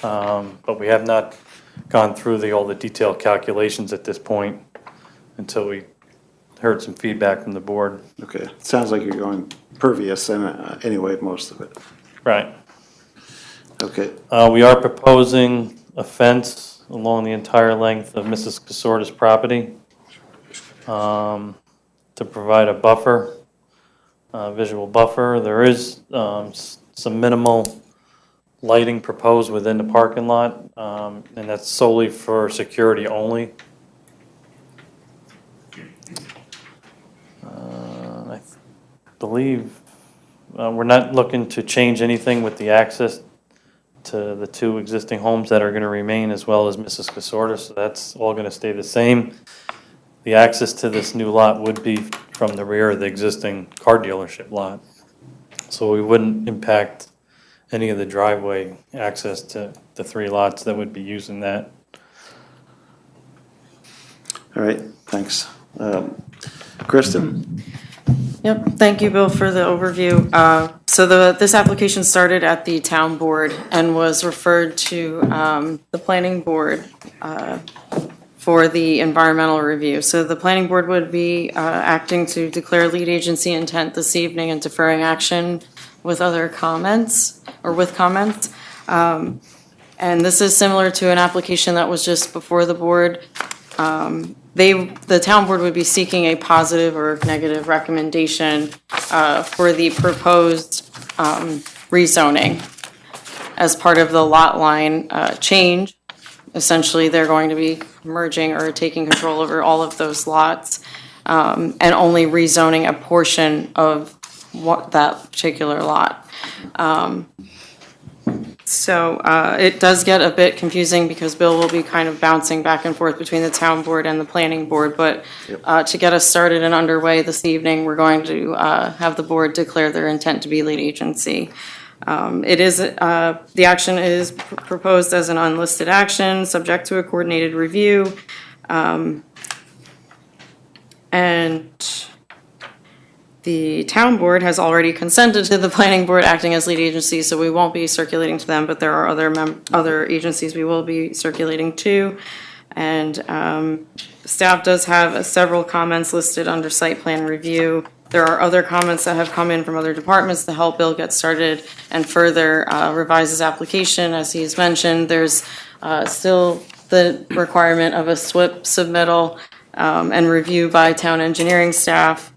but we have not gone through all the detailed calculations at this point until we heard some feedback from the board. Okay, it sounds like you're going pervious and anyway, most of it. Right. Okay, We are proposing a fence along the entire length of Mrs. Casorda's property to provide a buffer, visual buffer. There is some minimal lighting proposed within the parking lot, and that's solely for security only. I believe we're not looking to change anything with the access to the 2 existing homes that are going to remain, as well as Mrs. Casorda, so that's all going to stay the same. The access to this new lot would be from the rear of the existing car dealership lot. So we wouldn't impact any of the driveway access to the 3 lots that would be using that. all right, thanks. Kristen? Yep, thank you, Bill, for the overview. So this application started at the town board and was referred to the planning board for the environmental review. So the planning board would be acting to declare lead agency intent this evening and deferring action with other comments, or with comments. And this is similar to an application that was just before the board. The town board would be seeking a positive or negative recommendation for the proposed rezoning as part of the lot line change. Essentially, they're going to be merging or taking control over all of those lots and only rezoning a portion of that particular lot. So it does get a bit confusing because Bill will be kind of bouncing back and forth between the town board and the planning board. But to get us started and underway this evening, we're going to have the board declare their intent to be lead agency. The action is proposed as an unlisted action, subject to a coordinated review. And the town board has already consented to the planning board acting as lead agency, so we won't be circulating to them, but there are other agencies we will be circulating to. And staff does have several comments listed under site plan review. There are other comments that have come in from other departments to help Bill get started and further revise his application. As he's mentioned, there's still the requirement of a SWIP submittal and review by town engineering staff.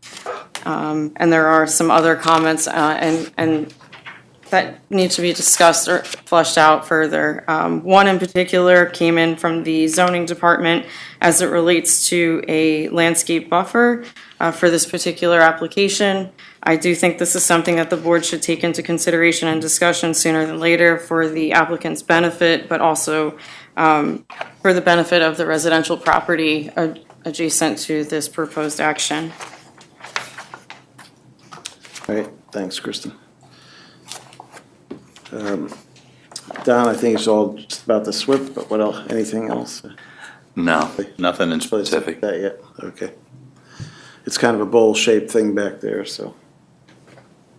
And there are some other comments and that need to be discussed or fleshed out further. One in particular came in from the zoning department as it relates to a landscape buffer for this particular application. I do think this is something that the board should take into consideration and discussion sooner than later for the applicant's benefit, but also for the benefit of the residential property adjacent to this proposed action. All right, thanks, Kristen. Don, I think it's all just about the SWIP, but what else, anything else? No, nothing in specific. That yet, okay. It's kind of a bowl-shaped thing back there, so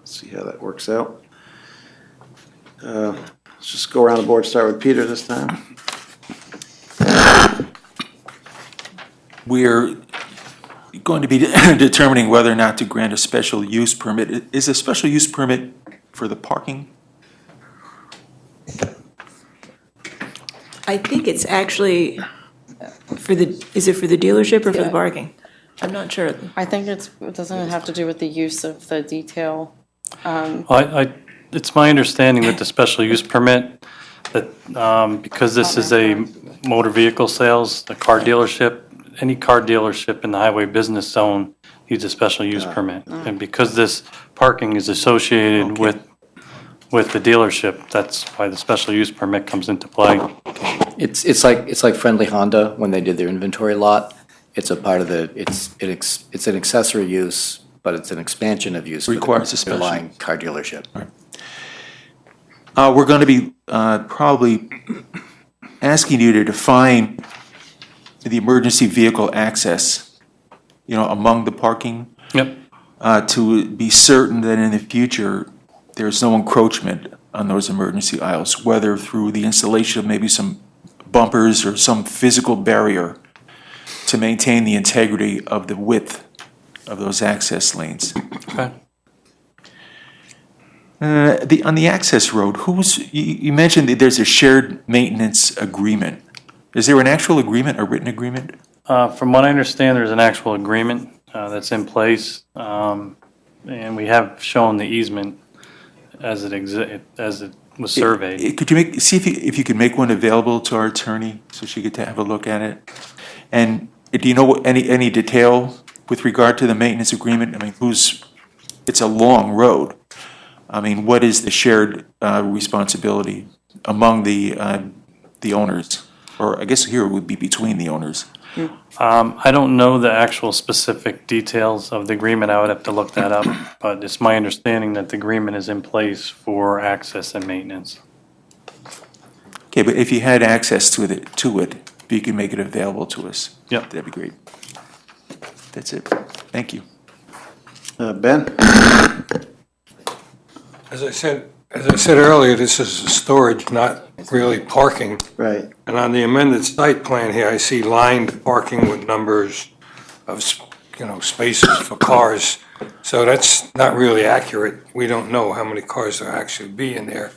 let's see how that works out. Let's just go around the board, start with Peter this time. We're going to be determining whether or not to grant a special use permit. Is a special use permit for the parking? I think it's actually is it for the dealership or for the parking? I'm not sure. I think it doesn't have to do with the use of the detail. It's my understanding with the special use permit that because this is a motor vehicle sales, a car dealership, any car dealership in the highway business zone needs a special use permit. And because this parking is associated with the dealership, that's why the special use permit comes into play. It's like Friendly Honda when they did their inventory lot. It's a part of it's an accessory use, but it's an expansion of use. Requires a for the underlying car dealership. We're going to be probably asking you to define the emergency vehicle access, among the parking. Yep. To be certain that in the future, there's no encroachment on those emergency aisles, whether through the installation of maybe some bumpers or some physical barrier to maintain the integrity of the width of those access lanes. Okay. On the access road, you mentioned that there's a shared maintenance agreement. Is there an actual agreement, a written agreement? From what I understand, there's an actual agreement that's in place, and we have shown the easement as it was surveyed. Could you see if you could make one available to our attorney so she could have a look at it? And do you know any detail with regard to the maintenance agreement? I mean, it's a long road. I mean, what is the shared responsibility among the owners? Or I guess here it would be between the owners. I don't know the actual specific details of the agreement. I would have to look that up, but it's my understanding that the agreement is in place for access and maintenance. Okay, but if you had access to it, if you could make it available to us, yep, that'd be great. That's it. Thank you. Ben? As I said earlier, this is storage, not really parking. Right. And on the amended site plan here, I see lined parking with numbers of, spaces for cars. So that's not really accurate. We don't know how many cars there actually be in there.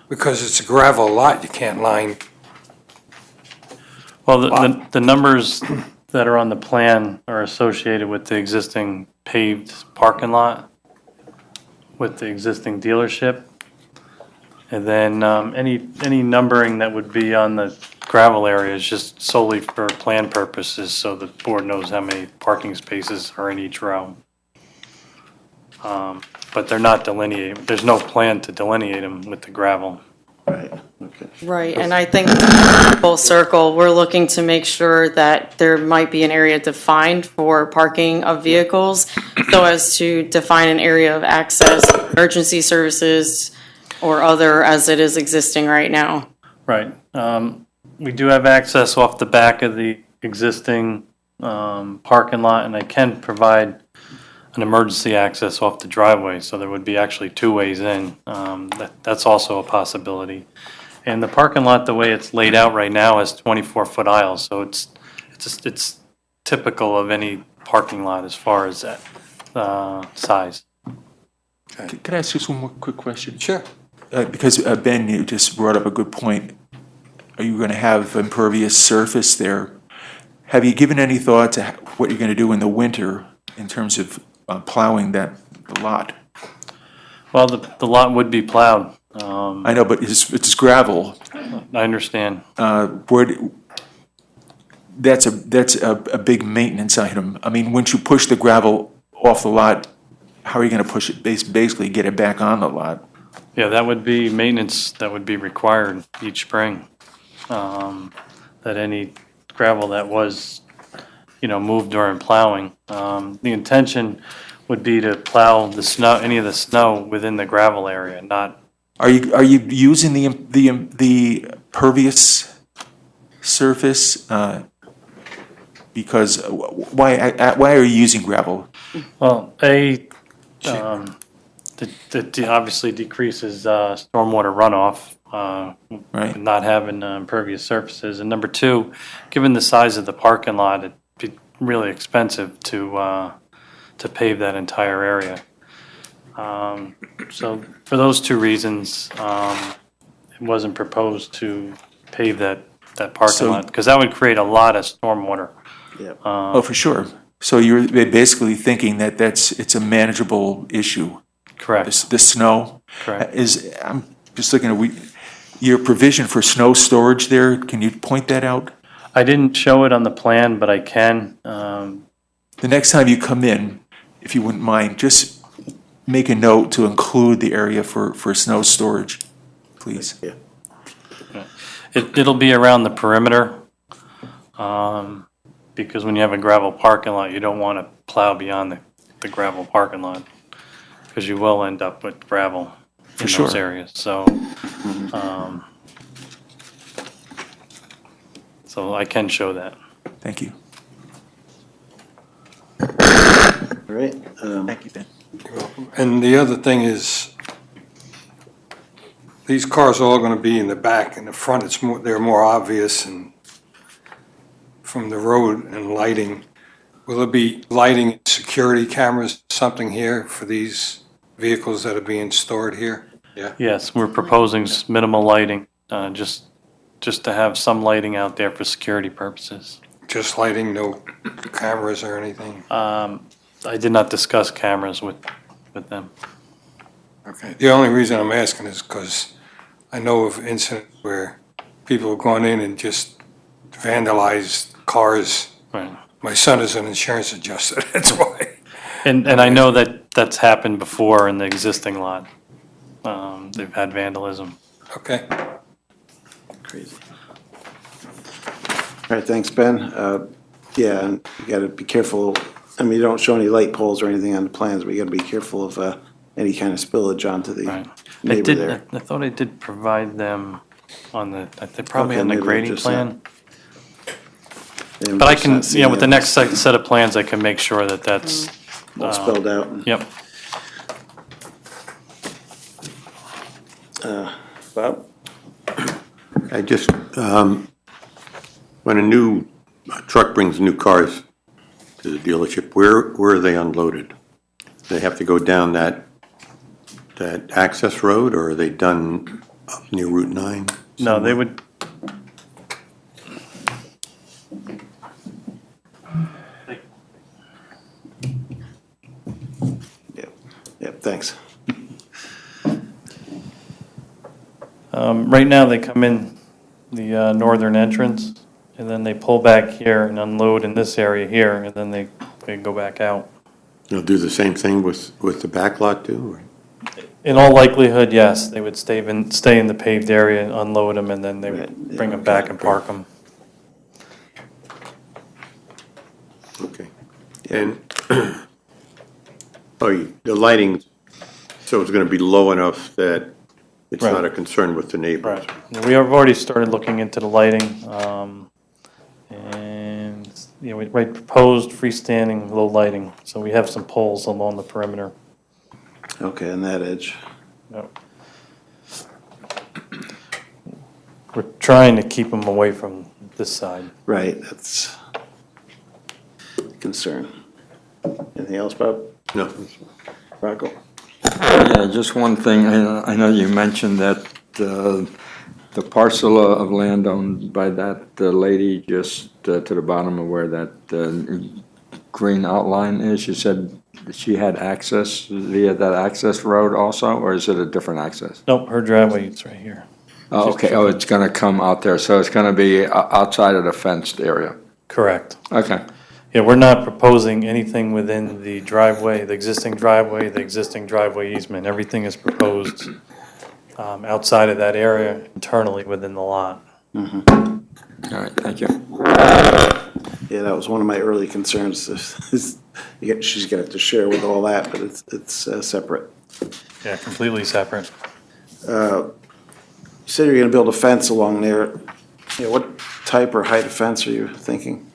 Because it's a gravel lot, you can't line. Well, the numbers that are on the plan are associated with the existing paved parking lot, with the existing dealership. And then any numbering that would be on the gravel area is just solely for plan purposes, so the board knows how many parking spaces are in each row. But they're not delineated. There's no plan to delineate them with the gravel. Right, okay. Right, and I think full circle, we're looking to make sure that there might be an area defined for parking of vehicles, so as to define an area of access, emergency services, or other as it is existing right now. Right. We do have access off the back of the existing parking lot, and I can provide an emergency access off the driveway, so there would be actually two ways in. That's also a possibility. And the parking lot, the way it's laid out right now, has 24-foot aisles, so it's typical of any parking lot as far as that size. Could I ask just one more quick question? Sure. Because Ben, you just brought up a good point. Are you going to have impervious surface there? Have you given any thought to what you're going to do in the winter in terms of plowing the lot? Well, the lot would be plowed. I know, but it's gravel. I understand. That's a big maintenance item. I mean, once you push the gravel off the lot, how are you going to push it? Basically, get it back on the lot. Yeah, that would be maintenance that would be required each spring. That any gravel that was, moved during plowing. The intention would be to plow the snow, any of the snow within the gravel area, not. Are you using the pervious surface? Because why are you using gravel? Well, that obviously decreases stormwater runoff. Right. Not having impervious surfaces, and number two, given the size of the parking lot, it'd be really expensive to pave that entire area. So for those two reasons, it wasn't proposed to pave that parking lot, because that would create a lot of stormwater. Yeah. For sure. So you're basically thinking that it's a manageable issue. Correct. The snow. Correct. I'm just looking at your provision for snow storage there. Can you point that out? I didn't show it on the plan, but I can. The next time you come in, if you wouldn't mind, just make a note to include the area for snow storage, please. Yeah. It'll be around the perimeter, because when you have a gravel parking lot, you don't want to plow beyond the gravel parking lot, because you will end up with gravel in those areas. So, so I can show that. Thank you. All right. Thank you, Ben. And the other thing is, these cars are all going to be in the back. In the front, they're more obvious and from the road and lighting. Will there be lighting, security cameras, something here for these vehicles that are being stored here? Yeah. Yes, we're proposing minimal lighting, just to have some lighting out there for security purposes. Just lighting, no cameras or anything? I did not discuss cameras with them. Okay. The only reason I'm asking is because I know of incidents where people have gone in and just vandalized cars. Right. My son is an insurance adjuster, that's why. And I know that that's happened before in the existing lot. They've had vandalism. Okay. Crazy. All right, thanks, Ben. Yeah, and you gotta be careful. I mean, you don't show any light poles or anything on the plans, but you gotta be careful of any kind of spillage onto the neighbor there. I thought I did provide them on the, they probably Okay, on the maybe grading just plan. Yeah, But I just can, not seeing with the it. next set of plans, I can make sure that that's. All spelled out. Yep. Bob? I just, when a new truck brings new cars to the dealership, where are they unloaded? Do they have to go down that access road, or are they done up near Route 9? No, they would. Yep, thanks. Right now, they come in the northern entrance, and then they pull back here and unload in this area here, and then they go back out. They'll do the same thing with the back lot too? Or? In all likelihood, yes, they would stay in the paved area, unload them, and then they would bring them back and park them. Okay. And, the lighting, so it's going to be low enough that it's Right. not a concern with the neighbors? Right. And we have already started looking into the lighting, and, we proposed freestanding low lighting, so we have some poles along the perimeter. Okay, on that edge. Yep. We're trying to keep them away from this side. Right, that's a concern. Anything else, Bob? No. Rocco? Yeah, just one thing. I know you mentioned that the parcel of land owned by that lady just to the bottom of where that green outline is, you said she had access via that access road also, or is it a different access? Nope, her driveway is right here. Oh, okay. Oh, it's going to come out there. So it's going to be outside of the fenced area. Correct. Okay. Yeah, we're not proposing anything within the driveway, the existing driveway easement. Everything is proposed outside of that area internally within the lot. All right, thank you. Yeah, that was one of my early concerns. She's gonna have to share with all that, but it's separate. Yeah, completely separate. You said you're gonna build a fence along there. Yeah, what type or height of fence are you thinking?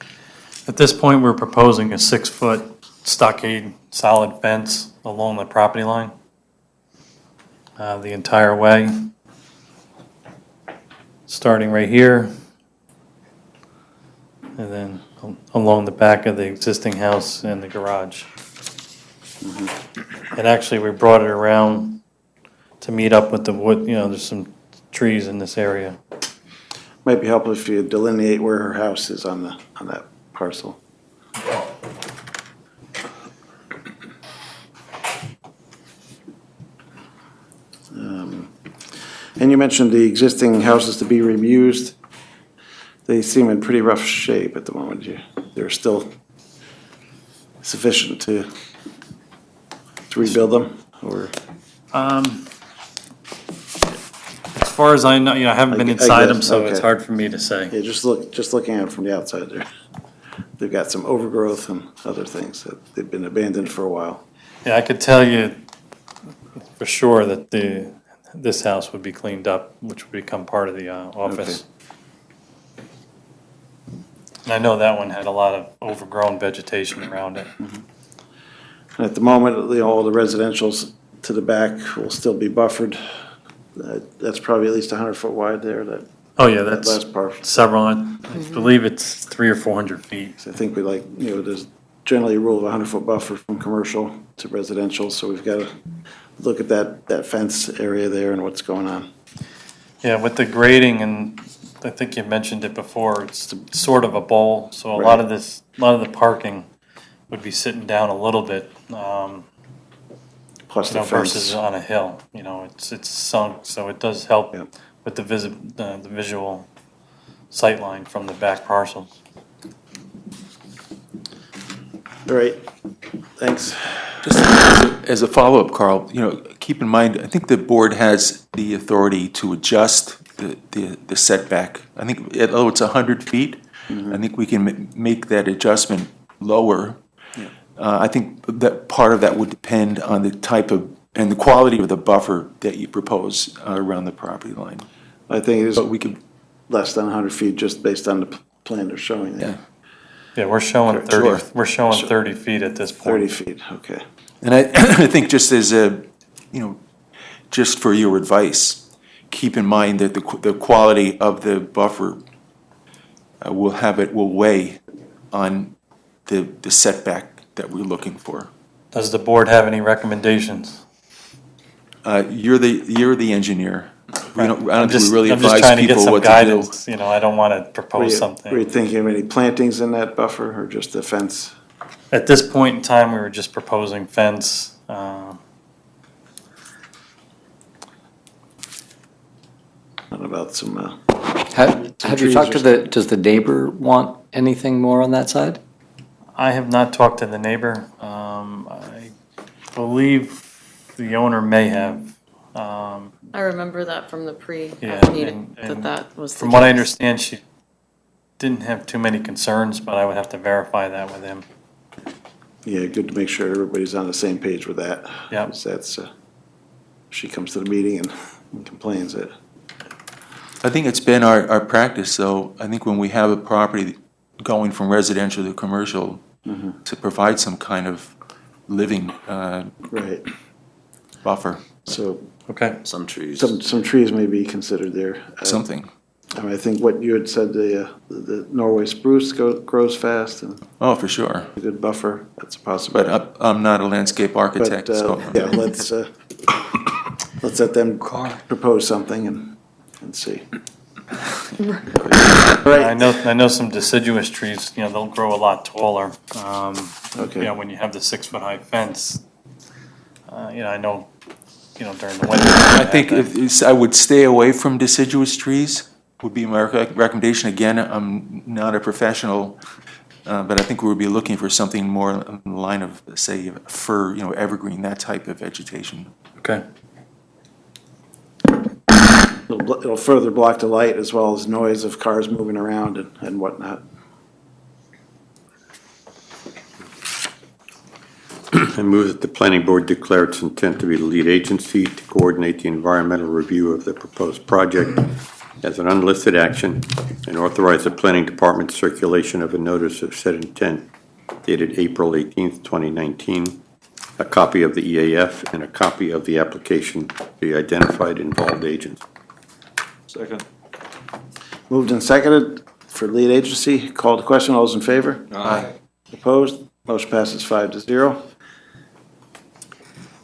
At this point, we're proposing a 6-foot stockade solid fence along the property line, the entire way, starting right here, and then along the back of the existing house and the garage. And actually, we brought it around to meet up with the wood, there's some trees in this area. Might be helpful if you delineate where her house is on that parcel. And you mentioned the existing houses to be reused. They seem in pretty rough shape at the moment. They're still sufficient to rebuild them, or? As far as I know, I haven't been inside them, guess, so it's okay. hard for me to say. Yeah, just looking at it from the outside there. They've got some overgrowth and other things that they've been abandoned for a while. Yeah, I could tell you for sure that this house would be cleaned up, which would become part of the office. And I know that one had a lot of overgrown vegetation around it. And at the moment, all the residentials to the back will still be buffered. That's probably at least 100-foot wide there, that. Oh, yeah, that that's last part. several, I believe it's 300 or 400 feet. So I think we there's generally a rule of 100-foot buffer from commercial to residential, so we've got to look at that fence area there and what's going on. Yeah, with the grading, and I think you mentioned it before, it's sort of a bowl, so a lot of the parking would be sitting down a little bit, Plus the fence. versus on a hill, it's sunk, so it does help with the visual sight line from the back parcels. All right, thanks. Just as a follow-up, Carl, keep in mind, I think the board has the authority to adjust the setback. I think, although it's 100 feet, I think we can make that adjustment lower. I think that part of that would depend on the type of, and the quality of the buffer that you propose around the property line. I think it is But we could, less than 100 feet just based on the plan they're showing there. Yeah, we're showing 30, Sure. we're showing 30 feet at this point. 30 feet, okay. and I think just as a, just for your advice, keep in mind that the quality of the buffer will weigh on the setback that we're looking for. Does the board have any recommendations? You're the engineer. I don't I'm think we really I'm just advise trying to get people some what to do. guidance, I don't want to propose Were something. you thinking of any plantings in that buffer or just the fence? At this point in time, we were just proposing fence. What about some, Have you trees talked or to does the neighbor want anything more on that side? I have not talked to the neighbor. I believe the owner may have. I remember that from the Yeah, meeting, and that was the From what I case. understand, she didn't have too many concerns, but I would have to verify that with him. yeah, good to make sure everybody's on the same page with that. Yep. 'Cause that's, she comes to the meeting and complains that. I think it's been our practice, so I think when we have a property going from residential to commercial, to provide some kind of living Right, buffer, so Okay. Some trees. some trees may be considered there. something. I think what you had said, the Norway spruce grows fast and Oh, for sure. a good buffer, that's a possibility. But I'm not a landscape architect, But, so. yeah, let's let them propose something and see. I know some deciduous trees, they'll grow a lot taller. Okay. When you have the 6-foot-high fence, I know, during the winter. I think I would stay away from deciduous trees, would be my recommendation. Again, I'm not a professional, but I think we would be looking for something more in the line of, say, fir, evergreen, that type of vegetation. Okay. It'll further block the light as well as noise of cars moving around and whatnot. I move that the planning board declare its intent to be the lead agency to coordinate the environmental review of the proposed project as an unlisted action and authorize the planning department circulation of a notice of said intent dated April 18th, 2019, a copy of the EAF and a copy of the application to the identified involved agents. Second. Moved and seconded for lead agency. Called to question. All those in favor? Aye. Opposed? Motion passes 5-0.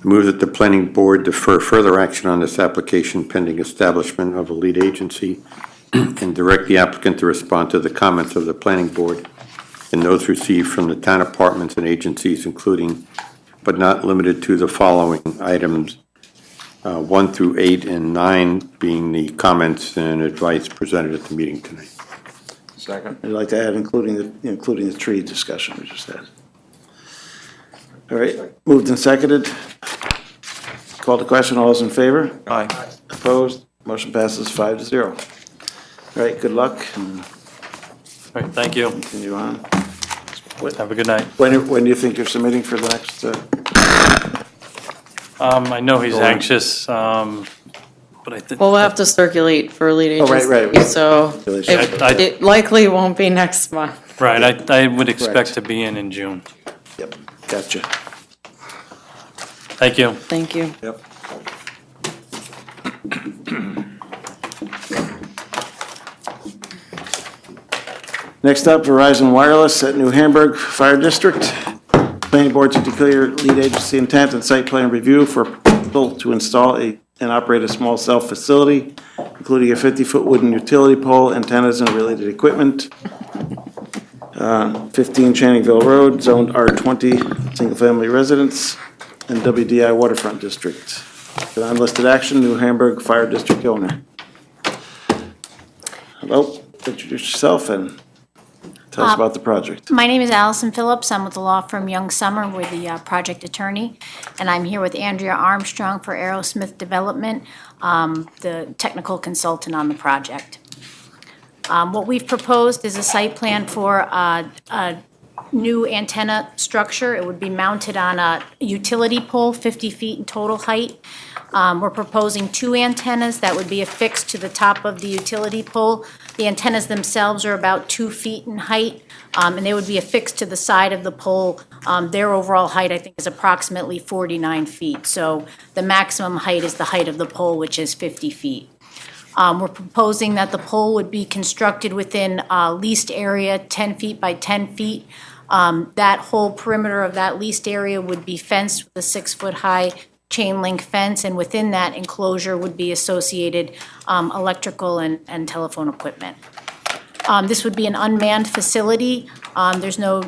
I move that the planning board defer further action on this application pending establishment of a lead agency and direct the applicant to respond to the comments of the planning board and those received from the town departments and agencies, including but not limited to the following items, 1 through 8 and 9 being the comments and advice presented at the meeting tonight. Second. I'd like to add including the tree discussion we just had. All right, moved and seconded. Called to question. All those in favor? Aye. Opposed? Motion passes 5-0. All right, good luck and All right, thank you. continue on. Have a good night. When do you think you're submitting for the next? I know he's Go on. anxious, but I think. Well, we'll have to circulate for lead Oh, right, agency, right. so Circulation. it likely won't be next month. Right, I would expect Correct. to be in June. Yep, gotcha. Thank you. Thank you. Yep. Next up, Verizon Wireless at New Hamburg Fire District. Planning Board to declare lead agency intent and site plan review for approval to install and operate a small cell facility, including a 50-foot wooden utility pole, antennas, and related equipment. 15 Channingville Road, zoned R20, single-family residence, and WDI Waterfront District. An unlisted action, New Hamburg Fire District owner. Hello, introduce yourself and tell us about the project. My name is Allison Phillips. I'm with the law firm Young Summer. We're the project attorney. And I'm here with Andrea Armstrong for Aerosmith Development, the technical consultant on the project. What we've proposed is a site plan for a new antenna structure. It would be mounted on a utility pole, 50 feet in total height. We're proposing 2 antennas that would be affixed to the top of the utility pole. The antennas themselves are about 2 feet in height, and they would be affixed to the side of the pole. Their overall height, I think, is approximately 49 feet. So the maximum height is the height of the pole, which is 50 feet. We're proposing that the pole would be constructed within a leased area, 10 feet by 10 feet. That whole perimeter of that leased area would be fenced with a 6-foot-high chain link fence, and within that enclosure would be associated electrical and telephone equipment. This would be an unmanned facility. There's no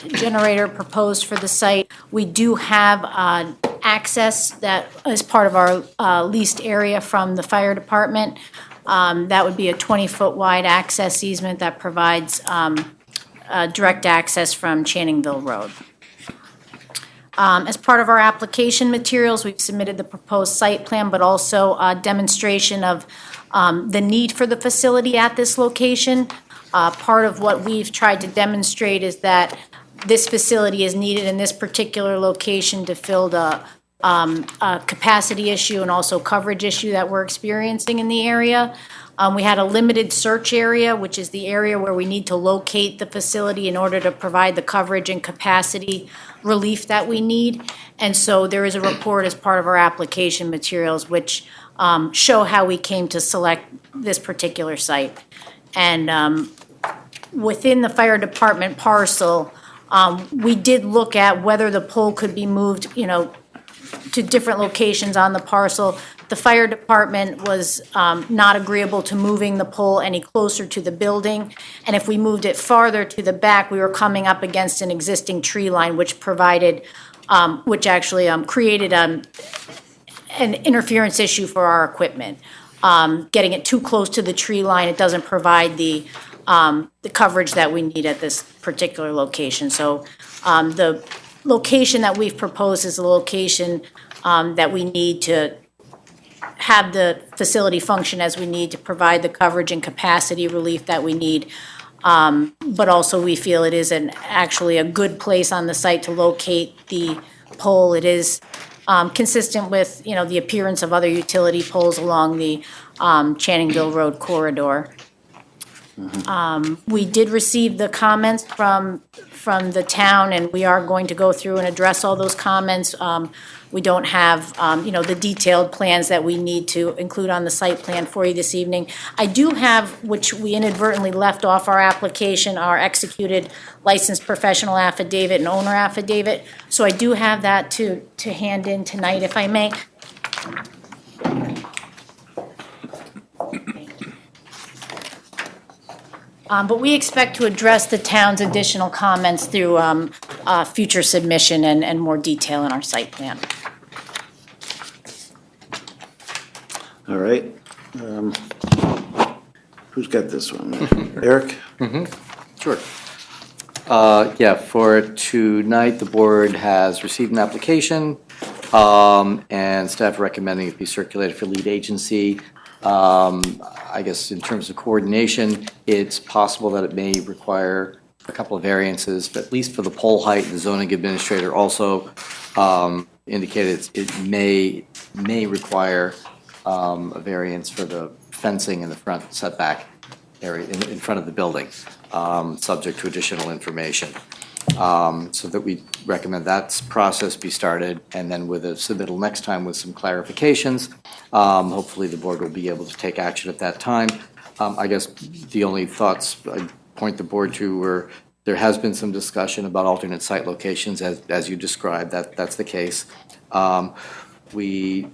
generator proposed for the site. We do have access that is part of our leased area from the fire department. That would be a 20-foot wide access easement that provides direct access from Channingville Road. As part of our application materials, we've submitted the proposed site plan, but also a demonstration of the need for the facility at this location. Part of what we've tried to demonstrate is that this facility is needed in this particular location to fill the capacity issue and also coverage issue that we're experiencing in the area. We had a limited search area, which is the area where we need to locate the facility in order to provide the coverage and capacity relief that we need. And so there is a report as part of our application materials which show how we came to select this particular site. And within the fire department parcel, we did look at whether the pole could be moved, to different locations on the parcel. The fire department was not agreeable to moving the pole any closer to the building. And if we moved it farther to the back, we were coming up against an existing tree line, which provided, which actually created an interference issue for our equipment. Getting it too close to the tree line, it doesn't provide the coverage that we need at this particular location. So the location that we've proposed is a location that we need to have the facility function as we need to provide the coverage and capacity relief that we need. But also we feel it is actually a good place on the site to locate the pole. It is consistent with, the appearance of other utility poles along the Channingville Road corridor. We did receive the comments from the town, and we are going to go through and address all those comments. We don't have, the detailed plans that we need to include on the site plan for you this evening. I do have, which we inadvertently left off our application, our executed licensed professional affidavit and owner affidavit. So I do have that to hand in tonight, if I may. But we expect to address the town's additional comments through future submission and more detail in our site plan. All right. Who's got this one? Eric? Sure. For tonight, the board has received an application, and staff recommending it be circulated for lead agency. I guess in terms of coordination, it's possible that it may require a couple of variances, but at least for the pole height, the zoning administrator also indicated it may require a variance for the fencing in the front setback area in front of the building, subject to additional information. so that we recommend that process be started, and then with a submittal next time with some clarifications. Hopefully, the board will be able to take action at that time. I guess the only thoughts I'd point the board to were, there has been some discussion about alternate site locations, as you described, that's the case. The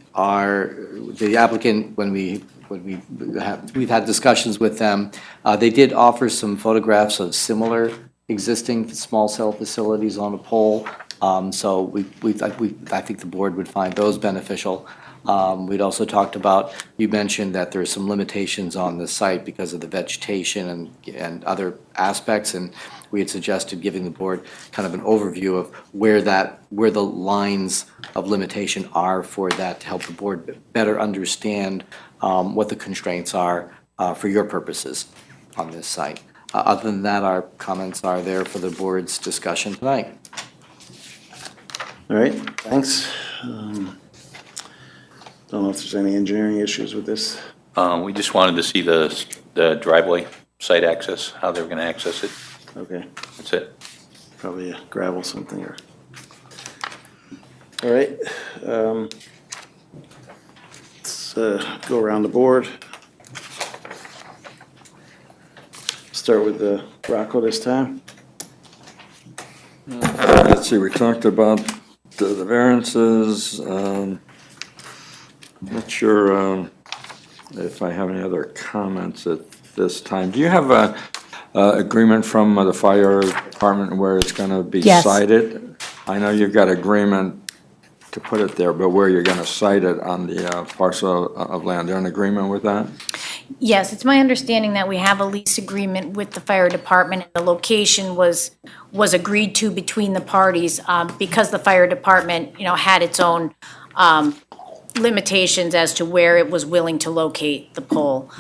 applicant, we've had discussions with them, they did offer some photographs of similar existing small cell facilities on a pole. So I think the board would find those beneficial. We'd also talked about, you mentioned that there are some limitations on the site because of the vegetation and other aspects, and we had suggested giving the board kind of an overview of where the lines of limitation are for that, to help the board better understand what the constraints are for your purposes on this site. Other than that, our comments are there for the board's discussion tonight. All right, thanks. Don't know if there's any engineering issues with this. We just wanted to see the driveway site access, how they were going to access it. Okay. That's it. Probably a gravel something or. All right. Let's go around the board. Start with Rocco this time. Let's see, we talked about the variances. Not sure if I have any other comments at this time. Do you have a agreement from the fire department where it's going to be sited? I know you've got agreement to put it there, but where you're going to site it on the parcel of land. There an agreement with that? Yes, it's my understanding that we have a lease agreement with the fire department, and the location was agreed to between the parties because the fire department, had its own limitations as to where it was willing to locate the pole.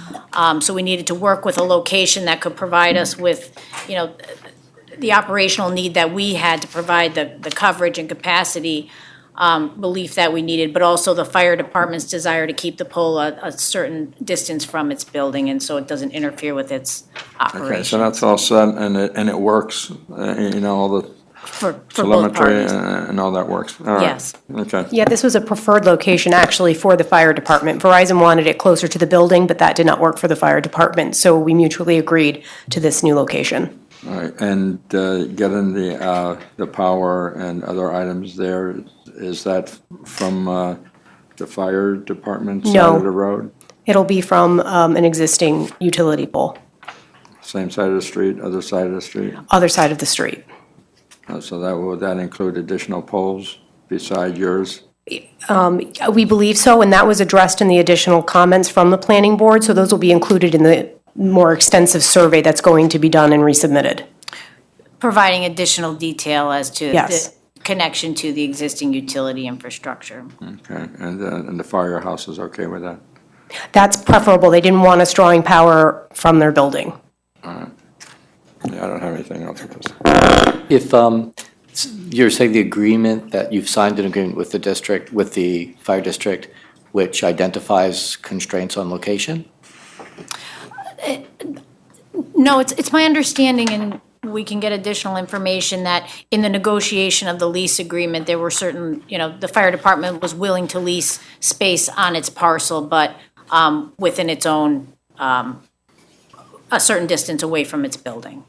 So we needed to work with a location that could provide us with, the operational need that we had to provide the coverage and capacity relief that we needed, but also the fire department's desire to keep the pole a certain distance from its building, and so it doesn't interfere with its operation. Okay, so that's all set, and it works, all the for both telemetry parties. and all that works? All right. Yes. Okay. Yeah, this was a preferred location actually for the fire department. Verizon wanted it closer to the building, but that did not work for the fire department, so we mutually agreed to this new location. All right, and getting the power and other items there, is that from the fire department side of the road? It'll be from an existing utility pole, Same side of the street, other side of the street? other side of the street. So would that include additional poles beside yours? We believe so, and that was addressed in the additional comments from the planning board, so those will be included in the more extensive survey that's going to be done and resubmitted. Providing additional detail as to Yes. the connection to the existing utility infrastructure. Okay, and the firehouse is okay with that? That's preferable. They didn't want us drawing power from their building. All right. Yeah, I don't have anything else with this. If you're saying the agreement that you've signed an agreement with the district, with the fire district, which identifies constraints on location? No, it's my understanding, and we can get additional information, that in the negotiation of the lease agreement, there were certain, the fire department was willing to lease space on its parcel, but within its own, a certain distance away from its building.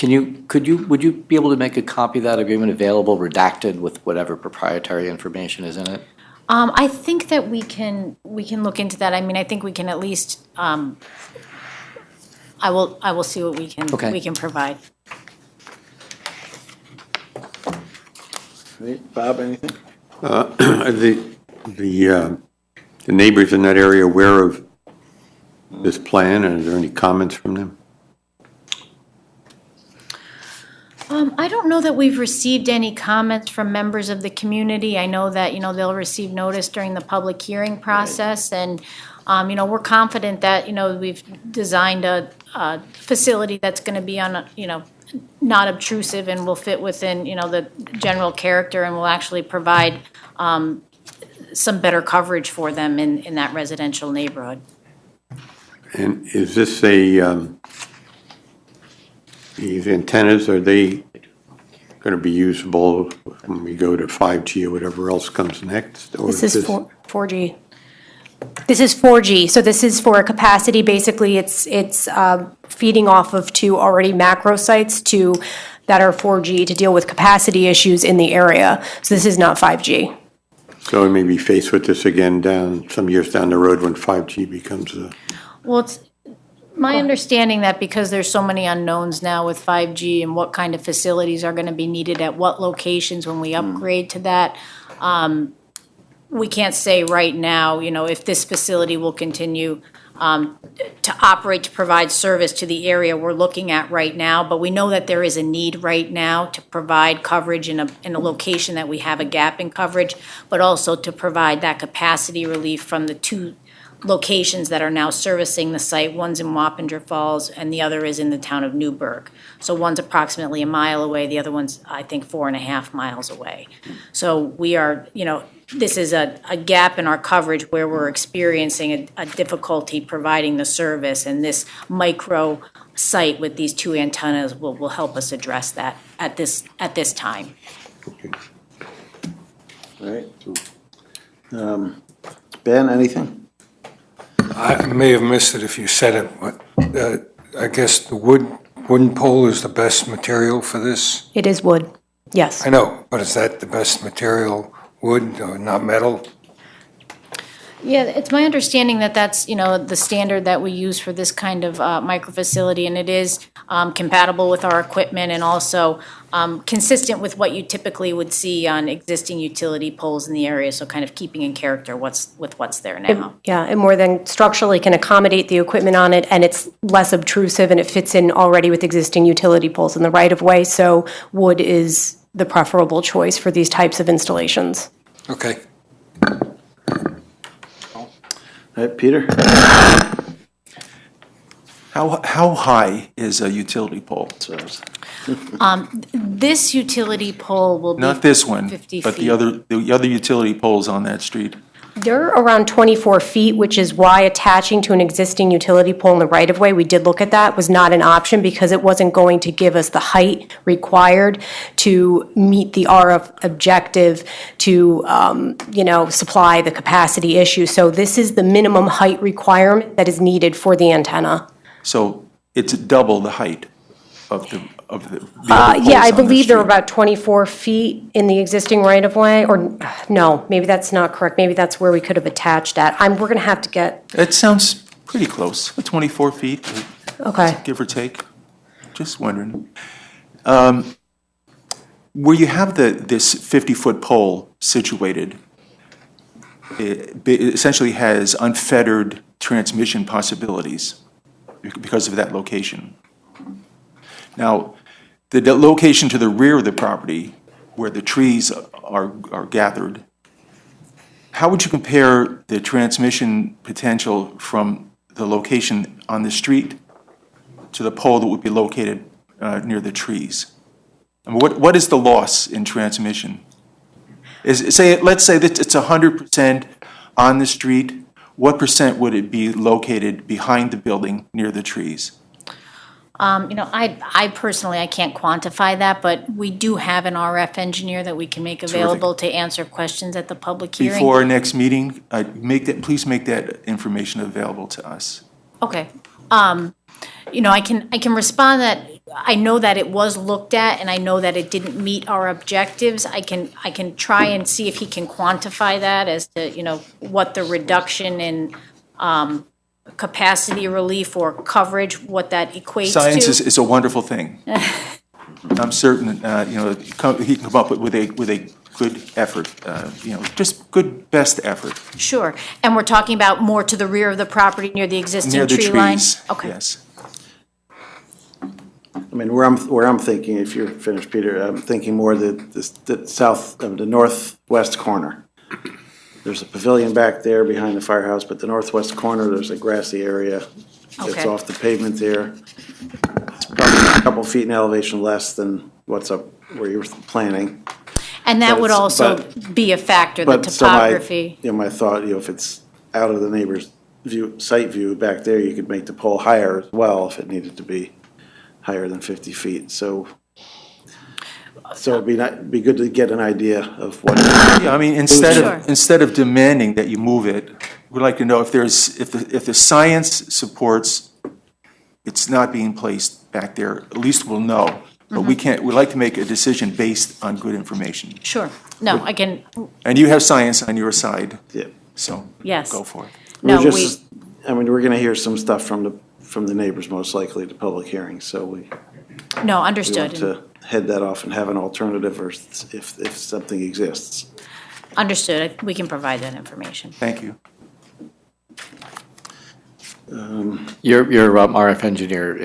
Would you be able to make a copy of that agreement available, redacted with whatever proprietary information is in it? I think that we can look into that. I mean, I think we can at least, I will see what we can provide. Right, Bob, anything? The neighbors in that area aware of this plan, and are there any comments from them? I don't know that we've received any comments from members of the community. I know that, they'll receive notice during the public hearing process, and, we're confident that, we've designed a facility that's going to be on, not obtrusive and will fit within, the general character, and will actually provide some better coverage for them in that residential neighborhood. And is this these antennas, are they going to be usable when we go to 5G or whatever else comes next? Or This is 4G. This is 4G, so this is for a capacity, basically, it's feeding off of two already macro sites that are 4G to deal with capacity issues in the area. So this is not 5G. So we may be faced with this again some years down the road when 5G becomes a... Well, it's my understanding that because there's so many unknowns now with 5G and what kind of facilities are going to be needed at what locations when we upgrade to that, we can't say right now, if this facility will continue to operate, to provide service to the area we're looking at right now, but we know that there is a need right now to provide coverage in a location that we have a gap in coverage, but also to provide that capacity relief from the two locations that are now servicing the site. One's in Wappinger Falls and the other is in the town of Newburgh. So one's approximately a mile away, the other one's, I think, 4.5 miles away. So we are, this is a gap in our coverage where we're experiencing a difficulty providing the service, and this micro site with these two antennas will help us address that at this time. Okay. All right. Ben, anything? I may have missed it if you said it, but I guess the wooden pole is the best material for this? It is wood, yes. I know, but is that the best material, wood or not metal? Yeah, it's my understanding that that's, the standard that we use for this kind of micro facility, and it is compatible with our equipment and also consistent with what you typically would see on existing utility poles in the area, so kind of keeping in character with what's there now. Yeah, and more than structurally can accommodate the equipment on it, and it's less obtrusive, and it fits in already with existing utility poles in the right-of-way, so wood is the preferable choice for these types of installations. Okay. All right, Peter? How high is a utility pole? This utility pole will be Not this one, 50 but feet. the other utility poles on that street. They're around 24 feet, which is why attaching to an existing utility pole in the right-of-way, we did look at that, was not an option because it wasn't going to give us the height required to meet the RF objective to, supply the capacity issue. So this is the minimum height requirement that is needed for the antenna. So it's double the height of the other Yeah, I poles on the believe they're street. about 24 feet in the existing right-of-way, or, no, maybe that's not correct. Maybe that's where we could have attached that. We're going to have to get, It sounds pretty close, 24 feet, okay. give or take. Just wondering. Where you have this 50-foot pole situated, it essentially has unfettered transmission possibilities because of that location. Now, the location to the rear of the property, where the trees are gathered, how would you compare the transmission potential from the location on the street to the pole that would be located near the trees? I mean, what is the loss in transmission? Let's say that it's 100% on the street. What percent would it be located behind the building near the trees? I personally, I can't quantify that, but we do have an RF engineer that we can make available to answer questions at the public hearing. Before our next meeting, please make that information available to us. Okay. I can respond that I know that it was looked at and I know that it didn't meet our objectives. I can try and see if he can quantify that as to, what the reduction in capacity relief or coverage, what that equates to. Science is a wonderful thing. I'm certain, he can come up with a good effort, just good, best effort. Sure. And we're talking about more to the rear of the property near the existing Near the tree line? trees, Okay. yes. I mean, where I'm thinking, if you're finished, Peter, I'm thinking more the northwest corner. There's a pavilion back there behind the firehouse, but the northwest corner, there's a grassy area. It's Okay. off the pavement there. It's probably a couple feet in elevation less than what's up where you're planning. And that But would it's- also but- be a factor, the But so my, topography. my thought, if it's out of the neighbor's site view back there, you could make the pole higher as well if it needed to be higher than 50 feet. So So it'd be good to get an idea of what. Yeah, I mean, instead of demanding that you move it, we'd like to know if if the science supports it's not being placed back there, at least we'll know. But we'd like to make a decision based on good information. Sure. No, I can, And you have science on your side. Yeah. So. Yes. Go for it. No, we're gonna hear some stuff from the neighbors, most likely, at the public hearing, so we no, want understood. to head that off and have an alternative, or if something exists. Understood. We can provide that information. Thank you. Your RF engineer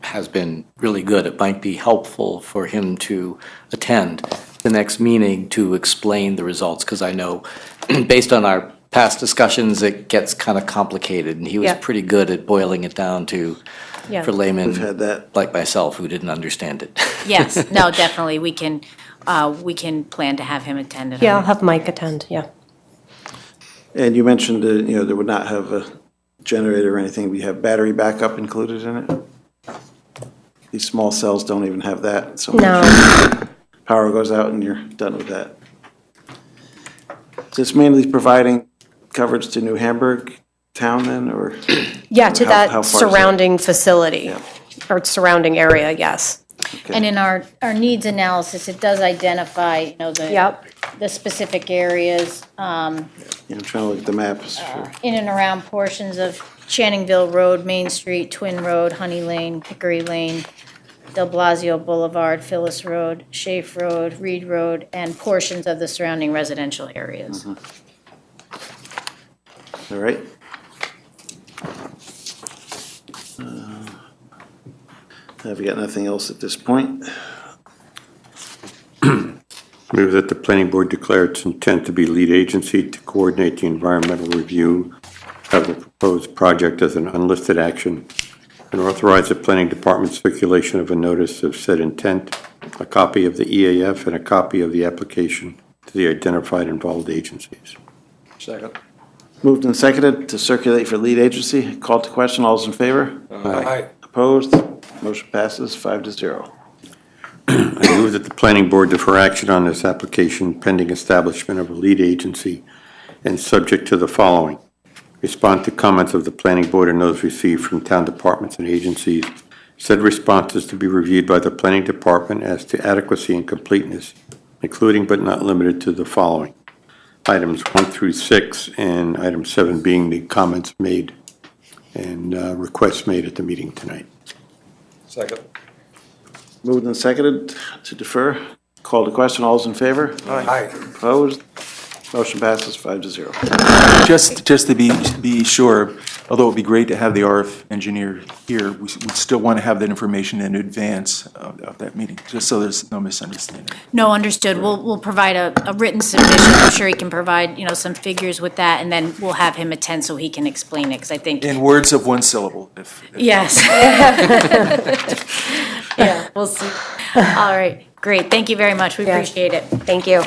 has been really good. It might be helpful for him to attend the next meeting to explain the results, because I know, based on our past discussions, it gets kind of complicated, and he was pretty good at boiling it down to, for laymen We've had that. like myself who didn't understand it. Yes, no, definitely. We can plan to have him attend. Yeah, I'll have Mike attend, yeah. And you mentioned, there would not have a generator or anything. We have battery backup included in it. These small cells don't even have that, so power goes out and you're done with that. So it's mainly providing coverage to New Hamburg town then, or? Yeah, to how that far is that? surrounding facility, or surrounding area, yes. And in our needs analysis, it does identify, the specific areas I'm trying to look at the maps. in and around portions of Channingville Road, Main Street, Twin Road, Honey Lane, Hickory Lane, Del Blasio Boulevard, Phyllis Road, Schaeff Road, Reed Road, and portions of the surrounding residential areas. All right. Have you got nothing else at this point? Move that the planning board declare its intent to be lead agency to coordinate the environmental review of the proposed project as an unlisted action, and authorize the planning department circulation of a notice of said intent, a copy of the EAF, and a copy of the application to the identified involved agencies. Second. Moved and seconded to circulate for lead agency. Called to question. All those in favor? Aye. Opposed? Motion passes 5-0. I move that the planning board defer action on this application pending establishment of a lead agency and subject to the following. Respond to comments of the planning board and those received from town departments and agencies. Said responses to be reviewed by the planning department as to adequacy and completeness, including but not limited to the following. Items 1 through 6, and item 7 being the comments made and requests made at the meeting tonight. Second. Moved and seconded to defer. Called to question. All those in favor? Aye. Opposed? Motion passes 5-0. Just to be sure, although it'd be great to have the RF engineer here, we still want to have that information in advance of that meeting, just so there's no misunderstanding. No, understood. We'll provide a written submission. I'm sure he can provide, some figures with that, and then we'll have him attend so he can explain it, because I think. In words of one syllable, if. Yes. Yeah, we'll see. All right, great. Thank you very much. We appreciate it. Thank you.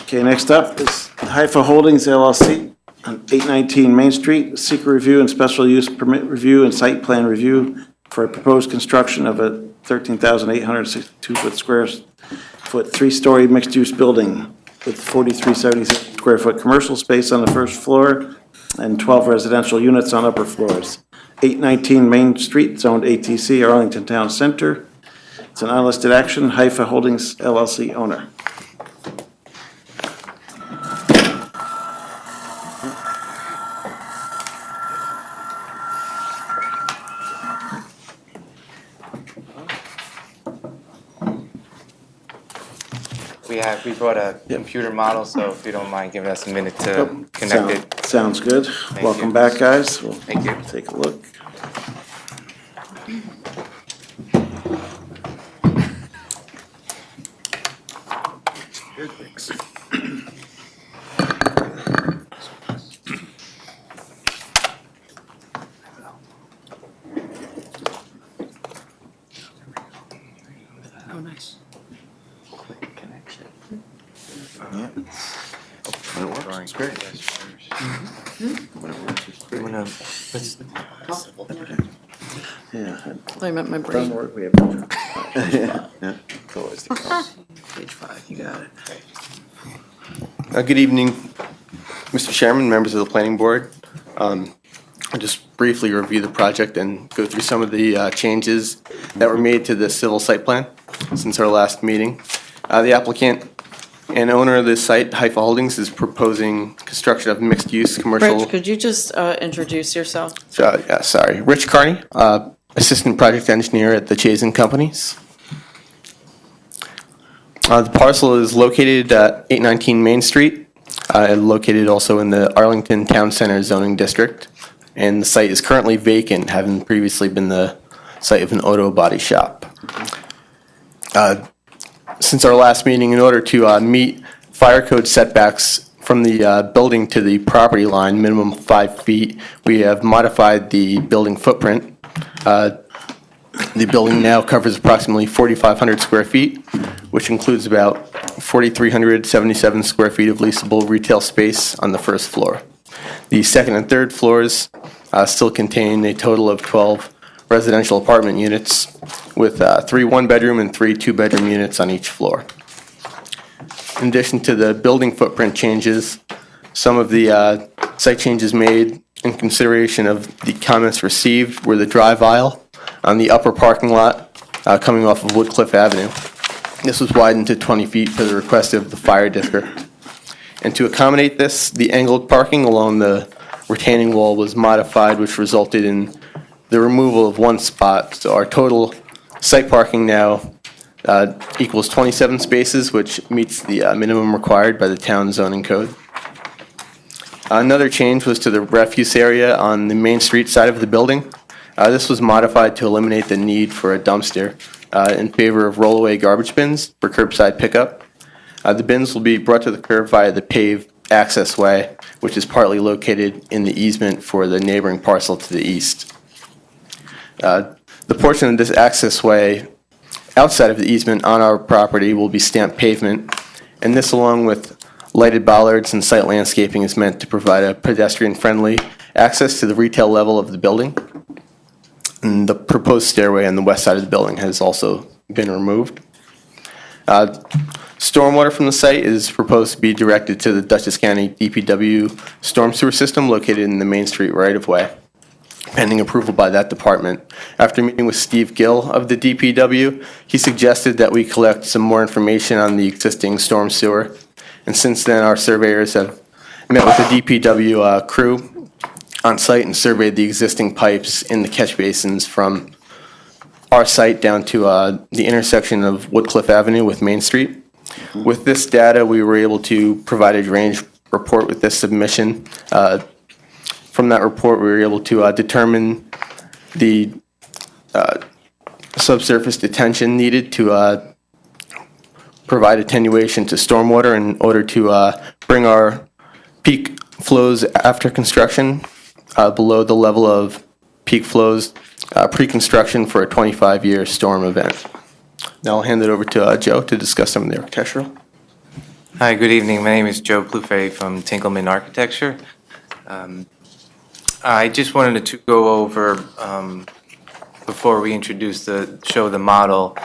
Okay, next up is Haifa Holdings LLC on 819 Main Street, seeker review and special use permit review and site plan review for a proposed construction of a 13,862 square foot, three-story mixed-use building with 4,376 square foot commercial space on the first floor and 12 residential units on upper floors. 819 Main Street, zoned ATC, Arlington Town Center. It's an unlisted action, Haifa Holdings LLC owner. We brought a computer model, so if you don't mind giving us a minute to connect it. Sounds good. Welcome back, guys. We'll Thank you. take a look. Oh, nice. Quick connection. Yeah. That's great. Yeah. I meant my brain. We have Yeah. page 5, you got it. Good evening, Mr. Chairman, members of the Planning Board. I'll just briefly review the project and go through some of the changes that were made to the civil site plan since our last meeting. The applicant and owner of this site, Haifa Holdings, is proposing construction of mixed-use commercial. Rich, could you just introduce yourself? Sorry, Rich Carney, Assistant Project Engineer at the Chazen Companies. The parcel is located at 819 Main Street, located also in the Arlington Town Center zoning district. And the site is currently vacant, having previously been the site of an auto body shop. Since our last meeting, in order to meet fire code setbacks from the building to the property line, minimum 5 feet, we have modified the building footprint. The building now covers approximately 4,500 square feet, which includes about 4,377 square feet of leasable retail space on the first floor. The second and third floors still contain a total of 12 residential apartment units with 3 one-bedroom and 3 two-bedroom units on each floor. In addition to the building footprint changes, some of the site changes made in consideration of the comments received were the drive aisle on the upper parking lot coming off of Woodcliff Avenue. This was widened to 20 feet per the request of the fire district. And to accommodate this, the angled parking along the retaining wall was modified, which resulted in the removal of 1 spot. So our total site parking now equals 27 spaces, which meets the minimum required by the town zoning code. Another change was to the refuse area on the Main Street side of the building. This was modified to eliminate the need for a dumpster in favor of rollaway garbage bins for curbside pickup. The bins will be brought to the curb via the paved access way, which is partly located in the easement for the neighboring parcel to the east. The portion of this access way outside of the easement on our property will be stamped pavement, and this, along with lighted bollards and site landscaping, is meant to provide a pedestrian-friendly access to the retail level of the building. And the proposed stairway on the west side of the building has also been removed. Stormwater from the site is proposed to be directed to the Dutchess County DPW storm sewer system located in the Main Street right-of-way, pending approval by that department. After meeting with Steve Gill of the DPW, he suggested that we collect some more information on the existing storm sewer. And since then, our surveyors have met with the DPW crew on site and surveyed the existing pipes in the catch basins from our site down to the intersection of Woodcliff Avenue with Main Street. With this data, we were able to provide a drainage report with this submission. From that report, we were able to determine the subsurface detention needed to provide attenuation to stormwater in order to bring our peak flows after construction below the level of peak flows pre-construction for a 25-year storm event. Now I'll hand it over to Joe to discuss some of the architectural. Hi, good evening. My name is Joe Plouffe from Tinkleman Architecture. I just wanted to go over, before we show the model,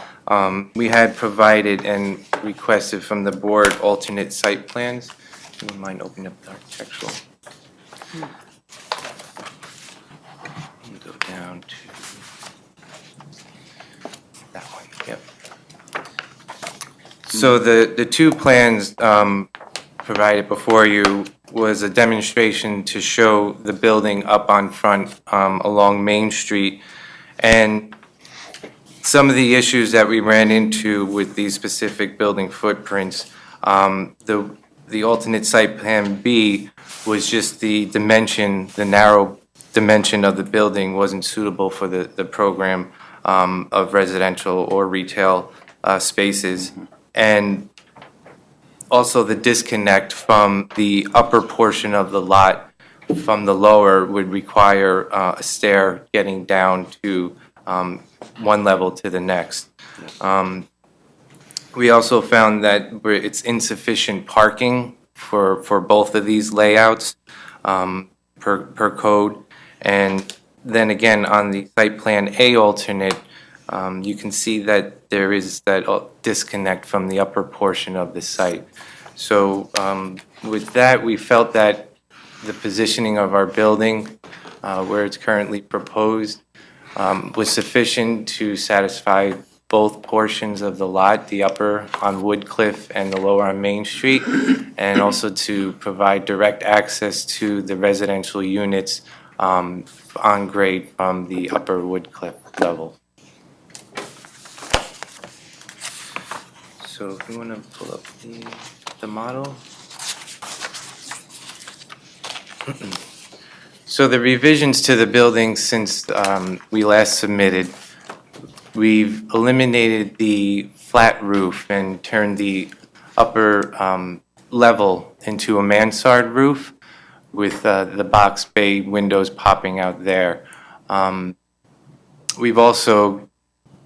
we had provided and requested from the board alternate site plans. Do you mind opening up the architectural? Go down to that one. Yep. So the 2 plans provided before you was a demonstration to show the building up on front along Main Street, and some of the issues that we ran into with these specific building footprints. The alternate site plan B was just the dimension, the narrow dimension of the building wasn't suitable for the program of residential or retail spaces. And also the disconnect from the upper portion of the lot from the lower would require a stair getting down to one level to the next. We also found that it's insufficient parking for both of these layouts per code. And then again, on the site plan A alternate, you can see that there is that disconnect from the upper portion of the site. So with that, we felt that the positioning of our building, where it's currently proposed, was sufficient to satisfy both portions of the lot, the upper on Woodcliff and the lower on Main Street, and also to provide direct access to the residential units on grade from the upper Woodcliff level. So if you want to pull up the model. So the revisions to the building since we last submitted, we've eliminated the flat roof and turned the upper level into a mansard roof with the box bay windows popping out there. We've also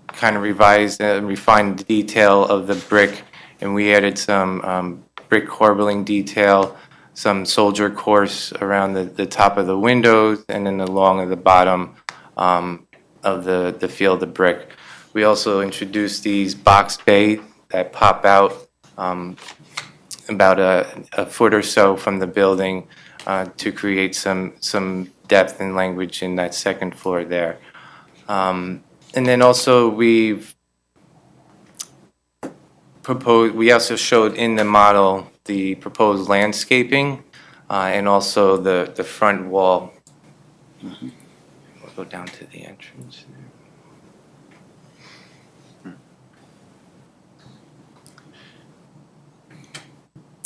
kind of revised and refined the detail of the brick, and we added some brick corbelling detail, some soldier course around the top of the windows, and then along the bottom of the field of brick. We also introduced these box bays that pop out about a foot or so from the building to create some depth and language in that second floor there. And then also we also showed in the model the proposed landscaping and also the front wall. We'll go down to the entrance.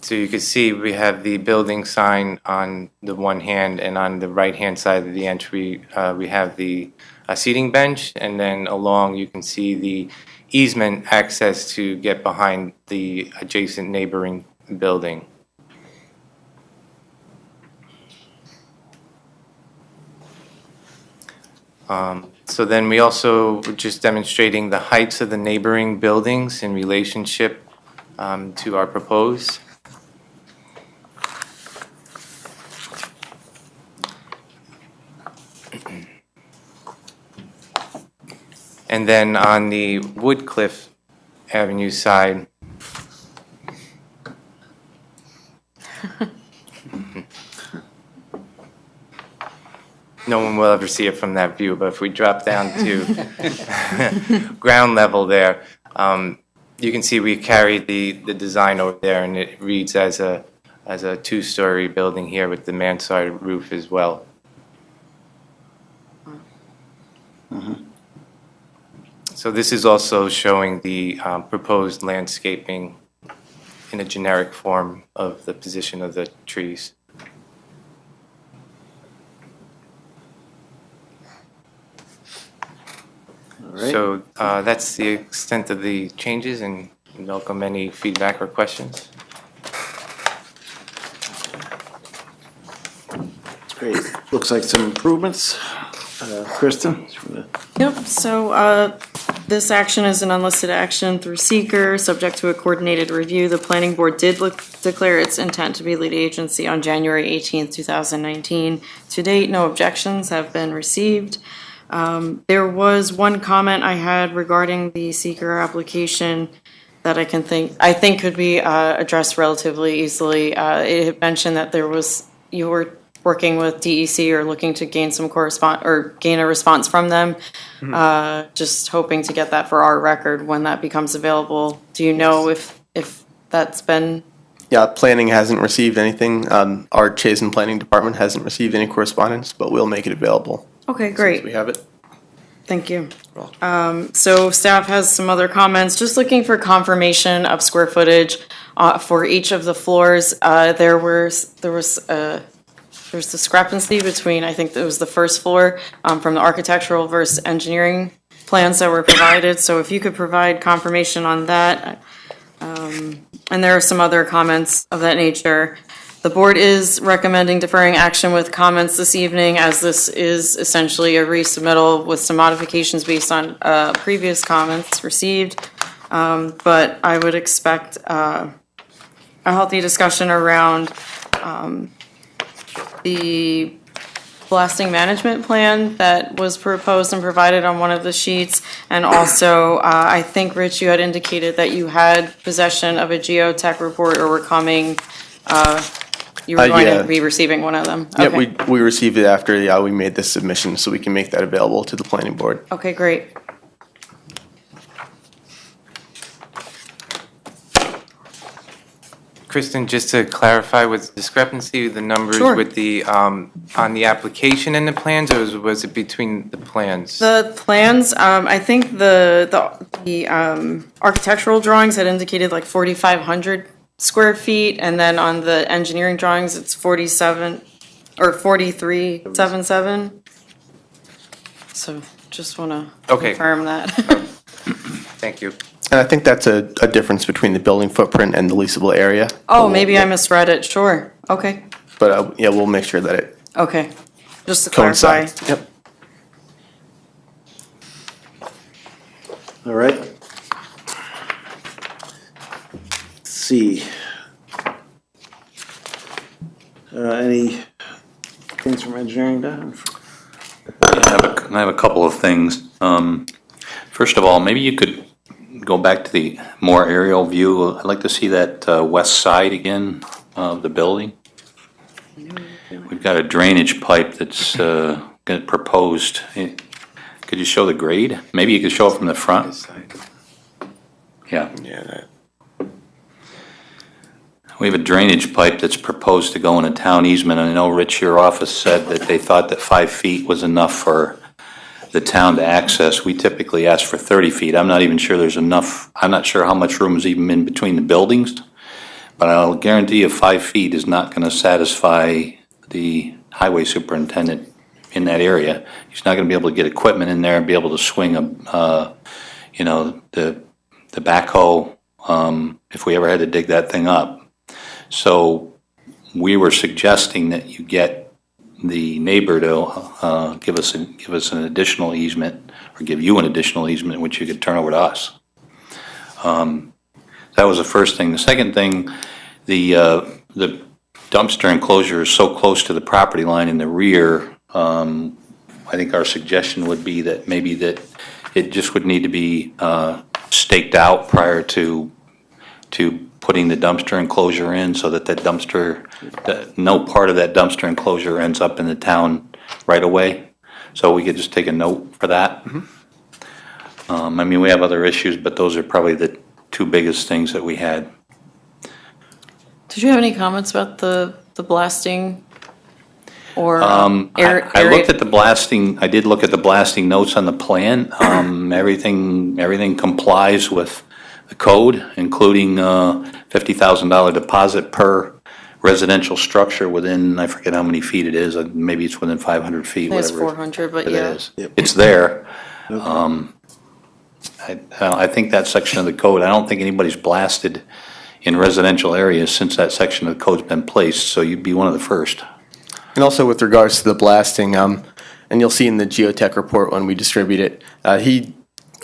So you can see we have the building sign on the one hand, and on the right-hand side of the entry, we have the seating bench, and then along you can see the easement access to get behind the adjacent neighboring building. So then we also were just demonstrating the heights of the neighboring buildings in relationship to our proposed. And then on the Woodcliff Avenue side, no one will ever see it from that view, but if we drop down to ground level there, you can see we carried the design over there, and it reads as a two-story building here with the mansard roof as well. So this is also showing the proposed landscaping in a generic form of the position of the trees. right. So that's the extent of the changes, and welcome any feedback or questions. That's great. Looks like some improvements. Kristen? Yep, so this action is an unlisted action through seeker, subject to a coordinated review. The planning board did declare its intent to be lead agency on January 18th, 2019. To date, no objections have been received. There was one comment I had regarding the seeker application that I think could be addressed relatively easily. It had mentioned that you were working with DEC or looking to gain some gain a response from them. Just hoping to get that for our record when that becomes available. Do you know if that's been? Yeah, planning hasn't received anything. Our Chazen Planning Department hasn't received any correspondence, but we'll make it available. Okay, great. We have it. Thank you. So staff has some other comments, just looking for confirmation of square footage for each of the floors. There was discrepancy between, I think it was the first floor from the architectural versus engineering plans that were provided. So if you could provide confirmation on that. And there are some other comments of that nature. The board is recommending deferring action with comments this evening, as this is essentially a resubmittal with some modifications based on previous comments received. But I would expect healthy discussion around the blasting management plan that was proposed and provided on one of the sheets. And also, I think, Rich, you had indicated that you had possession of a geotech report or were coming, you were going to be receiving one of them. Yeah, Okay. we received it after we made this submission, so we can make that available to the planning board. Okay, great. Kristen, just to clarify, was discrepancy with the numbers Sure. with the, on the application and the plans, or was it between the plans? The plans, I think the architectural drawings had indicated like 4,500 square feet, and then on the engineering drawings, it's 47, or 4377. So just want to Okay. confirm that. Thank you. And I think that's a difference between the building footprint and the leasable area. Oh, maybe I misread it, sure, okay, But yeah, we'll make sure that it okay, just to clarify. coincides. Yep. All right. Let's see. Any things from engineering, Don? I have a couple of things. First of all, maybe you could go back to the more aerial view. I'd like to see that west side again of the building. We've got a drainage pipe that's proposed. Could you show the grade? Maybe you could show it from the front. Yeah. We have a drainage pipe that's proposed to go in a town easement. I know, Rich, your office said that they thought that 5 feet was enough for the town to access. We typically ask for 30 feet. I'm not even sure there's enough. I'm not sure how much room is even in between the buildings, but I'll guarantee you 5 feet is not going to satisfy the highway superintendent in that area. He's not going to be able to get equipment in there and be able to swing the backhoe if we ever had to dig that thing up. So we were suggesting that you get the neighbor to give us an additional easement, or give you an additional easement, which you could turn over to us. That was the first thing. The second thing, the dumpster enclosure is so close to the property line in the rear. I think our suggestion would be that maybe that it just would need to be staked out prior to putting the dumpster enclosure in, so that no part of that dumpster enclosure ends up in the town right away. So we could just take a note for that. I mean, we have other issues, but those are probably the two biggest things that we had. Did you have any comments about the blasting or I looked at the blasting. I did look at the blasting notes on the plan. Everything complies with the code, including $50,000 deposit per residential structure within, I forget how many feet it is. Maybe it's within 500 feet. It's Whatever 400, but it yeah. is. It's there. I think that section of the code, I don't think anybody's blasted in residential areas since that section of the code's been placed, so you'd be one of the first. And also with regards to the blasting, and you'll see in the geotech report when we distribute it, he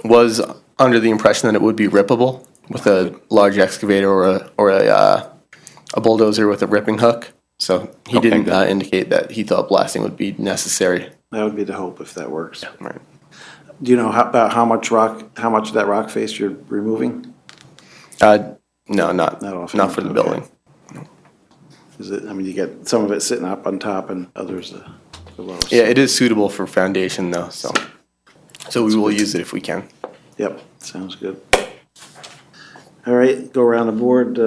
was under the impression that it would be rippable with a large excavator or a bulldozer with a ripping hook. So he didn't indicate that he thought blasting would be necessary. That would be the hope if that works. Yeah. Right. Do you know about how much of that rock face you're removing? No, not for the building. Is it? I mean, you get some of it sitting up on top and others below. Yeah, it is suitable for foundation though, so we will use it if we can. Yep, sounds good. All right, go around the board.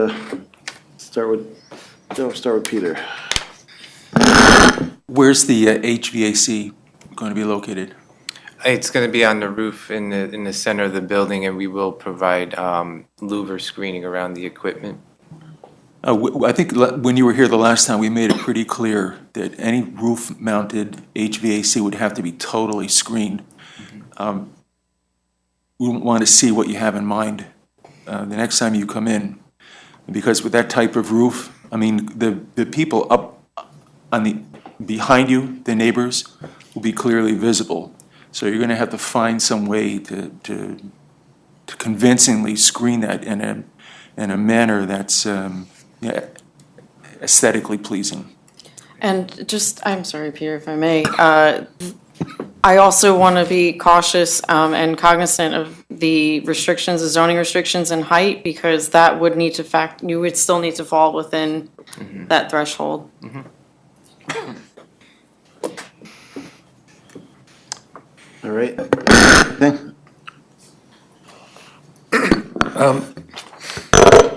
Start with Peter. Where's the HVAC going to be located? It's going to be on the roof in the center of the building, and we will provide louver screening around the equipment. I think when you were here the last time, we made it pretty clear that any roof-mounted HVAC would have to be totally screened. We want to see what you have in mind the next time you come in, because with that type of roof, I mean, the people up on behind you, the neighbors, will be clearly visible. So you're going to have to find some way to convincingly screen that in a manner that's aesthetically pleasing. And just, I'm sorry, Peter, if I may, I also want to be cautious and cognizant of the restrictions, the zoning restrictions in height, because that would need to you would still need to fall within that threshold. All right. Okay.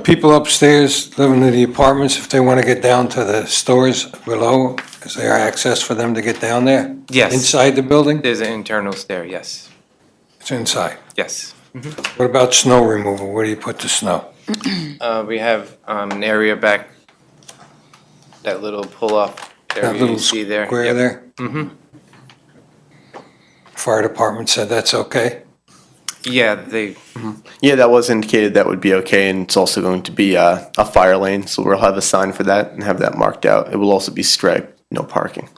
People upstairs living in the apartments, if they want to get down to the stores below, is there access for them to get down there? Yes. Inside the building? There's an internal stair, yes. It's inside. Yes. What about snow removal? Where do you put the snow? We have an area back, that little pull-off That area little you see there. square there? Mm-hmm. Fire department said that's okay? Yeah, they, Yeah, that was indicated that would be okay, and it's also going to be a fire lane, so we'll have a sign for that and have that marked out. It will also be striped, no parking.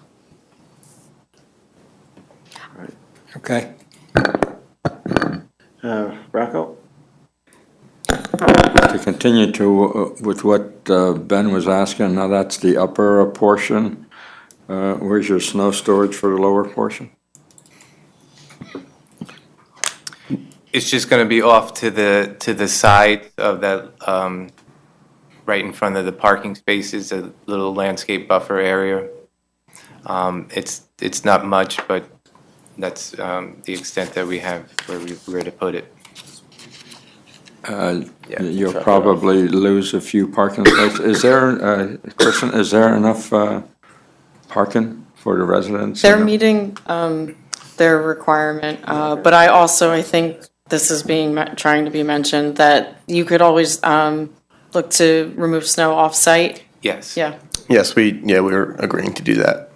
Okay. Rocco? To continue to, with what Ben was asking, now that's the upper portion. Where's your snow storage for the lower portion? it's just gonna be off to the side of that, right in front of the parking spaces, a little landscape buffer area. It's not much, but that's the extent that we have where to put it. You'll probably lose a few parking spaces. Is there, Kristen, is there enough parking for the residents? They're meeting their requirement, but I think this is trying to be mentioned, that you could always look to remove snow off-site. Yes. Yeah. Yes, we're agreeing to do that.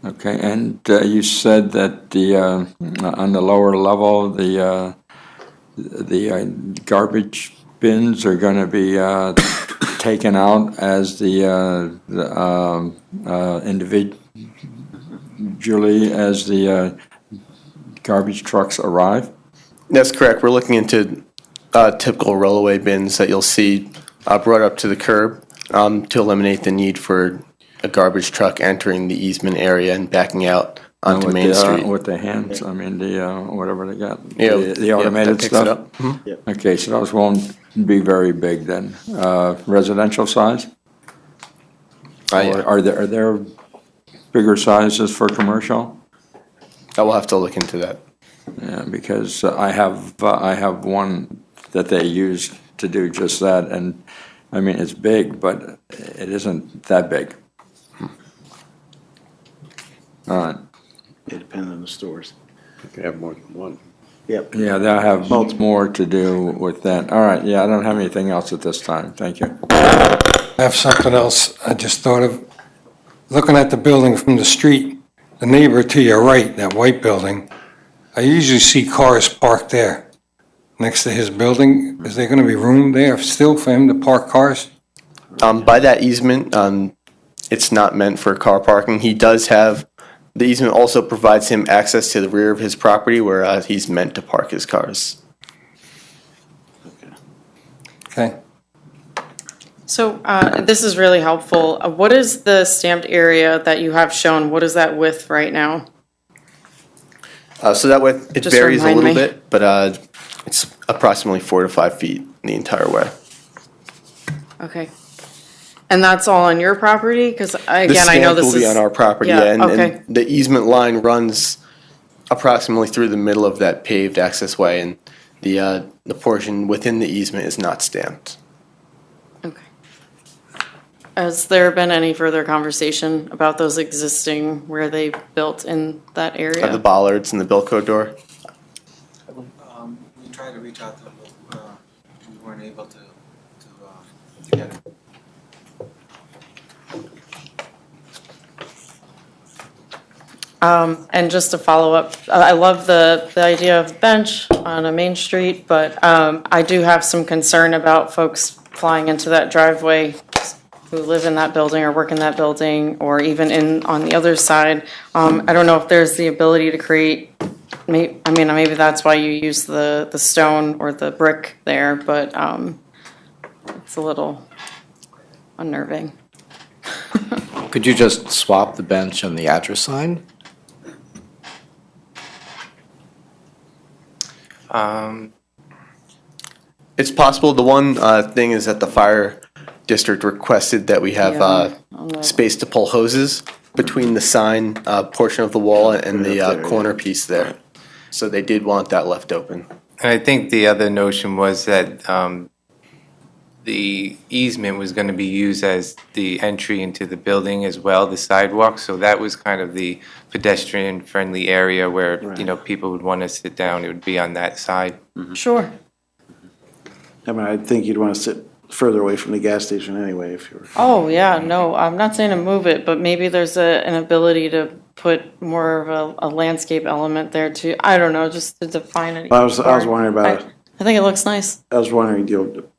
Okay, and you said that on the lower level, the garbage bins are going to be taken out as individually as the garbage trucks arrive? That's correct. We're looking into typical rollaway bins that you'll see brought up to the curb to eliminate the need for a garbage truck entering the easement area and backing out onto Main Street. With the hands, I mean, whatever they got. Yeah, The automated that picks stuff? it up. Mhm. Yep. Okay, so those won't be very big then. Residential size? Yeah. Or are there bigger sizes for commercial? I will have to look into that. Yeah, because I have one that they use to do just that, and I mean, it's big, but it isn't that big. All right. It depends on the stores. You can have more than one. Yep. Yeah, they'll have more to do with that. All right, yeah, I don't have anything else at this time. Thank you. I have something else I just thought of. Looking at the building from the street, the neighbor to your right, that white building, I usually see cars parked there next to his building. Is there going to be room there still for him to park cars? By that easement, it's not meant for car parking. He does have, the easement also provides him access to the rear of his property where he's meant to park his cars. Okay. So this is really helpful. What is the stamped area that you have shown? What is that width right now? So that width, it Just varies a remind little me. bit, but it's approximately 4 to 5 feet the entire way. Okay. And that's all on your property? Because again, I know this is. Will be on our property, Yeah, yeah, and okay. the easement line runs approximately through the middle of that paved access way, and the portion within the easement is not stamped. Has there been any further conversation about those existing, where they built in that area? The bollards and the Bilco door. We tried to reach out to them, but we weren't able to get it. And just to follow up, I love the idea of bench on a main street, but I do have some concern about folks flying into that driveway who live in that building or work in that building, or even on the other side. I don't know if there's the ability to create maybe that's why you use the stone or the brick there, but it's a little unnerving. Could you just swap the bench and the address sign? It's possible. The one thing is that the fire district requested that we have space to pull hoses between the sign portion of the wall and the corner piece there. So they did want that left open. And I think the other notion was that the easement was going to be used as the entry into the building as well, the sidewalk. So that was kind of the pedestrian-friendly area where, people would want to sit down. It would be on that side. Sure. I mean, I think you'd want to sit further away from the gas station anyway if you were. Oh, yeah, no, I'm not saying to move it, but maybe there's an ability to put more of a landscape element there too. I don't know, just to define it. I was wondering about. I think it looks nice. I was wondering,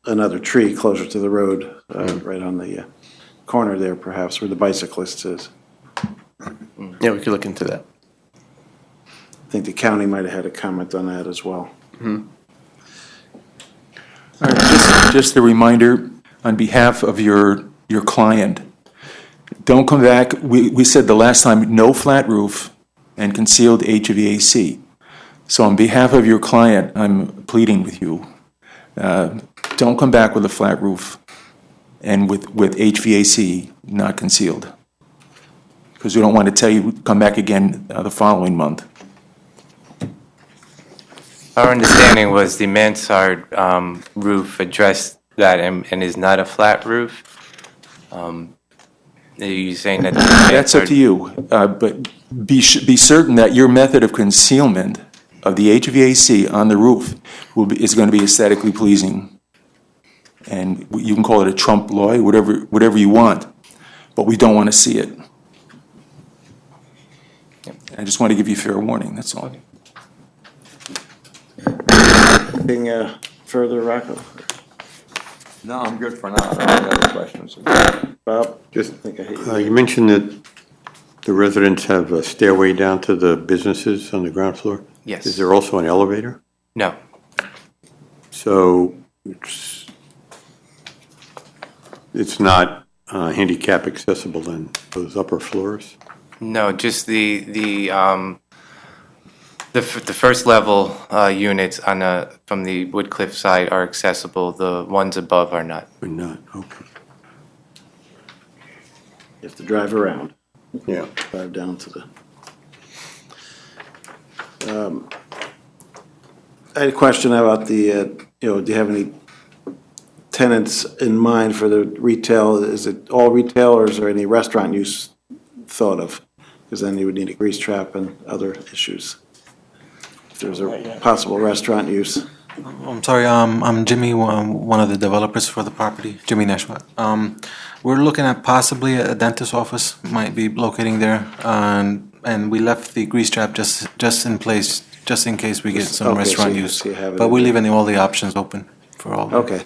another tree closer to the road, right on the corner there perhaps, where the bicyclist is. Yeah, we could look into that. I think the county might have had a comment on that as well. All right, just a reminder, on behalf of your client, don't come back, we said the last time, no flat roof and concealed HVAC. So on behalf of your client, I'm pleading with you, don't come back with a flat roof and with HVAC not concealed. Because we don't want to tell you, come back again the following month. Our understanding was the mansard roof addressed that and is not a flat roof. Are you saying that? That's up to you, but be certain that your method of concealment of the HVAC on the roof is going to be aesthetically pleasing. And you can call it a trompe l'oeil, whatever you want, but we don't want to see it. I just want to give you fair warning, that's all. Anything further, Rocco? No, I'm good for now. I don't have any other questions. Bob? Just, you mentioned that the residents have a stairway down to the businesses on the ground floor? Yes. Is there also an elevator? No. So it's not handicap accessible then, those upper floors? No, just the first level units from the Woodcliff side are accessible. The ones above are not. Are not, okay. You have to drive around. Yeah. Drive down to the. I had a question about the, do you have any tenants in mind for the retail? Is it all retail or is there any restaurant use thought of? Because then you would need a grease trap and other issues. If there's a possible restaurant use. I'm sorry, I'm Jimmy, one of the developers for the property, Jimmy Nashwat. We're looking at possibly a dentist's office might be locating there, and we left the grease trap just in place, just in case we get some Okay, restaurant so use. you have it But in we're there. leaving all the options open for all. Okay.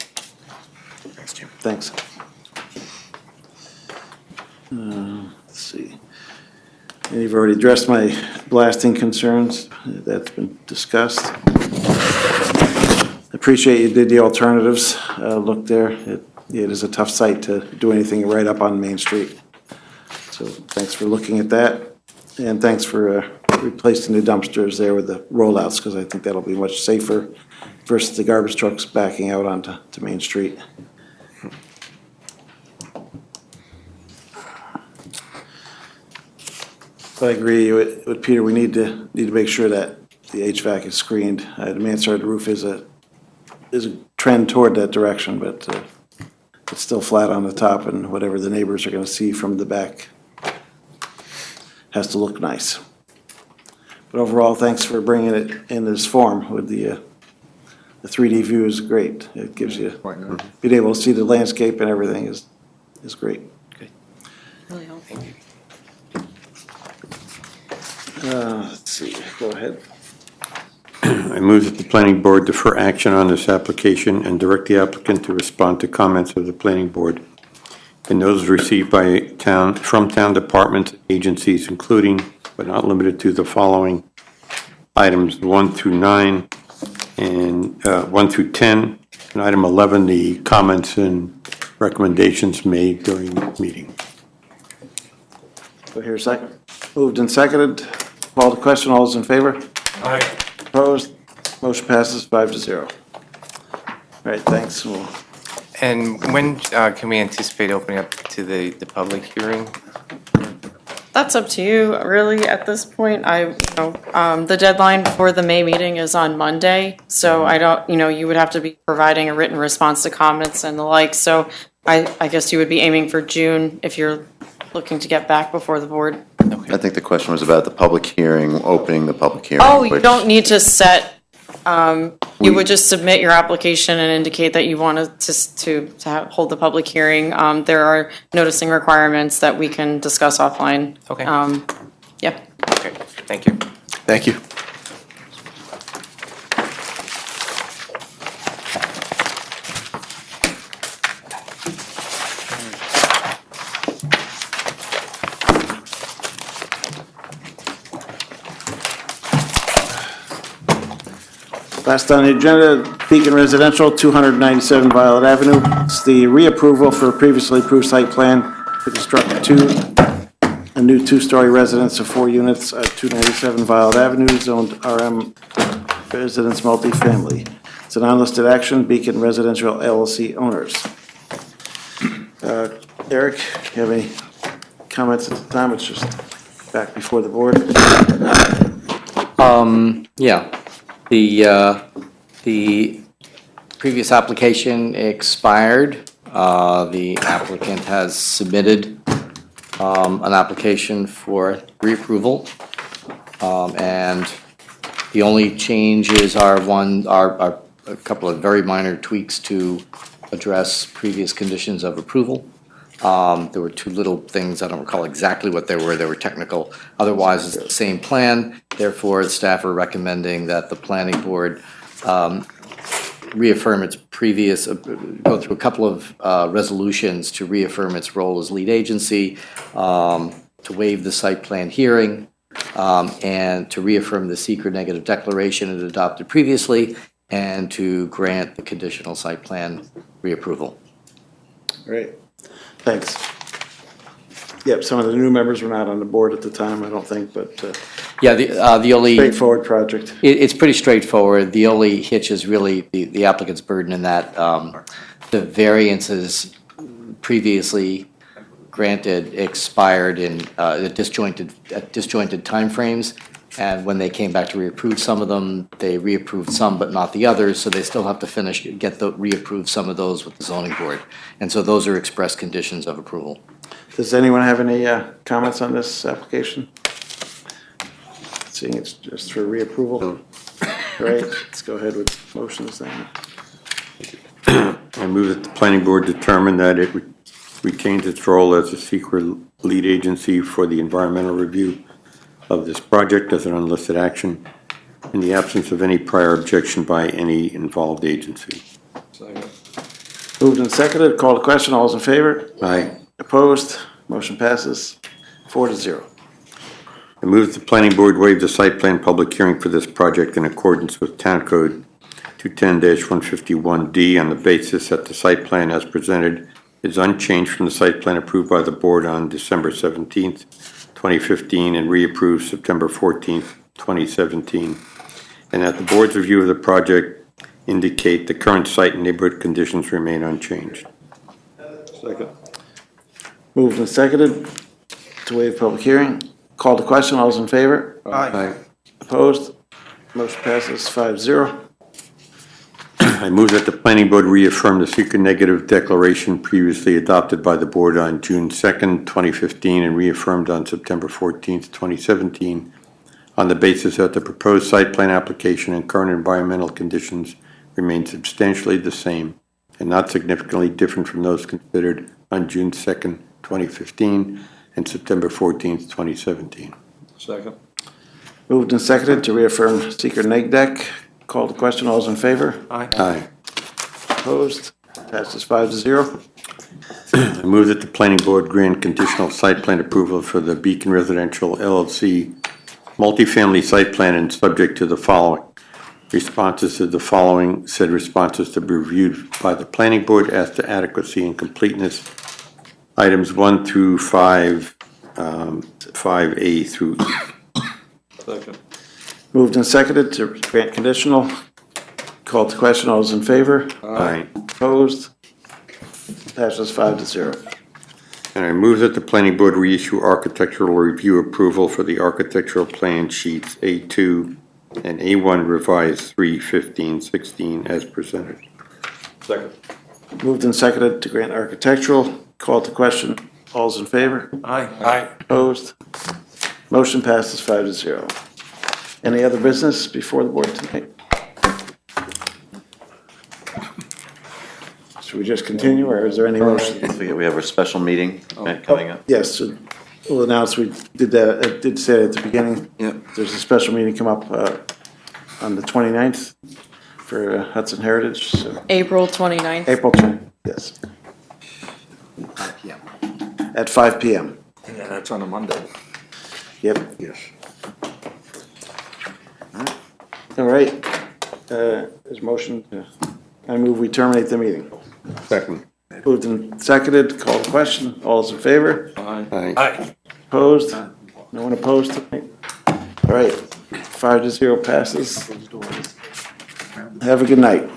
Thanks, Jim. Thanks. Let's see. And you've already addressed my blasting concerns. That's been discussed. Appreciate you did the alternatives, look there. It is a tough site to do anything right up on Main Street. So thanks for looking at that. And thanks for replacing the dumpsters there with the rollouts, because I think that'll be much safer versus the garbage trucks backing out onto Main Street. I agree with Peter. We need to make sure that the HVAC is screened. The mansard roof is a trend toward that direction, but it's still flat on the top, and whatever the neighbors are going to see from the back has to look nice. But overall, thanks for bringing it in this form. With the 3D view is great. It gives you being able to see the landscape and everything is great. Really helpful. Let's see. Go ahead. I move that the planning board defer action on this application and direct the applicant to respond to comments of the planning board and those received from town departments, agencies, including but not limited to the following: items 1 through 9 and 1 through 10. And item 11, the comments and recommendations made during the meeting. Do I hear a second? Moved and seconded. Call the question. All those in favor? Aye. Opposed? Motion passes 5-0. All right, thanks. And when can we anticipate opening up to the public hearing? That's up to you, really, at this point. The deadline for the May meeting is on Monday, so I don't, you would have to be providing a written response to comments and the like, so I guess you would be aiming for June if you're looking to get back before the board. I think the question was about the public hearing, opening the public hearing. Oh, you which- don't need to set, you would just submit your application and indicate that you want to hold the public hearing. There are noticing requirements that we can discuss offline. Okay. Yeah. Okay, thank you. Thank you. Last on the agenda, Beacon Residential, 297 Violet Avenue. It's the reapproval for a previously approved site plan to construct a new two-story residence of 4 units at 297 Violet Avenue, zoned RM Residence Multifamily. It's an unlisted action, Beacon Residential LLC owners. Eric, you have any comments at the time? It's just back before the board. Yeah. The previous application expired. The applicant has submitted an application for reapproval. And the only changes are a couple of very minor tweaks to address previous conditions of approval. There were 2 little things, I don't recall exactly what they were technical. Otherwise, it's the same plan. Therefore, staff are recommending that the planning board reaffirm its previous, go through a couple of resolutions to reaffirm its role as lead agency, to waive the site plan hearing, and to reaffirm the secret negative declaration it adopted previously, and to grant the conditional site plan reapproval. Great. Thanks. Yep, some of the new members were not on the board at the time, I don't think, but Yeah, the only. straightforward project. It's pretty straightforward. The only hitch is really the applicant's burden in that the variances previously granted expired in disjointed timeframes. And when they came back to reapprove some of them, they reapproved some but not the others, so they still have to reapprove some of those with the zoning board. And so those are express conditions of approval. Does anyone have any comments on this application? Seeing it's just for reapproval. All right, let's go ahead with motions then. I move that the planning board determine that it retains its role as a secret lead agency for the environmental review of this project as an unlisted action in the absence of any prior objection by any involved agency. Moved and seconded, call the question, all those in favor? Aye. Opposed? Motion passes 4-0. I move that the planning board waive the site plan public hearing for this project in accordance with Town Code 210-151D on the basis that the site plan as presented is unchanged from the site plan approved by the board on December 17th, 2015 and reapproved September 14th, 2017, and that the board's review of the project indicate the current site and neighborhood conditions remain unchanged. Second. Moved and seconded to waive public hearing. Call the question, all those in favor? Aye. Opposed? Motion passes 5-0. I move that the planning board reaffirm the secret negative declaration previously adopted by the board on June 2nd, 2015 and reaffirmed on September 14th, 2017 on the basis that the proposed site plan application and current environmental conditions remain substantially the same and not significantly different from those considered on June 2nd, 2015 and September 14th, 2017. Second. Moved and seconded to reaffirm secret neg deck. Call the question, all those in favor? Aye. Opposed? Passes 5-0. I move that the planning board grant conditional site plan approval for the Beacon Residential LLC multifamily site plan and subject to the following. Responses to the following, said responses to be reviewed by the planning board as to adequacy and completeness. Items 1 through 5, 5A through E. Second. Moved and seconded to grant conditional. Called to question. All those in favor? Aye. Opposed? Passes 5-0. And I move that the planning board reissue architectural review approval for the architectural plan sheets A2 and A1 revised 3/15/16 as presented. Second. Moved and seconded to grant architectural. Called to question. All those in favor? Aye. Aye. Opposed? Motion passes 5-0. Any other business before the board tonight? Should we just continue, or is there any motion? We have a special meeting coming up. Yes, we'll announce, we did that, I did say at the beginning. Yep. There's a special meeting come up on the 29th for Hudson Heritage, so. April 29th. April 20th, yes. At 5 PM. Yeah, that's on a Monday. Yep. Yes. All right. There's a motion to, I move we terminate the meeting. Second. Moved and seconded, call the question. All those in favor? Aye. Aye. Aye. Opposed? No one opposed tonight? All right, 5-0 passes. Have a good night.